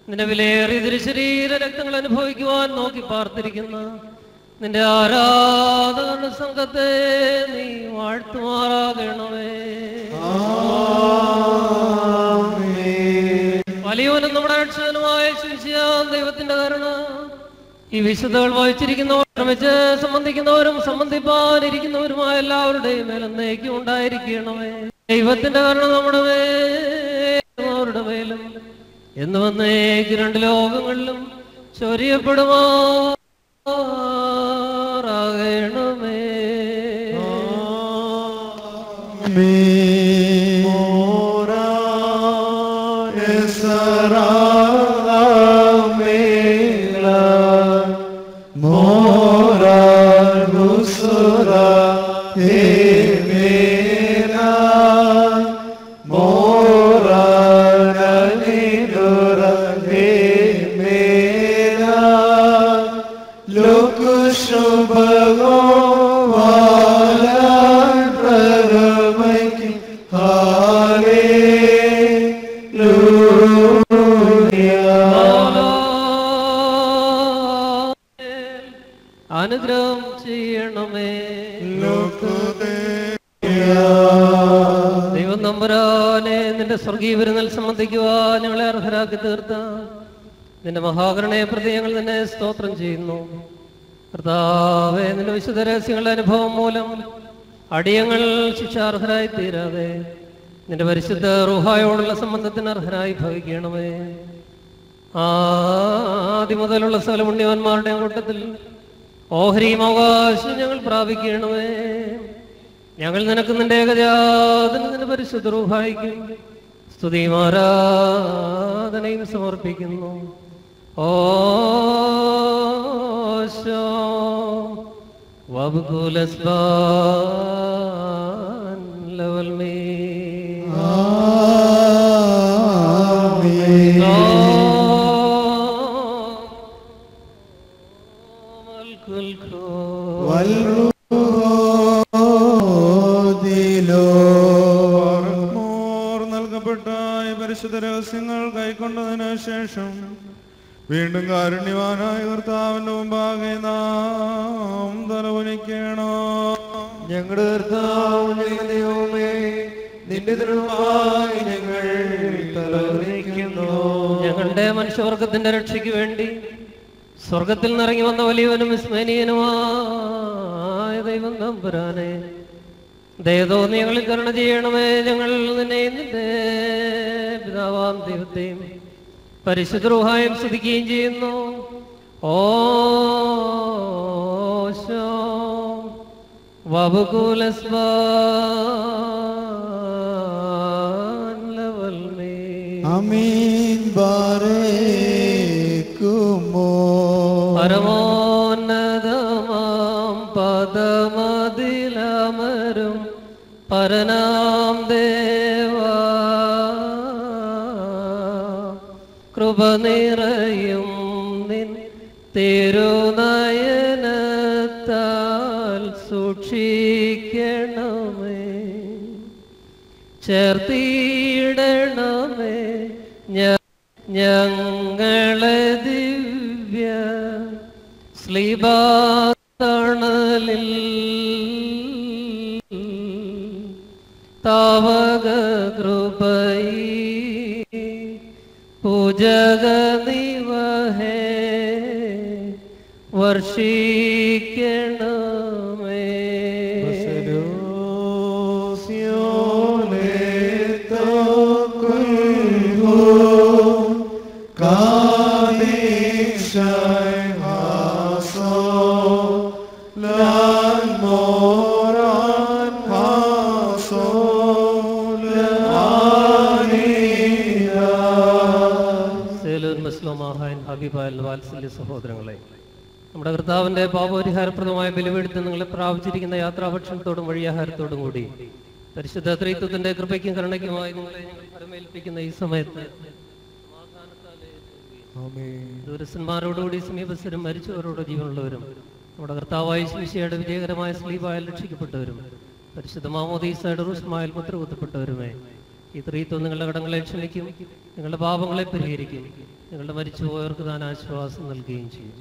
നിന്റെ വിലയേറിയ തിരുശരീര രക്തങ്ങൾ അനുഭവിക്കുവാൻ നോക്കി പാർത്തിരിക്കുന്ന നിന്റെ ആരാധന സംഘത്തെ നീ വാഴ്ത്തുമാറാകണമേ. വലിയവനും നമ്മുടെ രക്ഷകനുമായ ദൈവത്തിന്റെ കരുണ ഈ വിശുദ്ധകൾ വഹിച്ചിരിക്കുന്നവർ ശ്രമിച്ച് സംബന്ധിക്കുന്നവരും സംബന്ധിപ്പാനിരിക്കുന്നവരുമായ എല്ലാവരുടെയും മേലെന്നേക്കും ഉണ്ടായിരിക്കണമേ. ദൈവത്തിന്റെ കരുണ നമ്മുടെ അവരുടെ മേലും എന്ന് വന്നേക്ക് രണ്ട് ലോകങ്ങളിലും ചൊരിയപ്പെടുമാറാകണമേ. അനുഗ്രഹം ചെയ്യണമേ. ദൈവം നമ്പുരാനെ നിന്റെ സ്വർഗീയ വിരുന്നിൽ സംബന്ധിക്കുവാൻ ഞങ്ങളെ അർഹരാക്കി തീർത്ത നിന്റെ മഹാകരുണയെ പ്രതി ഞങ്ങൾ നിന്നെ സ്തോത്രം ചെയ്യുന്നു. കർത്താവേ, നിന്റെ വിശുദ്ധ രഹസ്യങ്ങളുടെ അനുഭവം മൂലം അടിയങ്ങൾ ശിക്ഷാർഹരായി തീരാതെ നിന്റെ പരിശുദ്ധ റൂഹായോടുള്ള സംബന്ധത്തിന് അർഹരായി ഭവിക്കണമേ. ആദ്യം മുതലുള്ള സകലപുണ്യവാന്മാരുടെ കൂട്ടത്തിൽ ഓഹരിയും അവകാശം ഞങ്ങൾ പ്രാപിക്കണമേ. ഞങ്ങൾ നിനക്ക് നിന്റെ ഏകജാതനും നിന്റെ പരിശുദ്ധ റൂഹായിക്കും സ്തുതിയും ആരാധനയും സമർപ്പിക്കുന്നു. ഓശോ വബുകുലസ്ബാൻ ലവൽ മേ നൽകപ്പെട്ട പരിശുദ്ധ രഹസ്യങ്ങൾ കൈക്കൊണ്ടതിനു ശേഷം വീണ്ടും കാരുണ്യവാനായ കർത്താവിന്റെ മുമ്പാകെ നാം തലകുനിക്കണം. ഞങ്ങളുടെ കർത്താവ് ഞങ്ങളുടെ ദൈവമേ, നിന്റെ തിരുമുമ്പാകെ ഞങ്ങൾ തലകുനിക്കുന്നു. ഞങ്ങളുടെ മനുഷ്യവർഗത്തിന്റെ രക്ഷയ്ക്ക് വേണ്ടി സ്വർഗത്തിൽ നിറങ്ങി വന്ന വലിയവനും വിസ്മയനീയനുമായ ദൈവം തമ്പുരാനെ, ദയതോ നീ ഞങ്ങളിൽ കരുണ ചെയ്യണമേ. ഞങ്ങൾ നിന്നെ നിന്റെ പിതാവാം ദൈവത്തെയും പരിശുദ്ധ റൂഹായും സ്തുതിക്കുകയും ചെയ്യുന്നു. ഓശോ വബുകുലസ്ബാൻ ലവൽ മേ ആമീൻ ബാരേക്കുമോ. പരമോന്നതമാം പദമതിലമരും പരനാം ദേവാ, കൃപ നിറയും നിൻ തിരുനയനത്താൽ സൂക്ഷിക്കണമേ. ചേർത്തിയിടണമേ ഞങ്ങളെ ദിവ്യ ശ്ലീബാതണലിൽ. താവക കൃപൈ പൂജക നിവഹേ വർഷിക്കണമേ. വാത്സല്യ സഹോദരങ്ങളെ, നമ്മുടെ കർത്താവിന്റെ പാപപരിഹാരപ്രദമായ ബലിപീഠത്തിൽ നിങ്ങളെ പ്രാപിച്ചിരിക്കുന്ന യാത്രാഭക്ഷണത്തോടും വഴിയാഹാരത്തോടും കൂടി പരിശുദ്ധ ത്രിത്വത്തിന്റെ കൃപയ്ക്കും കരുണയ്ക്കുമായി നിങ്ങളെ ഞങ്ങൾ പരമേൽപ്പിക്കുന്ന ഈ സമയത്ത് ദൂരസ്ഥന്മാരോടുകൂടി സമീപസ്ഥരും മരിച്ചവരോട് ജീവനുള്ളവരും നമ്മുടെ കർത്താവായ ശിശയുടെ വിജയകരമായ സ്ലീബായാൽ രക്ഷിക്കപ്പെട്ടവരും പരിശുദ്ധ മാമോദീസയുടെ റൂസ്മായാൽ മുദ്രകുത്തപ്പെട്ടവരുമേ, ഈ ത്രിത്വം നിങ്ങളുടെ കടങ്ങളെ ക്ഷമിക്കും, നിങ്ങളുടെ പാപങ്ങളെ പരിഹരിക്കും, നിങ്ങളുടെ മരിച്ചുപോയവർക്ക് താൻ ആശ്വാസം നൽകുകയും ചെയ്യും.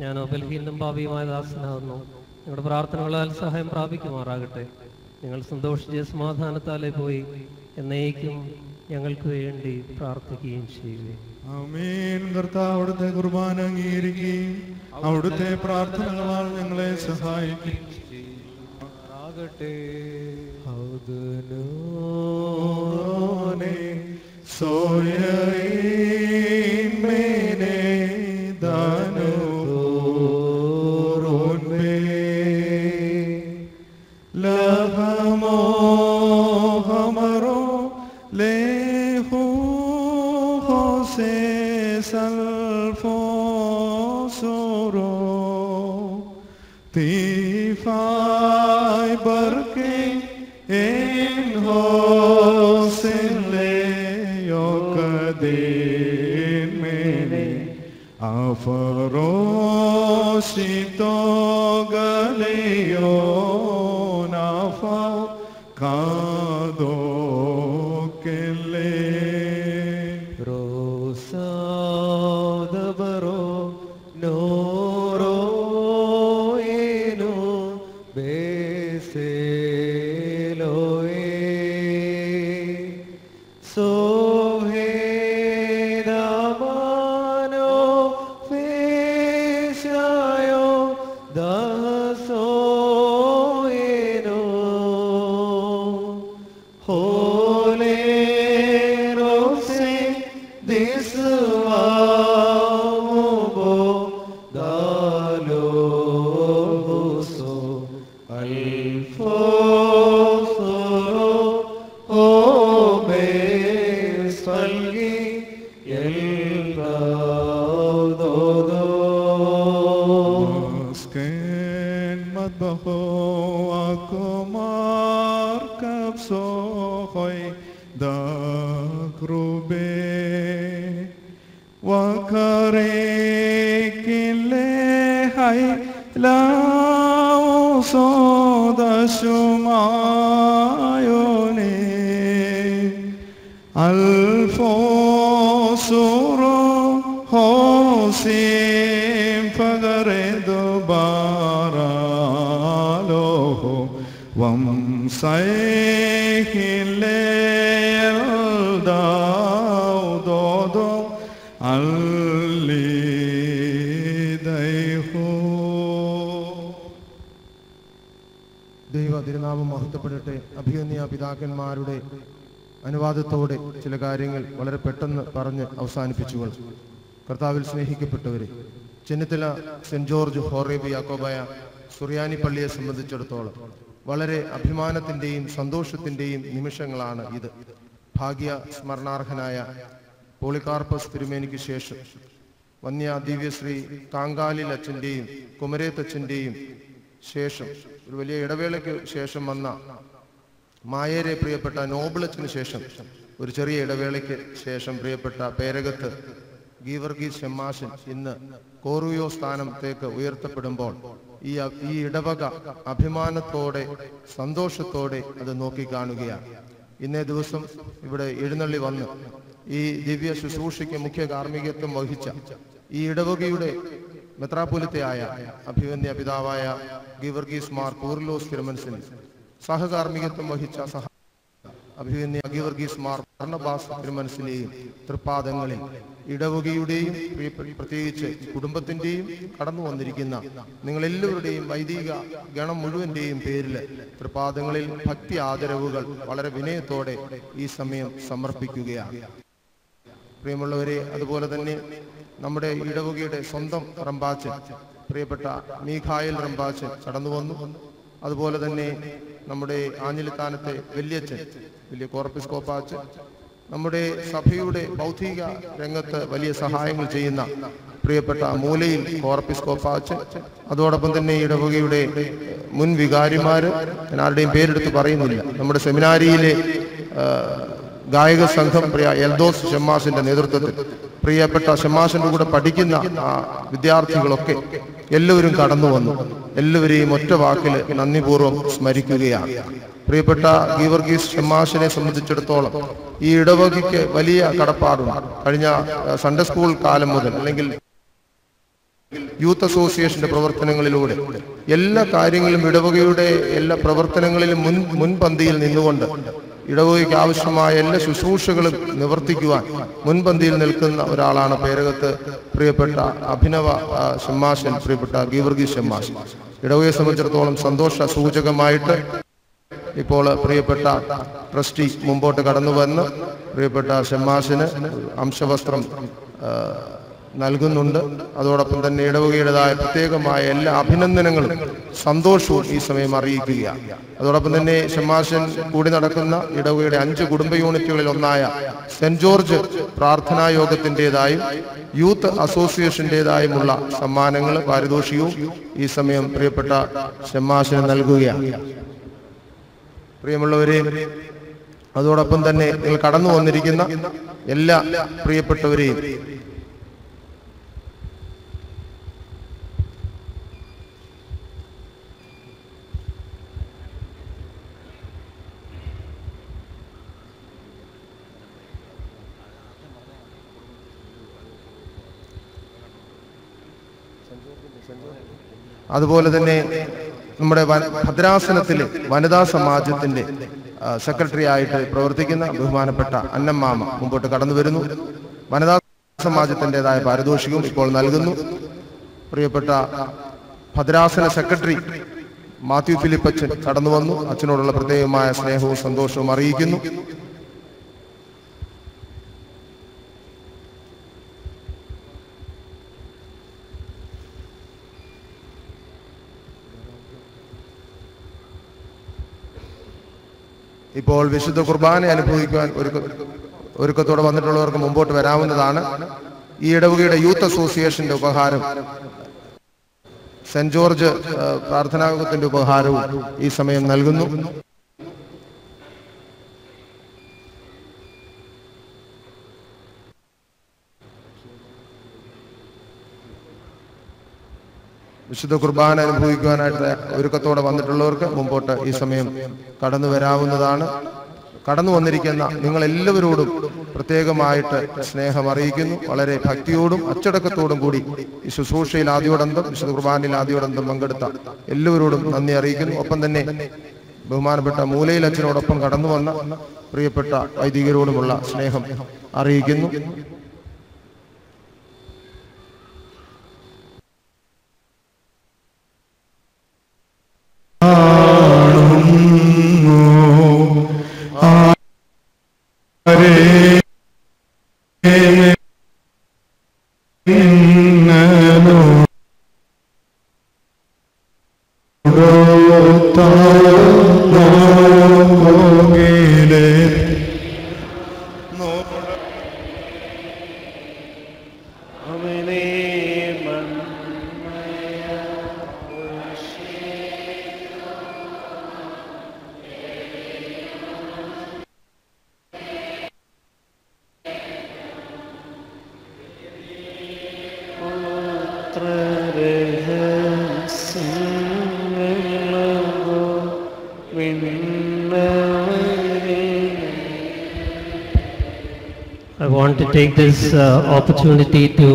ഞാനോ ബലഹീനനും പാപിയുമായ ദാസനാകുന്നു. നിങ്ങളുടെ പ്രാർത്ഥനകളാൽ സഹായം പ്രാപിക്കുമാറാകട്ടെ. നിങ്ങൾ സന്തോഷിച്ച് സമാധാനത്താലെ പോയി എന്നേക്കും ഞങ്ങൾക്ക് വേണ്ടി പ്രാർത്ഥിക്കുകയും ചെയ്യുക. ആമേൻ. കർത്താവ് അവിടുത്തെ കുർബാന അംഗീകരിക്കുകയും അവിടുത്തെ പ്രാർത്ഥനകളാൽ ഞങ്ങളെ സഹായിക്കുകയും ചെയ്യുമാറാകട്ടെ. Afarosito galeo nafa kado kele rosa dabaro noro eno beseloe so Holy ക്രൂബേ വഖറേക്കിലെ ഹൈ ലാസോദശുമായോനെ അൽഫോസുറോ ഹോസിം ഫഗറെദു ബാറാലോഹോ വംസൈഹിലെ ദാഉദോദോ ദൈവ തിരുനാമം മഹത്വപ്പെടട്ടെ. അഭിനന്ദ പിതാക്കന്മാരുടെ അനുവാദത്തോടെ ചില കാര്യങ്ങൾ വളരെ പെട്ടെന്ന് പറഞ്ഞ് അവസാനിപ്പിച്ചുകൊണ്ട് കർത്താവിൽ സ്നേഹിക്കപ്പെട്ടവരെ, Chennithala saint George Horeb Yakobaya Suriyani പള്ളിയെ സംബന്ധിച്ചിടത്തോളം വളരെ അഭിമാനത്തിന്റെയും സന്തോഷത്തിന്റെയും നിമിഷങ്ങളാണ് ഇത്. ഭാഗ്യ സ്മരണാർഹനായ പോളികാർപ്പസ് തിരുമേനിക്ക് ശേഷം വന്യ ദിവ്യശ്രീ കാങ്കാലിൽ അച്ഛൻ്റെയും കുമരേത്തച്ഛൻ്റെയും ശേഷം ഒരു വലിയ ഇടവേളയ്ക്ക് ശേഷം വന്ന മായേരെ പ്രിയപ്പെട്ട നോബിളച്ചിന് ശേഷം ഒരു ചെറിയ ഇടവേളയ്ക്ക് ശേഷം പ്രിയപ്പെട്ട പേരകത്ത് ഗീവർഗീസ് ഷെമ്മാശൻ ഇന്ന് കോറുയോ സ്ഥാനത്തേക്ക് ഉയർത്തപ്പെടുമ്പോൾ ഈ ഇടവക അഭിമാനത്തോടെ സന്തോഷത്തോടെ അത് നോക്കിക്കാണുകയാണ്. ഇന്നേ ദിവസം ഇവിടെ എഴുന്നള്ളി വന്ന് ഈ ദിവ്യ ശുശ്രൂഷയ്ക്ക് മുഖ്യ കാർമ്മികത്വം വഹിച്ച ഈ ഇടവകയുടെ മെത്രാപ്പൊലിത്തയായ അഭിവന്യ പിതാവായ ഗീവർഗീസ് മാർ കൂർലോസ് തിരുമനസിന് സഹകാർമ്മികത്വം വഹിച്ച അഭിവന്യ ഗീവർഗീസ് മാർ ഭർണബാസ് തിരുമനസിനെയും തൃപ്പാദങ്ങളിൽ ഇടവകയുടെയും പ്രത്യേകിച്ച് കുടുംബത്തിന്റെയും കടന്നു വന്നിരിക്കുന്ന നിങ്ങളെല്ലാവരുടെയും വൈദിക ഗണം മുഴുവന്റെയും പേരിൽ തൃപ്പാദങ്ങളിൽ ഭക്തി ആദരവുകൾ വളരെ വിനയത്തോടെ ഈ സമയം സമർപ്പിക്കുകയാണ്. പ്രിയമുള്ളവരെ, അതുപോലെ തന്നെ നമ്മുടെ ഇടവകയുടെ സ്വന്തം റമ്പാച്ചൻ പ്രിയപ്പെട്ട മീഖായൽ റമ്പാച്ചൻ കടന്നു വന്നു. അതുപോലെ തന്നെ നമ്മുടെ ആഞ്ഞിലിത്താനത്തെ വല്യച്ഛൻ വലിയ കോർപ്പിസ്കോപ്പാച്ചൻ, നമ്മുടെ സഭയുടെ ബൗദ്ധിക രംഗത്ത് വലിയ സഹായങ്ങൾ ചെയ്യുന്ന പ്രിയപ്പെട്ട മൂലയിൽ കോർപ്പിസ്കോപ്പാച്ചൻ, അതോടൊപ്പം തന്നെ ഇടവകയുടെ മുൻ വികാരിമാര്, ഞാൻ ആരുടെയും പേരെടുത്ത് പറയുന്നില്ല, നമ്മുടെ സെമിനാരിയിലെ ഗായക സംഘം പ്രിയ എൽദോസ് ഷെമ്മാസിന്റെ നേതൃത്വത്തിൽ പ്രിയപ്പെട്ട ഷെമ്മാസിന്റെ കൂടെ പഠിക്കുന്ന വിദ്യാർത്ഥികളൊക്കെ എല്ലാവരും കടന്നു വന്നു. എല്ലാവരെയും ഒറ്റ വാക്കിൽ നന്ദിപൂർവ്വം സ്മരിക്കുകയാണ്. പ്രിയപ്പെട്ട ഗീവർഗീസ് ഷെമ്മാസിനെ സംബന്ധിച്ചിടത്തോളം ഈ ഇടവകയ്ക്ക് വലിയ കടപ്പാടുണ്ട്. കഴിഞ്ഞ സൺഡേ സ്കൂൾ കാലം മുതൽ അല്ലെങ്കിൽ യൂത്ത് അസോസിയേഷന്റെ പ്രവർത്തനങ്ങളിലൂടെ എല്ലാ കാര്യങ്ങളിലും ഇടവകയുടെ എല്ലാ പ്രവർത്തനങ്ങളിലും മുൻപന്തിയിൽ നിന്നുകൊണ്ട് ഇടവകയ്ക്ക് ആവശ്യമായ എല്ലാ ശുശ്രൂഷകളും നിവർത്തിക്കുവാൻ മുൻപന്തിയിൽ നിൽക്കുന്ന ഒരാളാണ് പേരകത്ത് പ്രിയപ്പെട്ട അഭിനവ ഷെമ്മാശൻ, പ്രിയപ്പെട്ട ഗീവർഗീസ് ഷെമ്മാശൻ. ഇടവകയെ സംബന്ധിച്ചിടത്തോളം സന്തോഷ സൂചകമായിട്ട് ഇപ്പോൾ പ്രിയപ്പെട്ട ട്രസ്റ്റി മുമ്പോട്ട് കടന്നു വന്ന് പ്രിയപ്പെട്ട ഷെമ്മാശന് അംശവസ്ത്രം നൽകുന്നുണ്ട്. അതോടൊപ്പം തന്നെ ഇടവകയുടേതായ പ്രത്യേകമായ എല്ലാ അഭിനന്ദനങ്ങളും സന്തോഷവും ഈ സമയം അറിയിക്കുകയാണ്. അതോടൊപ്പം തന്നെ ഷെമ്മാശൻ കൂടി നടക്കുന്ന ഇടവകയുടെ 5 കുടുംബ യൂണിറ്റുകളിൽ ഒന്നായ സെന്റ് ജോർജ് പ്രാർത്ഥനാ യോഗത്തിൻ്റെതായും യൂത്ത് അസോസിയേഷൻ്റെതായുമുള്ള സമ്മാനങ്ങൾ പാരിതോഷികവും ഈ സമയം പ്രിയപ്പെട്ട ഷെമ്മാശന് നൽകുകയാണ്. പ്രിയമുള്ളവരെ, അതോടൊപ്പം തന്നെ നിങ്ങൾ കടന്നു വന്നിരിക്കുന്ന എല്ലാ പ്രിയപ്പെട്ടവരെയും അതുപോലെ തന്നെ നമ്മുടെ ഭദ്രാസനത്തിലെ വനിതാ സമാജത്തിന്റെ സെക്രട്ടറി ആയിട്ട് പ്രവർത്തിക്കുന്ന ബഹുമാനപ്പെട്ട അന്നമ്മാമ മുമ്പോട്ട് കടന്നു വരുന്നു. വനിതാ സമാജത്തിൻ്റെതായ പാരിതോഷികവും ഇപ്പോൾ നൽകുന്നു. പ്രിയപ്പെട്ട ഭദ്രാസന സെക്രട്ടറി മാത്യു ഫിലിപ്പച്ചൻ കടന്നു വന്നു. അച്ഛനോടുള്ള പ്രത്യേകമായ സ്നേഹവും സന്തോഷവും അറിയിക്കുന്നു. ഇപ്പോൾ വിശുദ്ധ കുർബാന അനുഭവിക്കുവാൻ ഒരുക്കത്തോടെ വന്നിട്ടുള്ളവർക്ക് മുമ്പോട്ട് വരാവുന്നതാണ്. ഈ ഇടവകയുടെ യൂത്ത് അസോസിയേഷന്റെ ഉപഹാരം, സെന്റ് ജോർജ് പ്രാർത്ഥനായോഗത്തിന്റെ ഉപഹാരവും ഈ സമയം നൽകുന്നു. വിശുദ്ധ കുർബാന അനുഭവിക്കുവാനായിട്ട് ഒരുക്കത്തോടെ വന്നിട്ടുള്ളവർക്ക് മുമ്പോട്ട് ഈ സമയം കടന്നു വരാവുന്നതാണ്. കടന്നു വന്നിരിക്കുന്ന നിങ്ങളെല്ലാവരോടും പ്രത്യേകമായിട്ട് സ്നേഹം അറിയിക്കുന്നു. വളരെ ഭക്തിയോടും അച്ചടക്കത്തോടും കൂടി ഈ ശുശ്രൂഷയിൽ ആദ്യോടന്തം വിശുദ്ധ കുർബാനയിൽ ആദ്യോടന്തം പങ്കെടുത്ത എല്ലാവരോടും നന്ദി അറിയിക്കുന്നു. ഒപ്പം തന്നെ ബഹുമാനപ്പെട്ട മൂലയിൽ അച്ഛനോടൊപ്പം കടന്നു വന്ന പ്രിയപ്പെട്ട വൈദികരോടുമുള്ള സ്നേഹം അറിയിക്കുന്നു. I want to take this opportunity to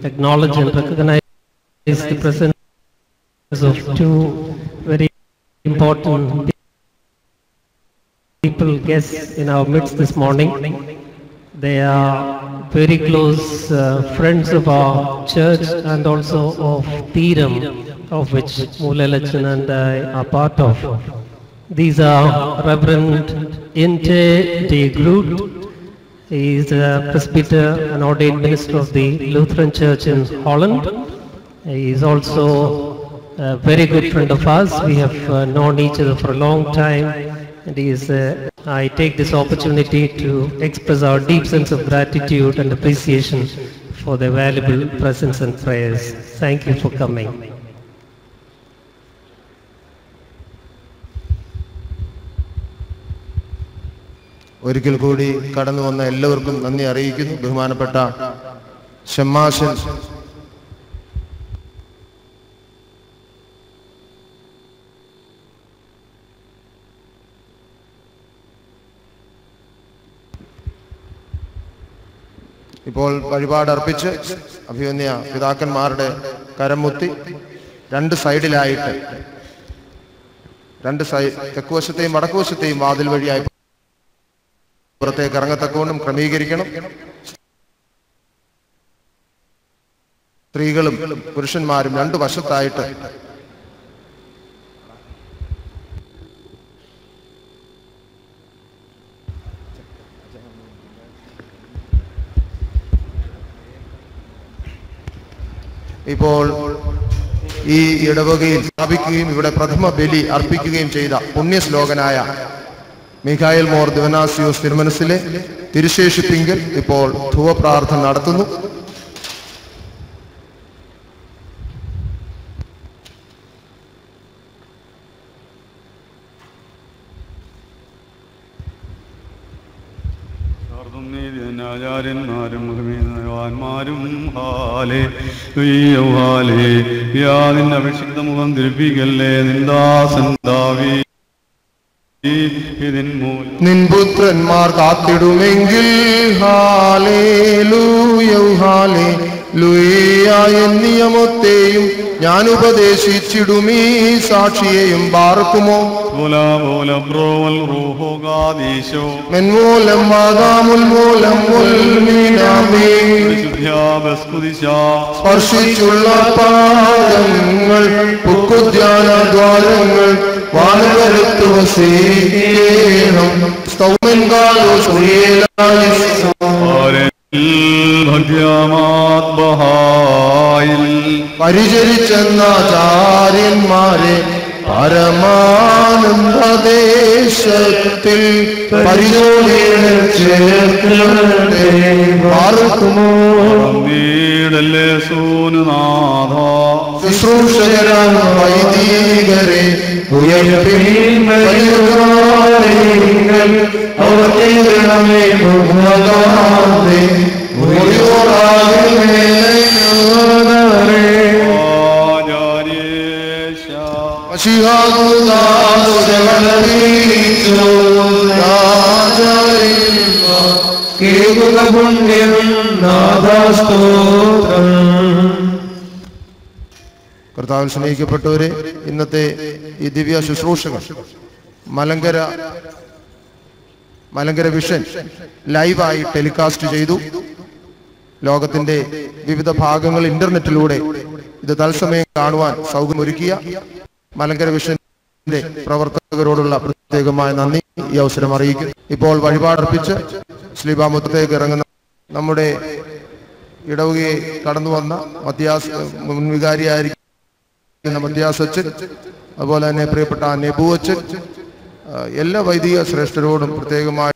acknowledge and recognize the presence of two very important people, guests in our midst this morning. They are very close friends of our church and also of Theeram, of which Moolalachan and I are part of. These are Reverend Inte de Groot. He is a presbyter and ordained minister of the Lutheran Church in Holland. He is also a very good friend of ours. We have known each other for a long time, and he is. I take this opportunity to express our deep sense of gratitude and appreciation for their valuable presence and prayers. Thank you for coming. ഒരിക്കൽ കൂടി കടന്നു വന്ന എല്ലാവർക്കും നന്ദി അറിയിക്കുന്നു. ബഹുമാനപ്പെട്ട ഷമ്മാശൻ ഇപ്പോൾ വഴിപാടർപ്പിച്ച് അഭിവന്യ പിതാക്കന്മാരുടെ കരമുത്തി രണ്ട് സൈഡിലായിട്ട് തെക്കുവശത്തെയും വടക്കുവശത്തെയും വാതിൽ വഴിയായി പുറത്തേക്ക് ഇറങ്ങത്തക്കവണ്ണം ക്രമീകരിക്കണം. സ്ത്രീകളും പുരുഷന്മാരും രണ്ടു വശത്തായിട്ട് ഇപ്പോൾ ഈ ഇടവകയിൽ സ്ഥാപിക്കുകയും ഇവിടെ പ്രഥമ ബലി അർപ്പിക്കുകയും ചെയ്ത പുണ്യശ്ലോകനായ മിഖായേൽ മോർ ദിവനാസിയോസ് തിരുമനസിലെ തിരുശേഷിപ്പിങ്കൽ ഇപ്പോൾ ധൂവപ്രാർത്ഥന നടത്തുന്നു. ആചാര്യന്മാരും മഹിമീനവാന്മാരും നിന്റെ അഭിഷിക്ത മുഖം തിരുപ്പിക്കല്ലേ. നിന്ദാസൻ ദാവീദ് നിൻ പുത്രന്മാർ കാത്തിടുമെങ്കിൽ നിയമത്തെയും ഞാൻ ഉപദേശിച്ചിടുമീ സാക്ഷിയെയും പാർക്കുമോ. മെൻമൂലം മാതാമുൽമൂലം സ്പർശിച്ചുള്ള പാദങ്ങൾ പുക്കുദ്യാന ദ്വാരങ്ങൾ വാനകരുത്തു വസീകേണം സ്തൗമൻകാലോ പരിചരിച്ചെന്നാചാര്യന്മാരെ പരമാനന്ദദേശത്തിൽ പരിചോദികൾ ചേർക്കുമോ. ശുശ്രൂഷകരാം വൈദികരെ പുണ്യം നാദാസ്തോത്രം. കർത്താവിൽ സ്നേഹിക്കപ്പെട്ടവരെ, ഇന്നത്തെ ഈ ദിവ്യ ശുശ്രൂഷകൾ മലങ്കര വിഷൻ ലൈവായി ടെലികാസ്റ്റ് ചെയ്തു. ലോകത്തിന്റെ വിവിധ ഭാഗങ്ങൾ ഇന്റർനെറ്റിലൂടെ ഇത് തത്സമയം കാണുവാൻ സൗകര്യമൊരുക്കിയ മലങ്കര വിഷന്റെ പ്രവർത്തകരോടുള്ള പ്രത്യേകമായ നന്ദി ഈ അവസരം അറിയിക്കും. ഇപ്പോൾ വഴിപാടർപ്പിച്ച് ശ്ലീബാമുറ്റത്തേക്ക് ഇറങ്ങുന്ന നമ്മുടെ ഇടവകയെ കടന്നു വന്ന മുൻവികാരിയായിരിക്കുന്ന മത്യാസച്ചൻ, അതുപോലെ തന്നെ പ്രിയപ്പെട്ട നെബുവച്ചൻ, എല്ലാ വൈദിക ശ്രേഷ്ഠരോടും പ്രത്യേകമായി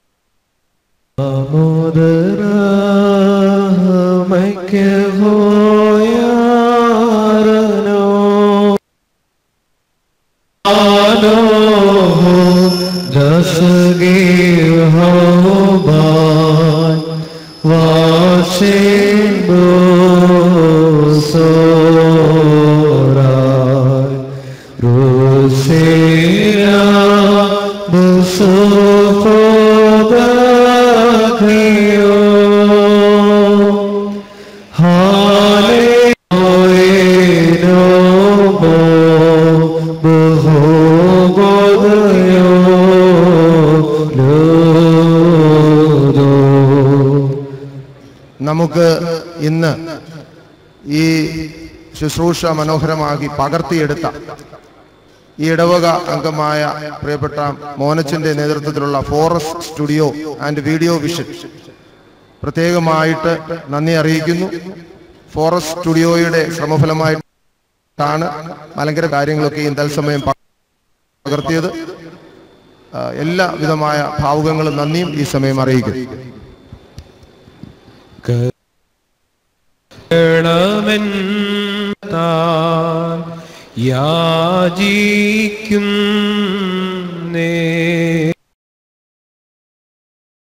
നമുക്ക് ഇന്ന് ഈ ശുശ്രൂഷ മനോഹരമാക്കി പകർത്തിയെടുത്ത ഈ ഇടവക അംഗമായ പ്രിയപ്പെട്ട മോനച്ചന്റെ നേതൃത്വത്തിലുള്ള forest studio and video vision പ്രത്യേകമായിട്ട് നന്ദി അറിയിക്കുന്നു. ഫോറസ്റ്റ് സ്റ്റുഡിയോയുടെ ശ്രമഫലമായിട്ടാണ് മലങ്കര കാര്യങ്ങളൊക്കെയും തത്സമയം പകർത്തിയത്. എല്ലാ വിധമായ ഭാവുകങ്ങളും നന്ദിയും ഈ സമയം അറിയിക്കുന്നു. യാചിക്കും